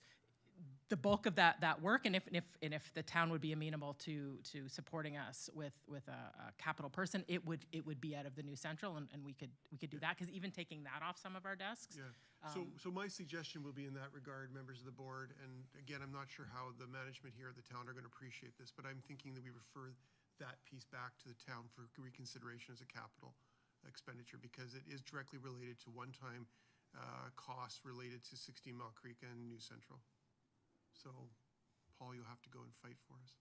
the bulk of that work, and if the town would be amenable to supporting us with a capital person, it would be out of the New Central, and we could do that, because even taking that off some of our desks. Yeah. So my suggestion will be in that regard, members of the board, and again, I'm not sure how the management here at the town are going to appreciate this, but I'm thinking that we refer that piece back to the town for reconsideration as a capital expenditure, because it is directly related to one-time costs related to 16 Mile Creek and New Central. So, Paul, you'll have to go and fight for us.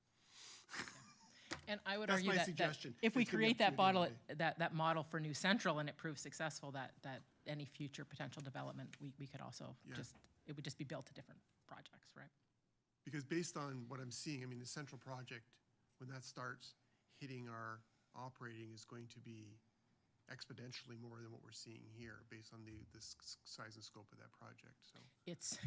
And I would That's argue my that suggestion. if we It's gonna be create up to that you at the end of the that model for New Central and it proves successful, that any future potential development, we could also Yeah. it would just be built to different projects, right? Because based on what I'm seeing, I mean, the central project, when that starts hitting our operating, is going to be exponentially more than what we're seeing here, based on the size and scope of that project, so. It's,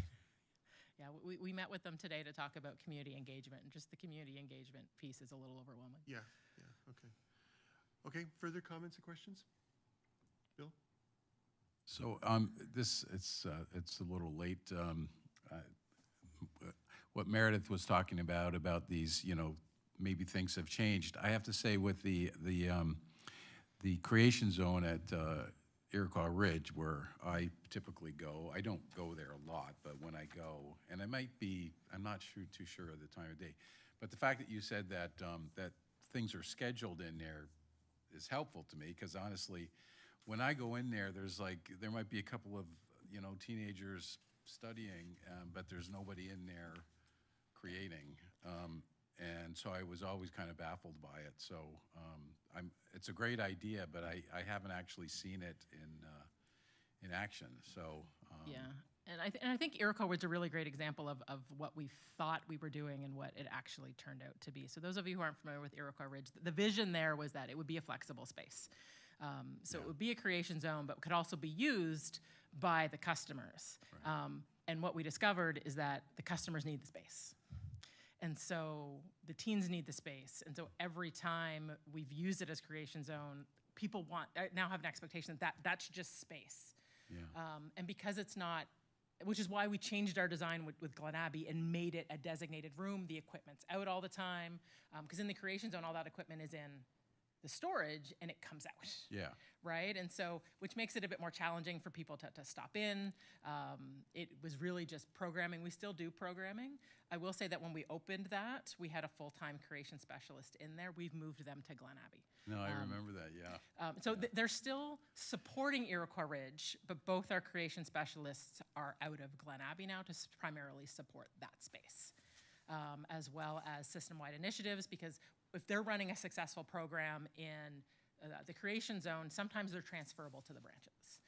yeah, we met with them today to talk about community engagement, and just the community engagement piece is a little overwhelming. Yeah, okay. Okay, further comments or questions? Bill? So it's a little late. What Meredith was talking about these, you know, maybe things have changed. I have to say, with the creation zone at Iroquois Ridge, where I typically go. I don't go there a lot, but when I go, and I might be, I'm not too sure of the time of day, but the fact that you said that that things are scheduled in there is helpful to me, because honestly, when I go in there, there might be a couple of, teenagers studying, but there's nobody in there creating. And so I was always kind of baffled by it. So it's a great idea, but I haven't actually seen it in action. So Yeah, and I think Iroquois was a really great example of what we thought we were doing and what it actually turned out to be. So those of you who aren't familiar with Iroquois Ridge, the vision there was that it would be a flexible space. So it would be a creation zone, but could also be used by the customers. Right. And what we discovered is that the customers need the space. And so the teens need the space. And so every time we've used it as creation zone, people now have an expectation that that's just space. yeah, And because it's not, which is why we changed our design with Glen Abbey and made it a designated room. The equipment's out all the time. Because in the creation zone, all that equipment is in the storage and it comes out. yeah. Right? And so, which makes it a bit more challenging for people to stop in. It was really just programming. We still do programming. I will say that when we opened that, we had a full-time creation specialist in there. We've moved them to Glen Abbey. No, I remember that. Yeah. So they're still supporting Iroquois Ridge, but both our creation specialists are out of Glen Abbey now to primarily support that space, as well as system-wide initiatives, because if they're running a successful program in the creation zone, sometimes they're transferable to the branches.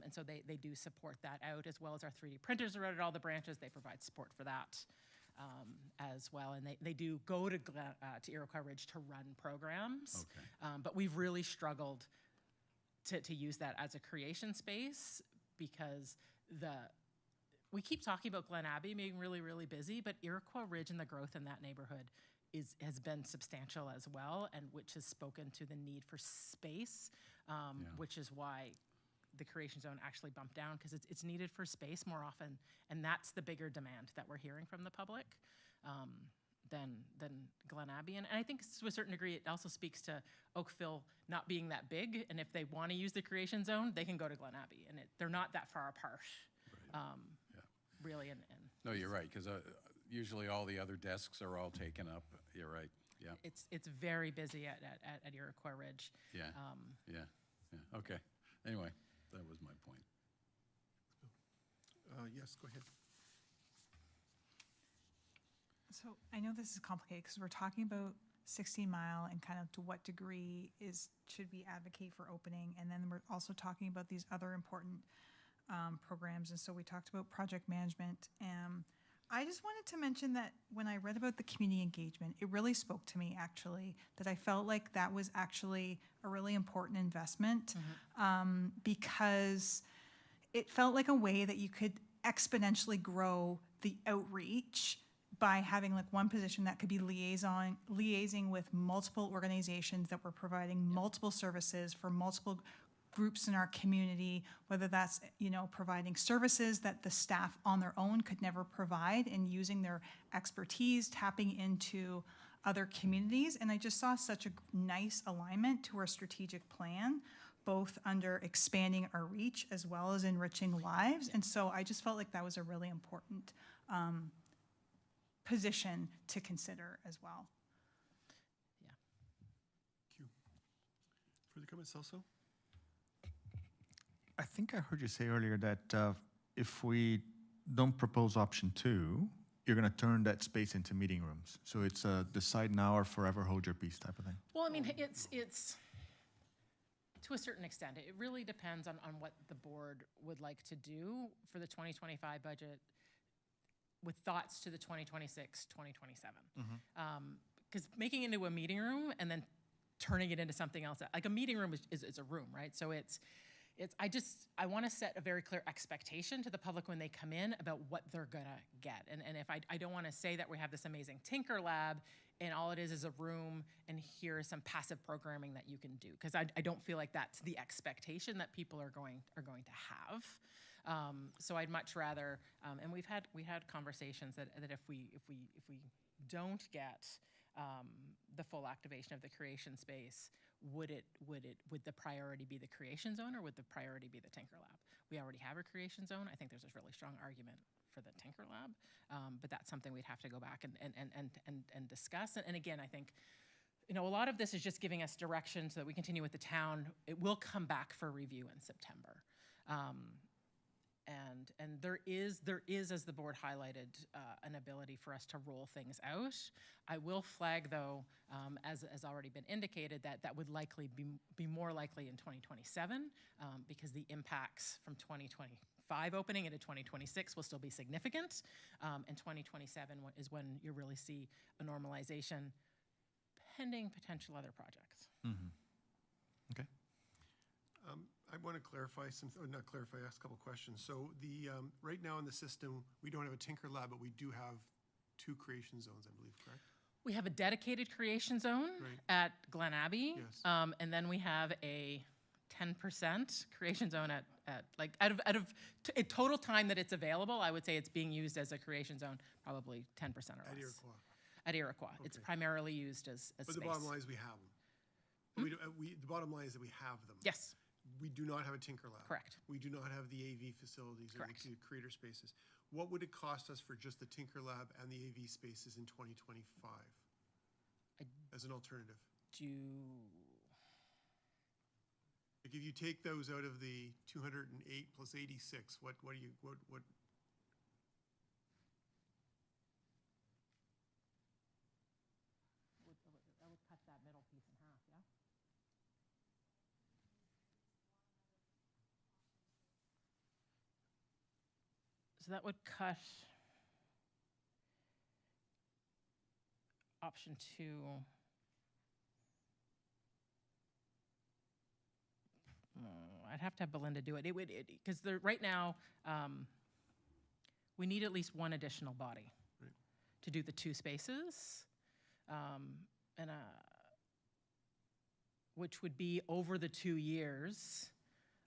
And so they do support that out, as well as our 3D printers are out at all the branches. They provide support for that as well. And they do go to Iroquois Ridge to run programs. Okay. But we've really struggled to use that as a creation space, because we keep talking about Glen Abbey being really, really busy, but Iroquois Ridge and the growth in that neighborhood has been substantial as well, and which has spoken to the need for space, which is why the creation zone actually bumped down, because it's needed for space more often, and that's the bigger demand that we're hearing from the public than Glen Abbey. And I think to a certain degree it also speaks to Oakville not being that big, and if they want to use the creation zone, they can go to Glen Abbey, and they're not that far apart, really. And No, you're right, because usually all the other desks are all taken up. You're right. Yeah. it's very busy at Iroquois Ridge. Yeah. Yeah. Okay. Anyway, that was my point. Yes, go ahead. So I know this is complicated because we're talking about 16 Mile and kind of to what degree should we advocate for opening, and then we're also talking about these other important programs. And so we talked about project management. I just wanted to mention that when I read about the community engagement, it really spoke to me, actually, that I felt like that was actually a really important investment, because it felt like a way that you could exponentially grow the outreach by having like one position that could be liaising with multiple organizations that were providing multiple services for multiple groups in our community, whether that's, providing services that the staff on their own could never provide, and using their expertise, tapping into other communities. And I just saw such a nice alignment to our strategic plan, both under expanding our reach as well as enriching lives. And so I just felt like that was a really important position to consider as well. Thank you. Further comments also? I think I heard you say earlier that if we don't propose option 2, you're going to turn that space into meeting rooms. So it's a decide now or forever hold your peace type of thing. Well, I mean, it's to a certain extent. It really depends on what the board would like to do for the 2025 budget, with thoughts to the 2026, 2027. Because making it into a meeting room and then turning it into something else, like a meeting room is a room, right? So I want to set a very clear expectation to the public when they come in about what they're gonna get. And if I don't want to say that we have this amazing Tinker Lab and all it is a room and here is some passive programming that you can do, because I don't feel like that's the expectation that people are going to have. So I'd much rather, and we had conversations that if we don't get the full activation of the creation space, would the priority be the creation zone or would the priority be the Tinker Lab? We already have a creation zone. I think there's a really strong argument for the Tinker Lab, but that's something we'd have to go back and discuss. And again, I think, a lot of this is just giving us direction so that we continue with the town. It will come back for review in September. And there is, as the board highlighted, an ability for us to roll things out. I will flag, though, as already been indicated, that would likely be more likely in 2027 because the impacts from 2025 opening into 2026 will still be significant. And 2027 is when you really see a normalization pending potential other projects. Okay. I want to clarify not clarify, ask a couple questions. So the, right now in the system, we don't have a Tinker Lab, but we do have 2 creation zones, I believe, correct? We have a dedicated creation zone Right. at Glen Abbey. Yes. And then we have a 10% creation zone at like, out of a total time that it's available, I would say it's being used as a creation zone, probably 10% or less. At Iroquois. At Iroquois. It's Okay. primarily used as But space. the bottom line is we have them. The bottom line is that we have them. Yes, We do not have a Tinker Lab. correct. We do not have the AV facilities or Correct. the creator spaces. What would it cost us for just the Tinker Lab and the AV spaces in 2025 as an alternative? Like if you take those out of the 208 plus 86, what do you, what? That would cut that middle piece in half, yeah? So that would cut option 2. I'd have to have Belinda do it. It would, because right now, we need at least one additional body Right. to do the 2 spaces. Which would be over the 2 years,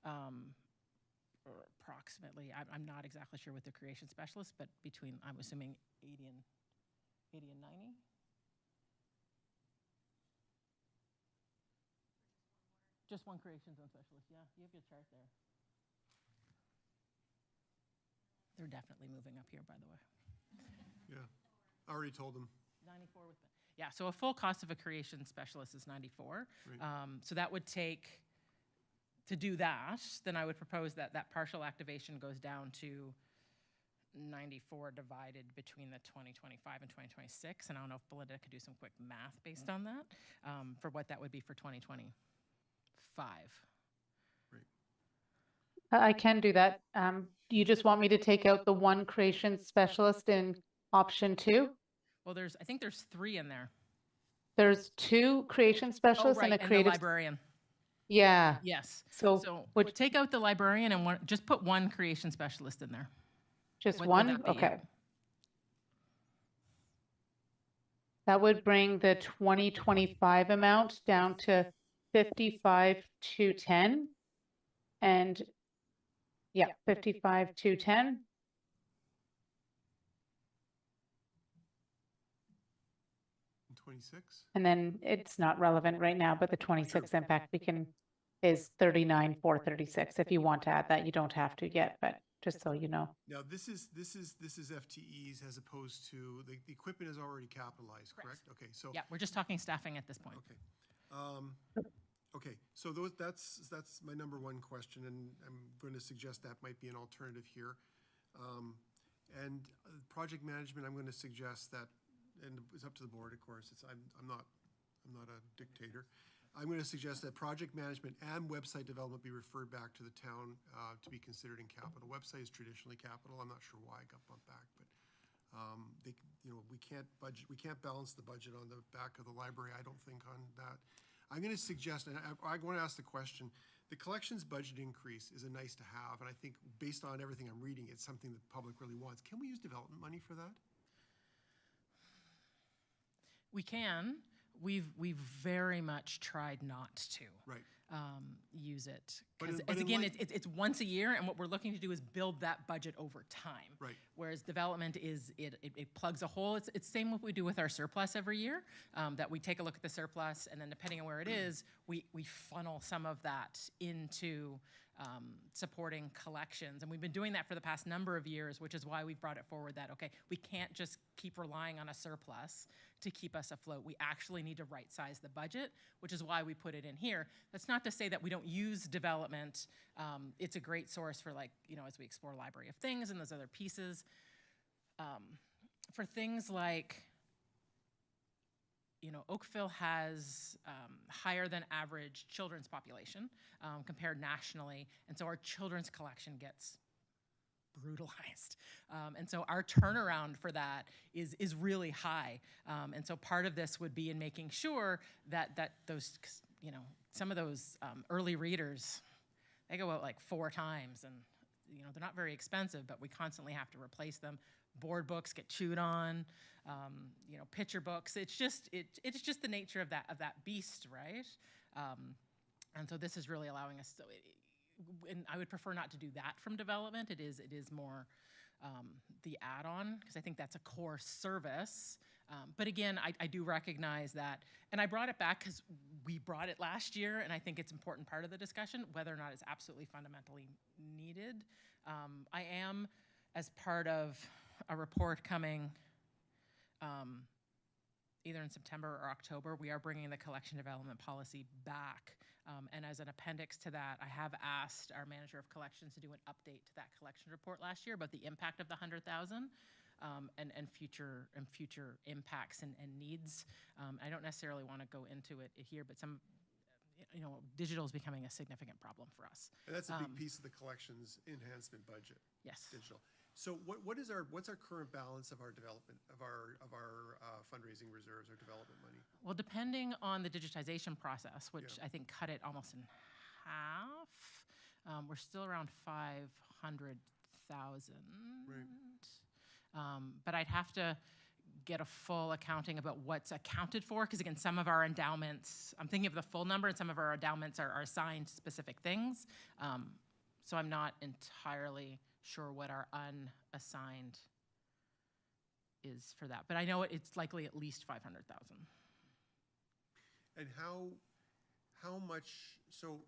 or approximately. I'm not exactly sure with the creation specialist, but between, I'm assuming 80 and 90. Just one creation zone specialist, yeah. You have your chart there. They're definitely moving up here, by the way. Yeah, I already told them. 94 with the, yeah, so a full cost of a creation specialist is 94. Right. So that would take, to do that, then I would propose that that partial activation goes down to 94 divided between the 2025 and 2026. And I don't know if Belinda could do some quick math based on that, for what that would be for 2025. I can do that. You just want me to take out the one creation specialist in option 2? Well, I think there's 3 in there. There's 2 creation Oh, specialists right, and a and the creative. librarian. Yeah. Yes. So So would take out the librarian and just put one creation specialist in there. just Would one? that be, yeah. Okay. That would bring the 2025 amount down to 55,210. And yeah, 55,210. In 26? And then it's not relevant right now, but the 26 impact is 39,436. If you want to add that, you don't have to yet, but just so you know. Now, this is FTEs as opposed to, the equipment is already capitalized, correct? Okay, so. Yeah, we're just talking staffing at this point. Okay. Okay, so that's my number 1 question, and I'm going to suggest that might be an alternative here. And project management, I'm going to suggest that, and it's up to the board, of course. I'm not a dictator. I'm going to suggest that project management and website development be referred back to the town to be considered in capital. Website is traditionally capital. I'm not sure why it got bumped back, but we can't balance the budget on the back of the library. I don't think on that. I'm going to suggest, and I want to ask the question, the collections budget increase is a nice to have, and I think based on everything I'm reading, it's something that the public really wants. Can we use development money for that? We can. We've very much tried not to. Right. use it. But in- Because, but in again, light- it's once a year, and what we're looking to do is build that budget over time. Right. Whereas development is, it plugs a hole. It's same what we do with our surplus every year, that we take a look at the surplus, and then depending on where it is, we funnel some of that into supporting collections. And we've been doing that for the past number of years, which is why we've brought it forward that, okay, we can't just keep relying on a surplus to keep us afloat. We actually need to right-size the budget, which is why we put it in here. That's not to say that we don't use development. It's a great source for, like, you know, as we explore Library of Things and those other pieces. For things like, you know, Oakville has higher than average children's population compared nationally, and so our children's collection gets brutalized. And so our turnaround for that is really high. And so part of this would be in making sure that those, you know, some of those early readers, they go out like 4 times, and, you know, they're not very expensive, but we constantly have to replace them. Board books get chewed on, you know, picture books. It's just the nature of that beast, right? And so this is really allowing us. So, and I would prefer not to do that from development. It is more the add-on, because I think that's a core service. But again, I do recognize that, and I brought it back because we brought it last year, and I think it's an important part of the discussion, whether or not it's absolutely fundamentally needed. I am, as part of a report coming either in September or October, we are bringing the collection development policy back. And as an appendix to that, I have asked our manager of collections to do an update to that collection report last year about the impact of the 100,000 and future impacts and needs. I don't necessarily want to go into it here, but some, you know, digital is becoming a significant problem for us. And that's a big piece of the collections enhancement budget. Yes. Digital. So what's our current balance of our development, of our fundraising reserves, our development money? Well, depending on the digitization process, which Yeah. I think cut it almost in half, we're still around 500,000. Right. But I'd have to get a full accounting about what's accounted for, because again, some of our endowments, I'm thinking of the full number, and some of our endowments are assigned to specific things. So I'm not entirely sure what our unassigned is for that, but I know it's likely at least 500,000. And how much? So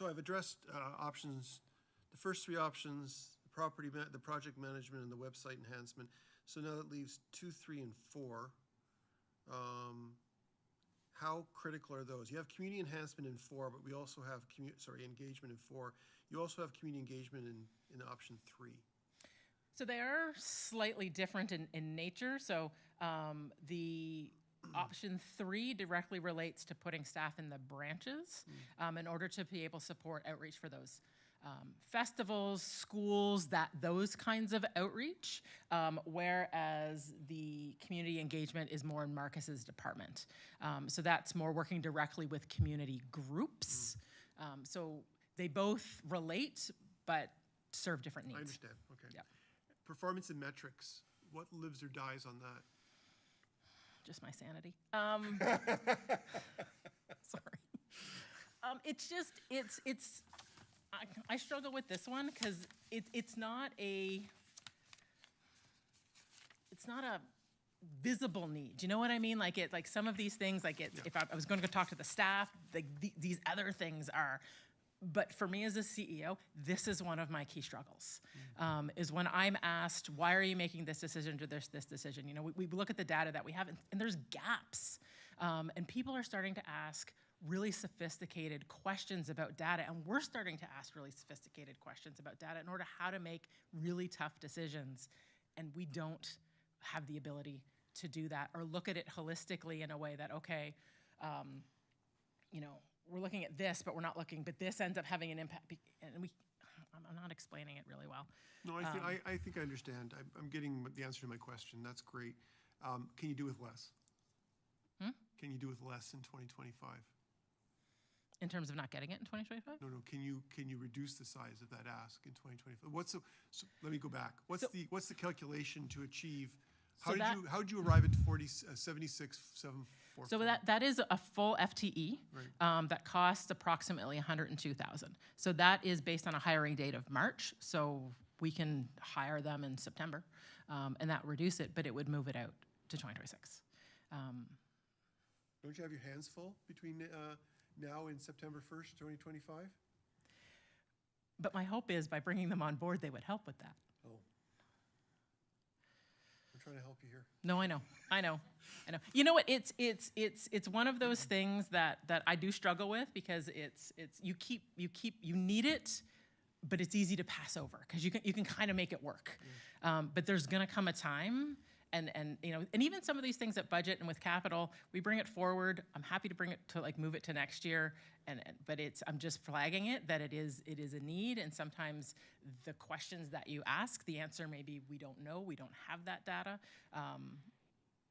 I've addressed options. The first 3 options: the project management, and the website enhancement. So now that leaves 2, 3, and 4. How critical are those? You have community enhancement in 4, but we also have engagement in 4. You also have community engagement in option 3. So they are slightly different in nature. So the option 3 directly relates to putting staff in the branches in order to be able to support outreach for those festivals, schools, those kinds of outreach, whereas the community engagement is more in Marcus's department. So that's more working directly with community groups. So they both relate, but serve different needs. I understand. Okay. Yeah. Performance and metrics. What lives or dies on that? Just my sanity. Sorry. I struggle with this one because it's not a visible need. Do you know what I mean? Like some of these things, if I was going to go talk to the staff, these other things are. But for me as a CEO, this is one of my key struggles, is when I'm asked, why are you making this decision to this decision? You know, we look at the data that we have, and there's gaps. And people are starting to ask really sophisticated questions about data, and we're starting to ask really sophisticated questions about data in order how to make really tough decisions, and we don't have the ability to do that or look at it holistically in a way that, okay, you know, we're looking at this, but but this ends up having an impact, and I'm not explaining it really well. No, I think I understand. I'm getting the answer to my question. That's great. Can you do with less? Can you do with less in 2025? In terms of not getting it in 2025? No. Can you reduce the size of that ask in 2025? Let me go back. What's the calculation to achieve? How did you arrive at 76? So that is a full FTE Right. that costs approximately 102,000. So that is based on a hiring date of March. So we can hire them in September, and that would reduce it, but it would move it out to 2026. Don't you have your hands full between now and September 1st, 2025? But my hope is by bringing them on board, they would help with that. Oh. I'm trying to help you here. No, I know. You know what? It's one of those things that I do struggle with because you need it, but it's easy to pass over because you can kind of make it work. But there's going to come a time, and even some of these things at budget and with capital, we bring it forward. I'm happy to bring it to move it to next year, but I'm just flagging it that it is a need, and sometimes the questions that you ask, the answer may be we don't know, we don't have that data,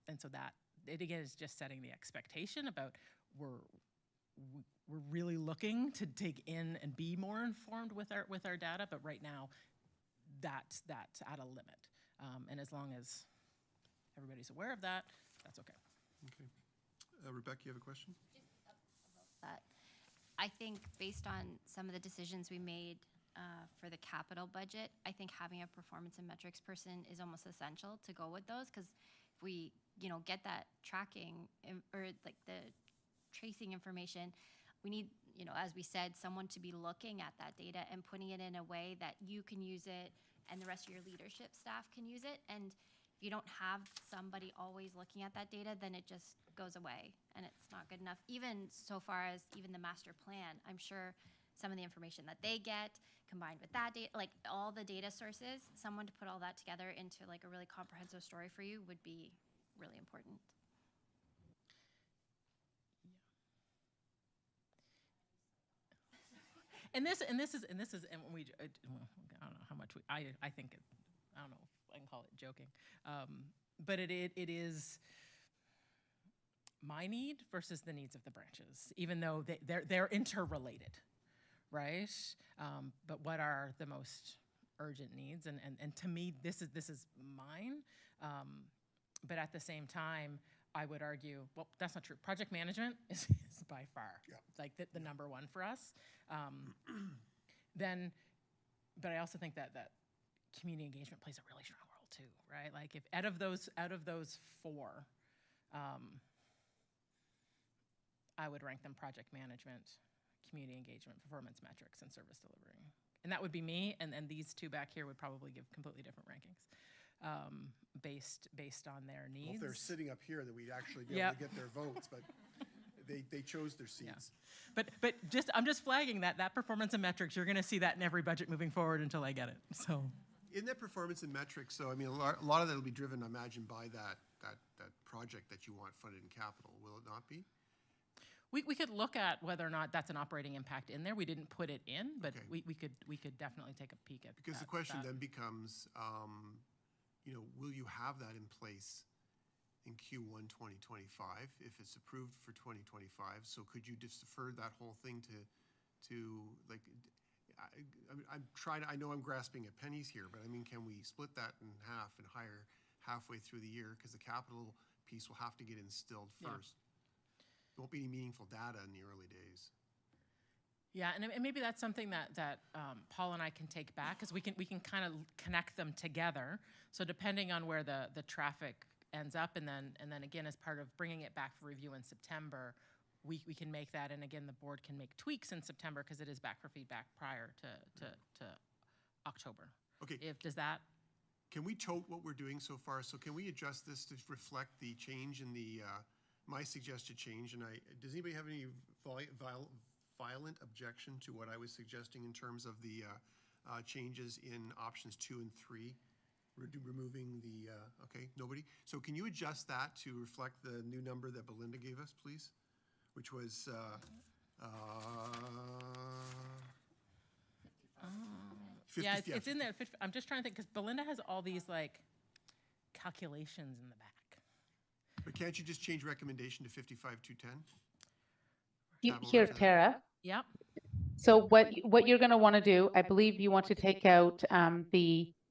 and so that it again is just setting the expectation about we're really looking to dig in and be more informed with our data, but right now that's at a limit, and as long as everybody's aware of that, that's okay. Okay. Rebecca, you have a question? That I think based on some of the decisions we made for the capital budget, I think having a performance and metrics person is almost essential to go with those, because if we get that tracking or like the tracing information, we need, as we said, someone to be looking at that data and putting it in a way that you can use it and the rest of your leadership staff can use it. And if you don't have somebody always looking at that data, then it just goes away and it's not good enough. Even so far as even the master plan, I'm sure some of the information that they get combined with that data, like all the data sources, someone to put all that together into like a really comprehensive story for you would be really important. And this is, and we, I don't know how much I think it, I don't know if I can call it joking, but it is my need versus the needs of the branches, even though they're interrelated, right? But what are the most urgent needs? And to me, this is mine. But at the same time, I would argue, well, that's not true. Project management is by far like the number one for us. But I also think that community engagement plays a really strong role too, right? Like if out of those four, I would rank them project management, community engagement, performance metrics, and service delivery. And that would be me, and these two back here would probably give completely different rankings. Based on their needs. Well, if they're sitting up here, then we'd actually be able to get their votes, but they chose their seats. Yeah. But I'm just flagging that performance and metrics, you're going to see that in every budget moving forward until I get it. So in that performance and metrics, so I mean, a lot of that will be driven, I imagine, by that project that you want funded in capital. Will it not be? We could look at whether or not that's an operating impact in there. We didn't put it in, but we could definitely take a peek at because the question then becomes, will you have that in place in Q1 2025 if it's approved for 2025? So could you just defer that whole thing to like? I'm trying to. I know I'm grasping at pennies here, but I mean, can we split that in half and hire halfway through the year? Because the capital piece will have to get instilled first. There won't be any meaningful data in the early days. Yeah, and maybe that's something that Paul and I can take back, because we can kind of connect them together. So depending on where the traffic ends up, and then again as part of bringing it back for review in September, we can make that, and again the board can make tweaks in September because it is back for feedback prior to October. Okay. Does that? Can we tote what we're doing so far? So can we adjust this to reflect the change in the my suggested change? And does anybody have any violent objection to what I was suggesting in terms of the changes in options 2 and 3, removing the, okay, nobody? So can you adjust that to reflect the new number that Belinda gave us, please? Which was, yeah, it's in there. I'm just trying to think, because Belinda has all these like calculations in the back. But can't you just change recommendation to 55,210? Here, Tara. Yep. So what you're going to want to do, I believe you want to take out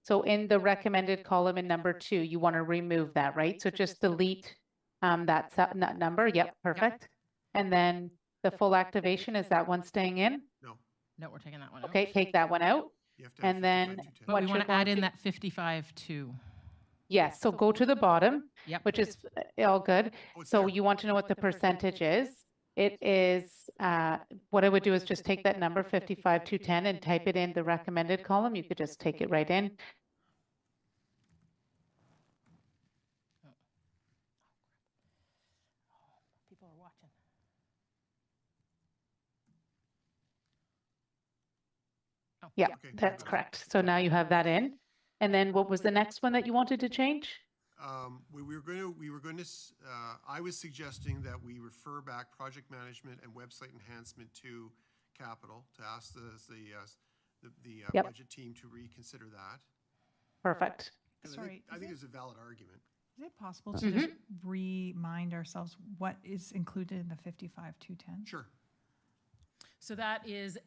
so in the recommended column in number 2, you want to remove that, right? So just delete That's that number, yep, perfect. And then the full activation, is that one staying in? No, No, we're taking that one out. Okay, take that one out. you have to add And then 55,210. But what we you're want to add going in to, that 55.2. yes, so go to the bottom, Yep. which is all good. Oh, it's So there. you want to know what the percentage is. It is, what I would do is just take that number 55,210 and type it in the recommended column. You could just take it right in. People are watching. Oh, Yeah, Okay, that's got it. correct. So now you have that in. And then what was the next one that you wanted to change? We were going to, I was suggesting that we refer back project management and website enhancement to capital, to ask the Yep. budget team to reconsider that. Perfect. 'Cause Sorry, I think it's a valid argument. Is it possible to just remind ourselves what is included in the 55,210? Sure. So that is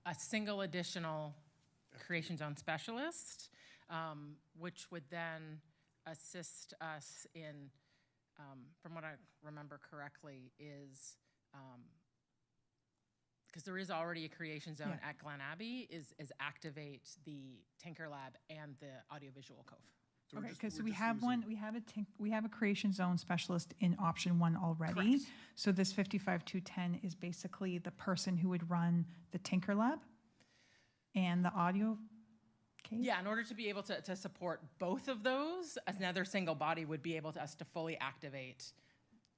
a single additional creation zone specialist, which would then assist us in, from what I remember correctly, is, because there is already a creation zone Yeah. at Glen Abbey, is activate the Tinker Lab and the audiovisual cove. So we're Okay, just- because we're we just have using- one, we have a creation zone specialist in option one already. Correct. So this 55,210 is basically the person who would run the Tinker Lab and the audio cave? Yeah, in order to be able to support both of those, another single body would be able to fully activate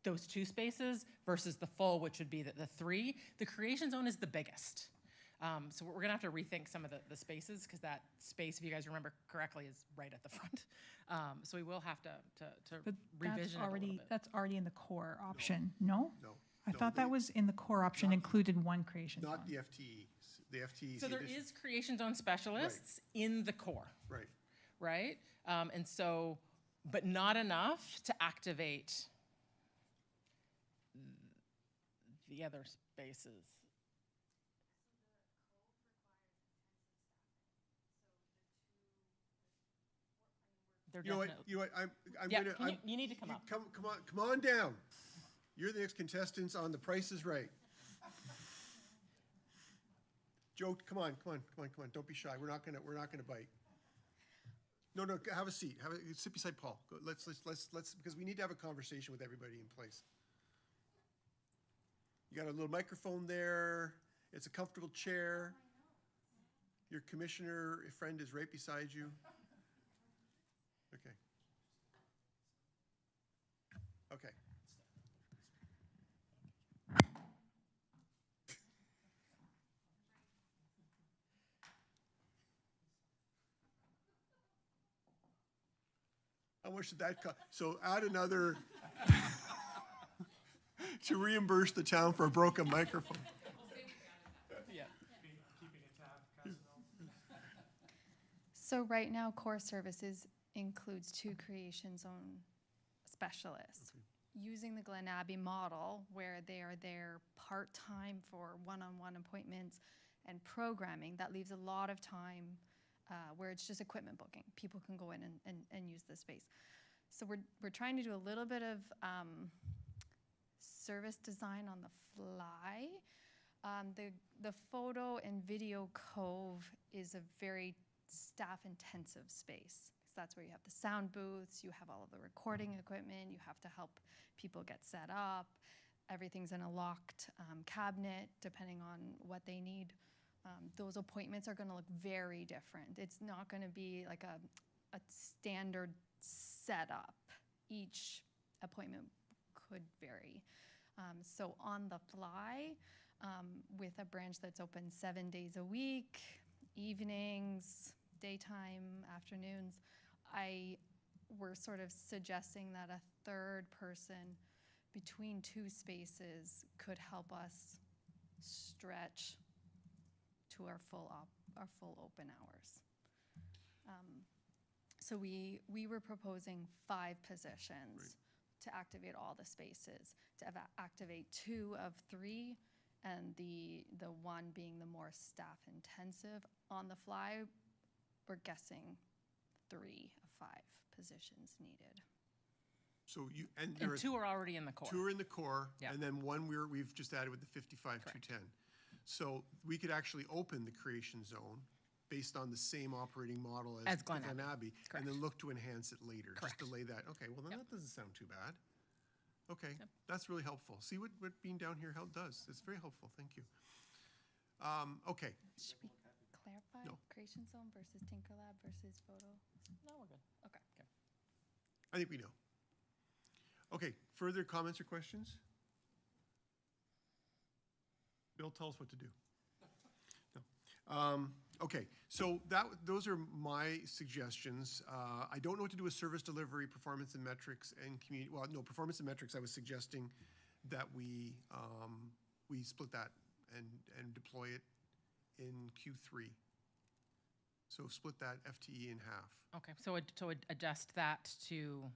those two spaces versus the full, which would be the three. The creation zone is the biggest. So we're gonna have to rethink some of the spaces, because that space, if you guys remember correctly, is right at the front. So we will have to But revision it a little bit. that's already in the core option, no? No. I no, thought that they- was in the core option, not- included one creation zone. Not the FTE. The FTE. So there is creation zone specialists in the core, Right. right? And so, but not enough to activate the other spaces. They're You know what, definitely, you know what, I'm yeah, gonna, you need to come up. Come on down. You're the next contestants on The Price is Right. Joe, come on. Don't be shy. We're not gonna bite. No, have a seat. Sit beside Paul. Let's, because we need to have a conversation with everybody in place. You got a little microphone there. It's a comfortable chair. Your commissioner friend is right beside you. Okay. Okay. How much did that cost? So add another to reimburse the town for a broken microphone. Yeah. So right now, core services includes 2 creation zone specialists. Using the Glen Abbey model, where they are there part-time for one-on-one appointments and programming, that leaves a lot of time where it's just equipment booking. People can go in and use the space. So we're trying to do a little bit of service design on the fly. The photo and video cove is a very staff-intensive space. So that's where you have the sound booths, you have all of the recording equipment, you have to help people get set up. Everything's in a locked cabinet, depending on what they need. Those appointments are going to look very different. It's not going to be like a standard setup. Each appointment could vary. So on the fly, with a branch that's open 7 days a week, evenings, daytime, afternoons, we're sort of suggesting that a third person between 2 spaces could help us stretch to our full open hours. So we were proposing 5 positions to activate all the spaces, to activate 2 of 3, and the one being the more staff intensive. On the fly, we're guessing 3 of 5 positions needed. So you, and there And are 2 are already in the core. 2 are in the core, Yeah. and then 1 we've just added with the 55-210. So we could actually open the creation zone based on the same operating model as As Glen Abbey. Abbey, and then look to enhance it later. Just Correct. delay that. Okay, well, then that doesn't sound too bad. Okay, Yep. that's really helpful. See what being down here does. It's very helpful. Thank you. Okay, Should we clarify No. Creation Zone versus Tinker Lab versus Photo? No, we're good. Okay. I think we know. Okay, further comments or questions? Bill, tell us what to do. No. Okay, so those are my suggestions. I don't know what to do with service delivery, performance and metrics, and community. Well, no, performance and metrics. I was suggesting that we split that and deploy it in Q3. So split that FTE in half. Okay, so adjust that to,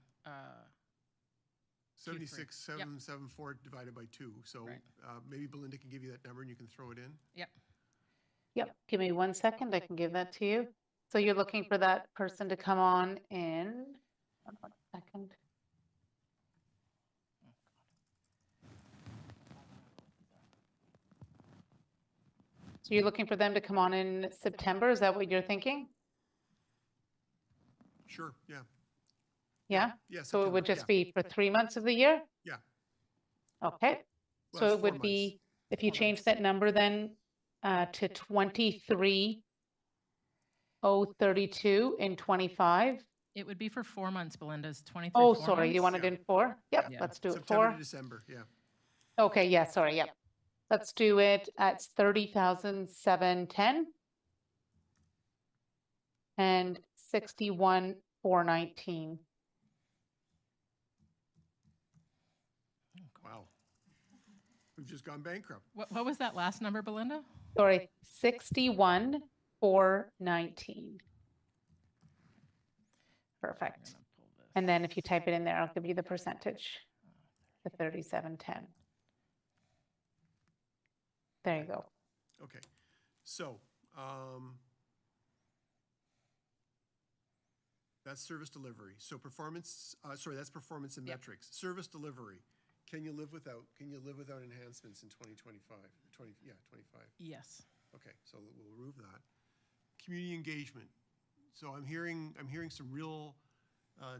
76,774 divided by 2. So Right. maybe Belinda can give you that number and you can throw it in. yep, Yep, give me 1 second, I can give that to you. So you're looking for that person to come on in, 1 second. So you're looking for them to come on in September, is that what you're thinking? Sure, yeah. Yeah? Yeah, So it would September, just be for 3 months of the year? Yeah. Okay, Well, so it's it 4 would be, months. if you 4 change months. that number then to 23,032 in 25. it would be for 4 months, Belinda's 23, Oh, 4 sorry, you months. want it in 4? Yep, Yeah. let's do it September 4. to December, yeah. Okay, yeah, sorry, yep. Let's do it at 30,710 and 61,419. Wow. We've just gone bankrupt. What was that last number, Belinda? Sorry, 61,419. Perfect. I'm gonna pull this. And then if you type it in there, I'll give you the percentage, the 3710. There you go. Okay, so, that's service delivery. So performance, that's performance and Yep. metrics. Service delivery, can you live without enhancements in 2025? 25. Yes. Okay, so we'll remove that. Community engagement. So I'm hearing some real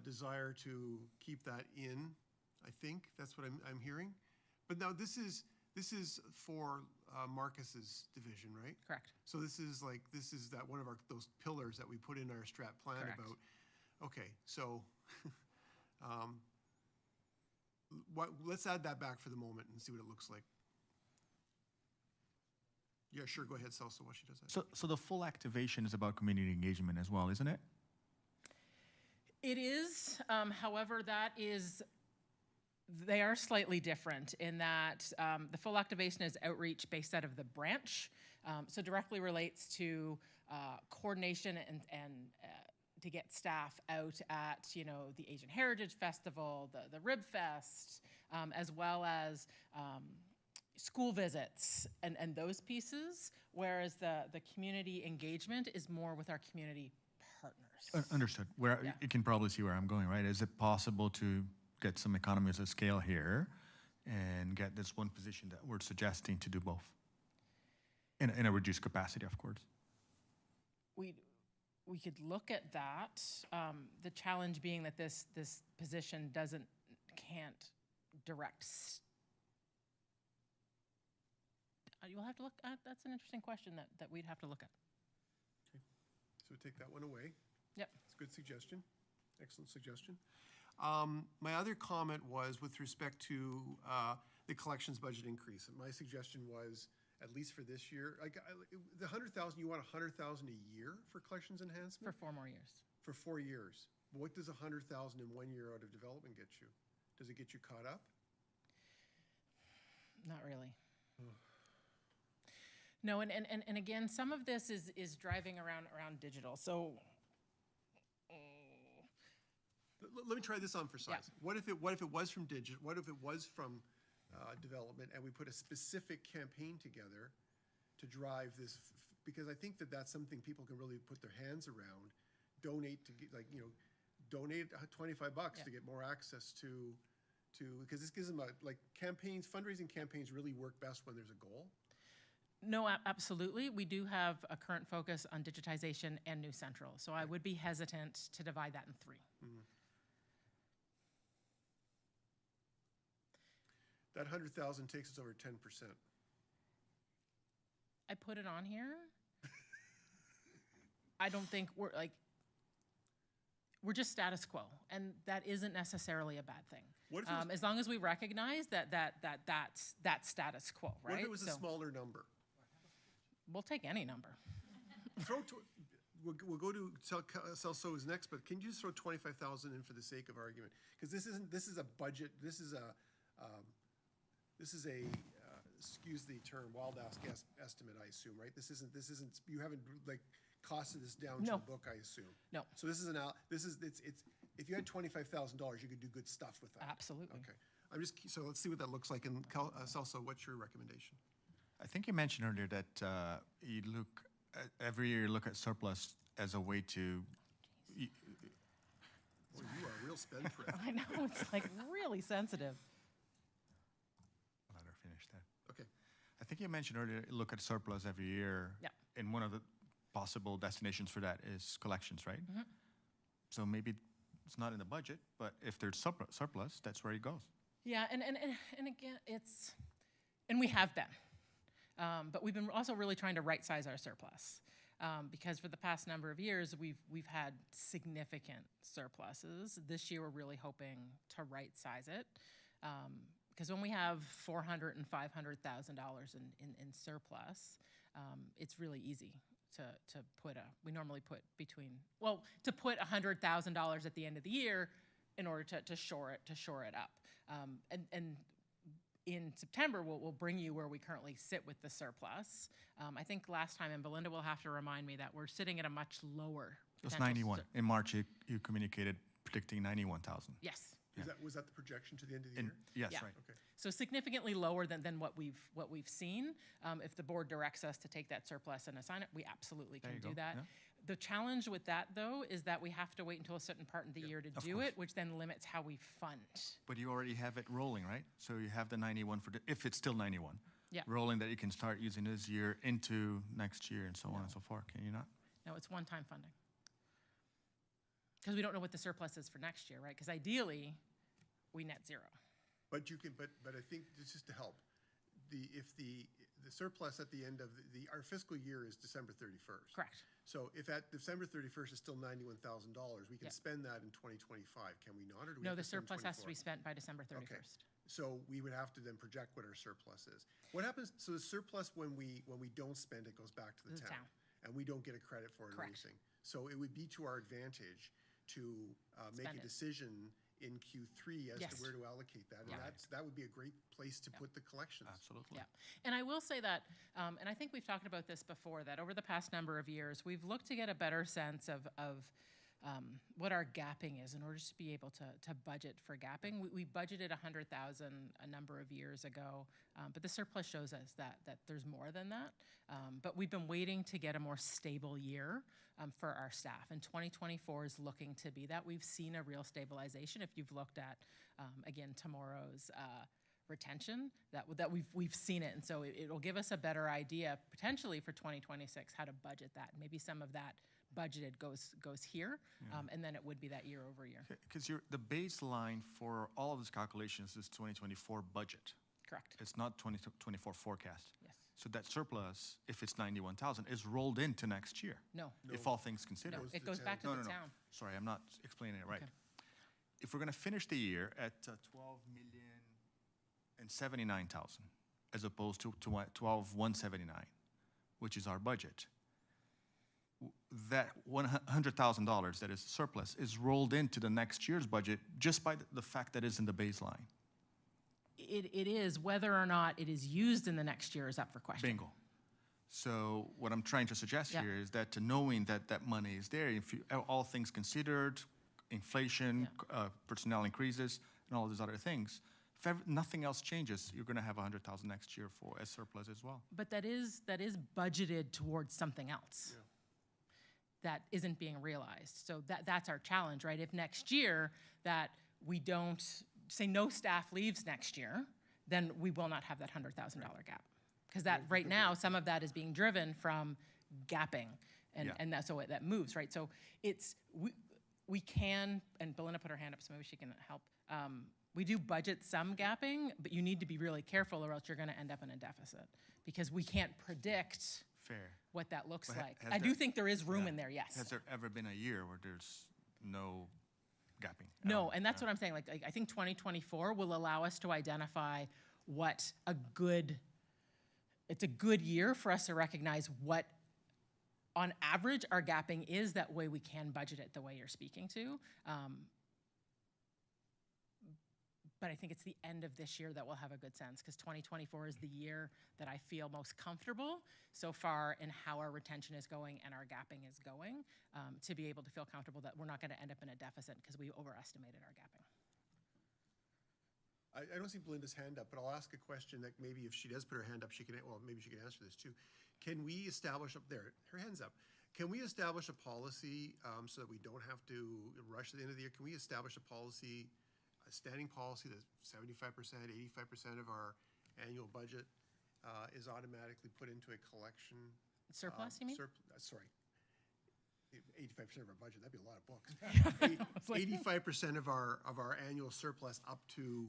desire to keep that in. I think that's what I'm hearing. But now this is for Marcus's division, right? Correct. So this is that one of those pillars that we put in our strat plan Correct. about. Okay, so let's add that back for the moment and see what it looks like. Yeah, sure. Go ahead, Celso, while she does that. So the full activation is about community engagement as well, isn't it? It is, however, they are slightly different in that the full activation is outreach based out of the branch. So directly relates to coordination and to get staff out at, the Asian Heritage Festival, the Rib Fest, as well as school visits and those pieces, whereas the community engagement is more with our community partners. Understood. Yeah. You can probably see where I'm going, right? Is it possible to get some economies of scale here and get this one position that we're suggesting to do both? In a reduced capacity, of course. We could look at that. The challenge being that this position can't direct. You'll have to look at, that's an interesting question that we'd have to look at. So take that one away. Yep. It's a good suggestion. Excellent suggestion. My other comment was with respect to the collections budget increase. My suggestion was, at least for this year, the 100,000, you want 100,000 a year for collections enhancement? For 4 more years. For 4 years. What does 100,000 in 1 year out of development get you? Does it get you caught up? Not really. No, and again, some of this is driving around digital. So Let me try this on for size. Yeah. What if it was from digital? What if it was from development, and we put a specific campaign together to drive this? Because I think that's something people can really put their hands around. Donate to donate $25 to get more access to, because this gives them like campaigns, fundraising campaigns really work best when there's a goal. No, absolutely. We do have a current focus on digitization and New Central, so I would be hesitant to divide that in three. That 100,000 takes us over 10%. I put it on here. I don't think we're just status quo, and that isn't necessarily a bad thing. What if it was- as long as we recognize that's status quo, right? What if it was a So smaller number? we'll take any number. We'll go to Celso's next, but can you just throw 25,000 in for the sake of argument? Because this is a budget, this is a, excuse the term, wild ass guess estimate, I assume, right? This isn't, you haven't like costed this down to No. a book, I assume. No. So this is it's, if you had $25,000, you could do good stuff with that. Absolutely. Okay. So let's see what that looks like. And Celso, what's your recommendation? I think you mentioned earlier that you look every year you look at surplus as a way to. Well, you are a real spendthrift. I know, it's like really sensitive. I'll let her finish that. Okay. I think you mentioned earlier you look at surplus every year. Yeah. And one of the possible destinations for that is collections, right? So maybe it's not in the budget, but if there's surplus, that's where it goes. Yeah, and again, and we have been. But we've been also really trying to right-size our surplus. Because for the past number of years, we've had significant surpluses. This year, we're really hoping to right-size it. Because when we have $400,000 and $500,000 in surplus, it's really easy to put we normally put to put $100,000 at the end of the year in order to shore it up. And in September, we'll bring you where we currently sit with the surplus. I think last time, and Belinda will have to remind me that we're sitting at a much lower. It was potential 91. In March, you communicated predicting 91,000. Yes. Was that the projection to the end of the year? Yes, Yeah. right. Okay. So significantly lower than what we've seen. If the board directs us to take that surplus and assign it, we absolutely There can you do go, that. yeah. The challenge with that, though, is that we have to wait until a certain part of the year to of do course. it, which then limits how we fund. But you already have it rolling, right? So you have the 91 if it's still 91. Yeah. Rolling that you can start using this year into next year and so on and so forth. Can you not? No, it's one-time funding. Because we don't know what the surplus is for next year, right? Because ideally, we net zero. But you can, but I think this is to help. If the surplus at the end of our fiscal year is December 31st. Correct. So if at December 31st is still $91,000, we can Yep. spend that in 2025, can we not? Or do we No, have the to spend surplus has to 24? be spent by December 31st. Okay. So we would have to then project what our surplus is. What happens, so the surplus, when we don't spend, it goes back to the town. And we don't get a credit for it or Correct. anything. So it would be to our advantage to make Spend a it. decision in Q3 as Yes. to where to allocate that. Yeah. And that would be a great place to put the collections. Absolutely. Yeah, and I will say that, and I think we've talked about this before, that over the past number of years, we've looked to get a better sense of what our gapping is in order to be able to budget for gapping. We budgeted $100,000 a number of years ago, but the surplus shows us that there's more than that. But we've been waiting to get a more stable year for our staff, and 2024 is looking to be that. We've seen a real stabilization. If you've looked at, again, tomorrow's retention, that we've seen it, and so it'll give us a better idea potentially for 2026 how to budget that. Maybe some of that budgeted goes here, and then it would be that year over year. Because the baseline for all of these calculations is 2024 budget. Correct. It's not 2024 forecast. Yes. So that surplus, if it's 91,000, is rolled into next year. No. If all things considered. No, it goes back to the town. Sorry, I'm not explaining it right. Okay. If we're going to finish the year at 12,079,000, as opposed to 12,179, which is our budget, that $100,000 that is surplus is rolled into the next year's budget just by the fact that it's in the baseline. It is, whether or not it is used in the next year is up for question. Bingo. So what I'm trying to suggest Yeah. here is that knowing that money is there, if you, all things considered, inflation, personnel increases, and all these other things, if nothing else changes, you're going to have 100,000 next year for as surplus as well. But that is budgeted towards something else. that isn't being realized. So that's our challenge, right? If next year that we don't, say no staff leaves next year, then we will not have that $100,000 gap. Because that, right now, some of that is being driven from gapping, and that's so that moves, right? So it's, we can, and Belinda put her hand up, so maybe she can help. We do budget some gapping, but you need to be really careful or else you're gonna end up in a deficit, because we can't predict Fair. what that looks But like. has I do there- think there is room in there, yes. Has there ever been a year where there's no gapping? at No, all? and that's what I'm saying, like, I think 2024 will allow us to identify what it's a good year for us to recognize what, on average, our gapping is. That way we can budget it the way you're speaking to. But I think it's the end of this year that we'll have a good sense, because 2024 is the year that I feel most comfortable so far in how our retention is going and our gapping is going, to be able to feel comfortable that we're not going to end up in a deficit because we overestimated our gapping. I don't see Belinda's hand up, but I'll ask a question that maybe if she does put her hand up, she can, well, maybe she can answer this too. Can we establish up there, her hand's up. Can we establish a policy so that we don't have to rush at the end of the year? Can we establish a policy, a standing policy that 75%, 85% of our annual budget is automatically put into a collection? Surplus, you mean? Sorry. 85% of our budget, that'd be a lot of books. 85% of our annual surplus up to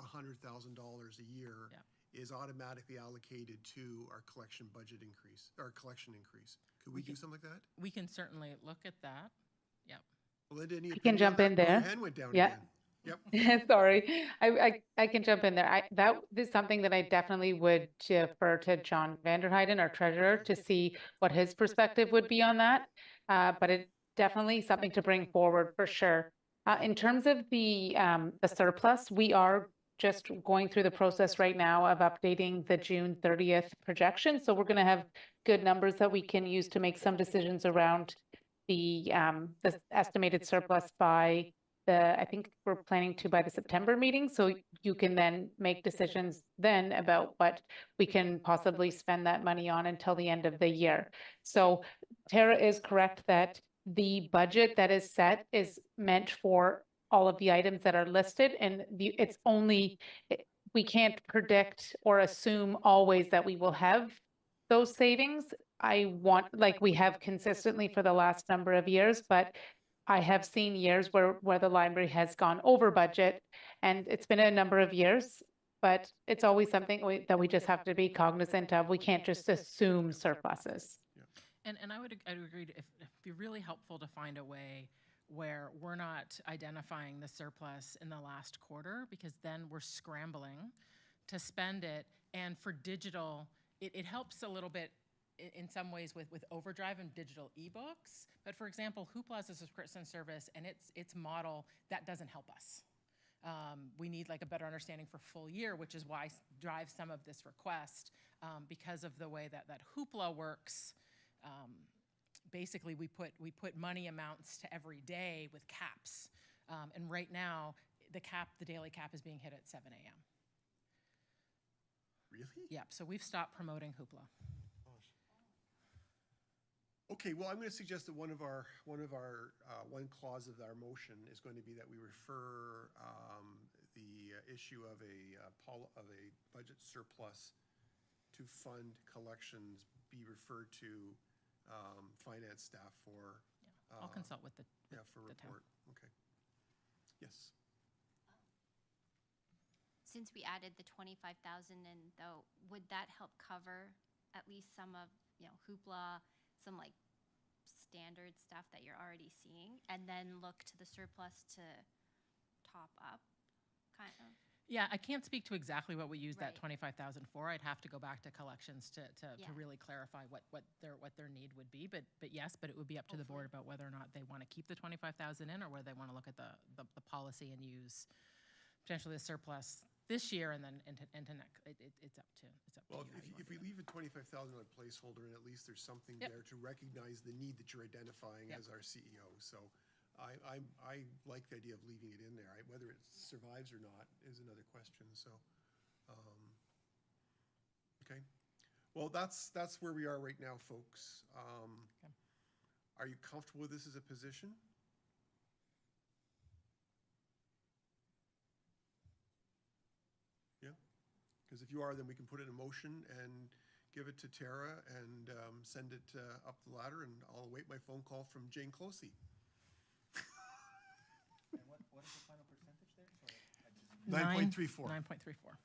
$100,000 a year is automatically allocated to our collection budget increase, or collection increase. Could we do something like that? We can certainly look at that. Yep. Belinda, any I opinion can on jump that? in Oh, there. your hand went down Yeah. again. Yep. Sorry, I can jump in there. That is something that I definitely would defer to John Vanderheiden, our treasurer, to see what his perspective would be on that. But it definitely something to bring forward for sure. In terms of the surplus, we are just going through the process right now of updating the June 30th projection. So we're going to have good numbers that we can use to make some decisions around the estimated surplus by I think we're planning to by the September meeting. So you can then make decisions then about what we can possibly spend that money on until the end of the year. So Tara is correct that the budget that is set is meant for all of the items that are listed, and it's only, we can't predict or assume always that we will have those savings. Like we have consistently for the last number of years, but I have seen years where the library has gone over budget, and it's been a number of years, but it's always something that we just have to be cognizant of. We can't just assume surpluses. And I would agree, it'd be really helpful to find a way where we're not identifying the surplus in the last quarter, because then we're scrambling to spend it. And for digital, it helps a little bit in some ways with Overdrive and digital ebooks. But for example, Hoopla is a subscription service, and its model, that doesn't help us. We need like a better understanding for full year, which is why drives some of this request, because of the way that Hoopla works. Basically, we put money amounts to every day with caps, and right now the daily cap is being hit at 7 a.m. Really? Yep. So we've stopped promoting Hoopla. Okay, well, I'm going to suggest that one clause of our motion is going to be that we refer the issue of a budget surplus to fund collections be referred to finance staff for. Yeah, I'll consult with the for the town. report. Okay. Yes. Since we added the 25,000 in, though, would that help cover at least some of, Hoopla, some like standard stuff that you're already seeing, and then look to the surplus to top up, kind of? Yeah, I can't speak to exactly what we use that Right. 25,000 for. I'd have to go back to collections to really clarify what their need would be. But yes, but it would be up to the board about whether or not they want to keep the 25,000 in, or whether they want to look at the policy and use potentially the surplus this year and then into next. It's up to Well, you. if we leave a $25,000 placeholder, and at least there's something there to recognize the need that you're identifying as our CEO. So I like the idea of leaving it in there. Whether it survives or not is another question. So, okay. Well, that's where we are right now, folks. Are you comfortable with this as a position? Yeah? Because if you are, then we can put it in motion and give it to Tara and send it up the ladder, and I'll await my phone call from Jane Closey. And what is the final percentage there? Sorry, I just. 9.34. 9.34.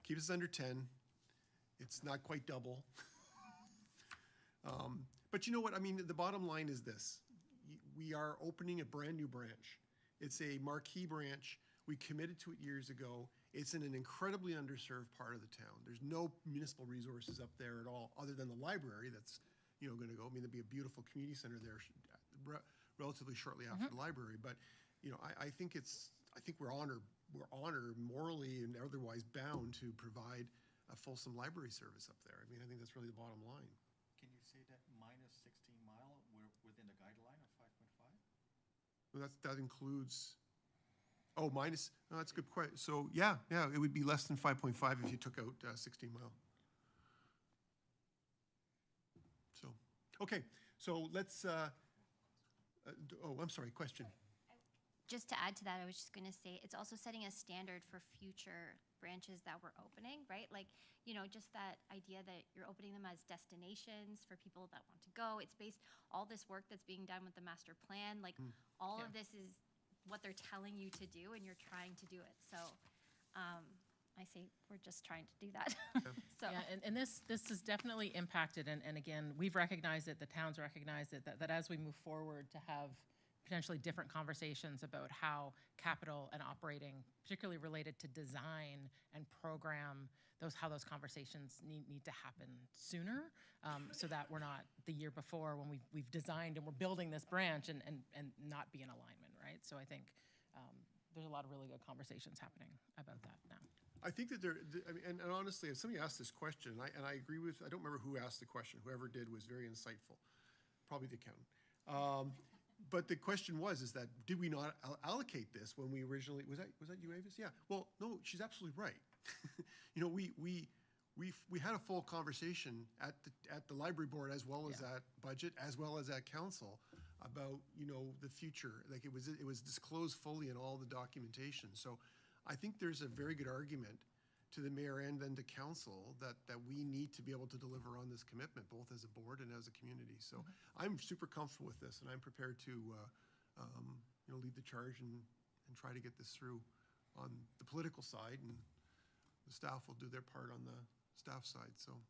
Keeps us under 10. It's not quite double. But you know what? I mean, the bottom line is this. We are opening a brand new branch. It's a marquee branch. We committed to it years ago. It's in an incredibly underserved part of the town. There's no municipal resources up there at all, other than the library that's, going to go. I mean, there'll be a beautiful community center there relatively shortly after the library. But, I think we're honored morally and otherwise bound to provide a fulsome library service up there. I mean, I think that's really the bottom line. Can you say that minus 16 mile, we're within the guideline of 5.5? Well, that includes, minus, no, that's a good question. So, yeah, it would be less than 5.5 if you took out 16 mile. So, okay, so let's, I'm sorry, question. Just to add to that, I was just going to say, it's also setting a standard for future branches that we're opening, right? Like, just that idea that you're opening them as destinations for people that want to go. It's based, all this work that's being done with the master plan, like all of this is what they're telling you to do, and you're trying to do it. So I say we're just trying to do that. So. Yeah, and this is definitely impacted, and again, we've recognized it, the town's recognized it, that as we move forward to have potentially different conversations about how capital and operating, particularly related to design and program, how those conversations need to happen sooner, so that we're not the year before when we've designed and we're building this branch and not be in alignment, right? So I think there's a lot of really good conversations happening about that now. I think that and honestly, if somebody asked this question, and I agree with, I don't remember who asked the question. Whoever did was very insightful, probably the accountant. But the question is that did we not allocate this when we originally, was that you, Avis? Yeah. Well, no, she's absolutely right. We had a full conversation at the library board as well as at budget as well as at council about the future. Like it was disclosed fully in all the documentation. So I think there's a very good argument to the mayor and then to council that we need to be able to deliver on this commitment, both as a board and as a community. So I'm super comfortable with this, and I'm prepared to lead the charge and try to get this through on the political side, and the staff will do their part on the staff side. So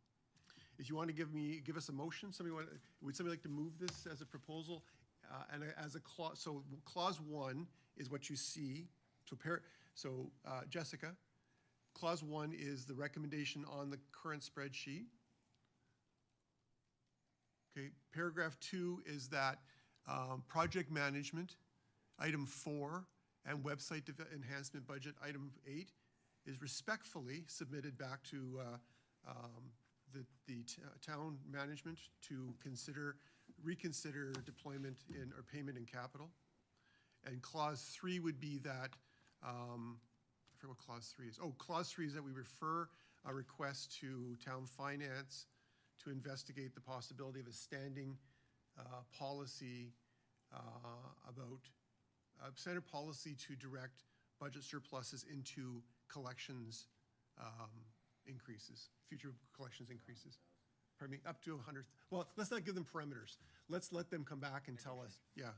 if you want to give us a motion, would somebody like to move this as a proposal and as a clause? So clause 1 is what you see. So Jessica, clause 1 is the recommendation on the current spreadsheet. Okay, paragraph 2 is that project management, item 4, and website enhancement budget, item 8, is respectfully submitted back to the town management to reconsider deployment or payment in capital. And clause 3 would be that, I forget what clause 3 is. Oh, clause 3 is that we refer a request to town finance to investigate the possibility of a standing policy standard policy to direct budget surpluses into collections increases, future collections increases. Pardon me, up to 100. Well, let's not give them parameters. Let's let them come back and tell us. Yeah.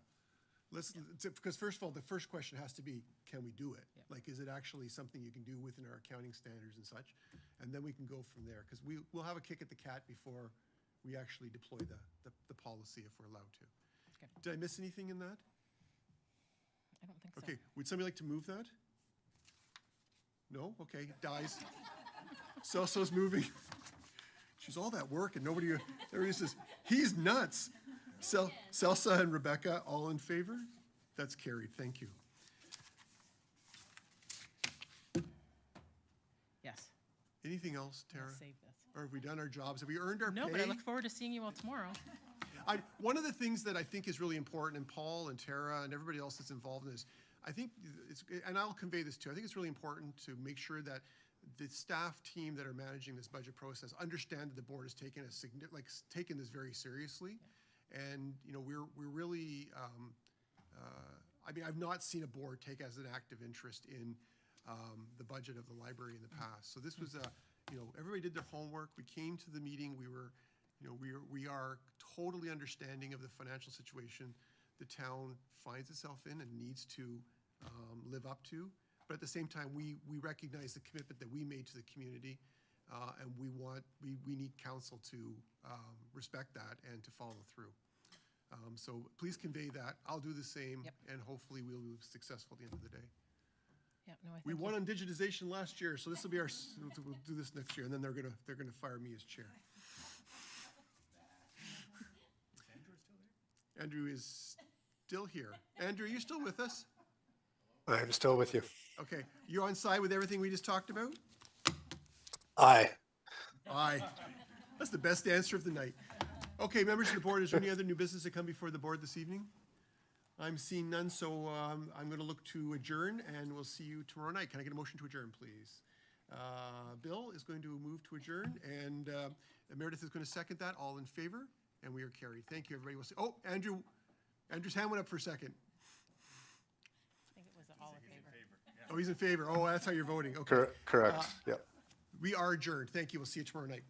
Because first of all, the first question has to be, can we do it? Yeah. Like, is it actually something you can do within our accounting standards and such? And then we can go from there, because we'll have a kick at the cat before we actually deploy the policy if we're allowed to. Okay. Did I miss anything in that? I don't think so. Okay, would somebody like to move that? No? Okay, dies. Celso's moving. She's all that work and everybody says, he's nuts. Celsa and Rebecca, all in favor? That's carried, thank you. Yes. Anything else, Tara? I'll save this. Or have we done our jobs? Have we earned our pay? No, but I look forward to seeing you all tomorrow. One of the things that I think is really important, and Paul and Tara and everybody else that's involved in this, I think, and I'll convey this too, I think it's really important to make sure that the staff team that are managing this budget process understand that the board has taken this very seriously, And, you know, we're really, I mean, I've not seen a board take as an active interest in the budget of the library in the past. So this was you know, everybody did their homework. We came to the meeting. We were, you know, we are totally understanding of the financial situation the town finds itself in and needs to live up to. But at the same time, we recognize the commitment that we made to the community, and we need council to respect that and to follow through. So please convey that. I'll do the same, and hopefully we'll be successful at the end of the day. Yeah, no, I think We won on digitization last year, so this will be our, we'll do this next year, and then they're gonna fire me as chair. Andrew is still here. Andrew, are you still with us? I'm still with you. Okay, you're on side with everything we just talked about? Aye. Aye. That's the best answer of the night. Okay, members of the board, is there any other new business to come before the board this evening? I'm seeing none, so I'm going to look to adjourn, and we'll see you tomorrow night. Can I get a motion to adjourn, please? Bill is going to move to adjourn, and Meredith is going to second that. All in favor? And we are carried. Thank you, everybody. We'll see. Oh, Andrew's hand went up for a second. I think it was all in favor. Oh, he's in favor. Oh, that's how you're voting. Okay. Correct. Yep. We are adjourned. Thank you. We'll see you tomorrow night.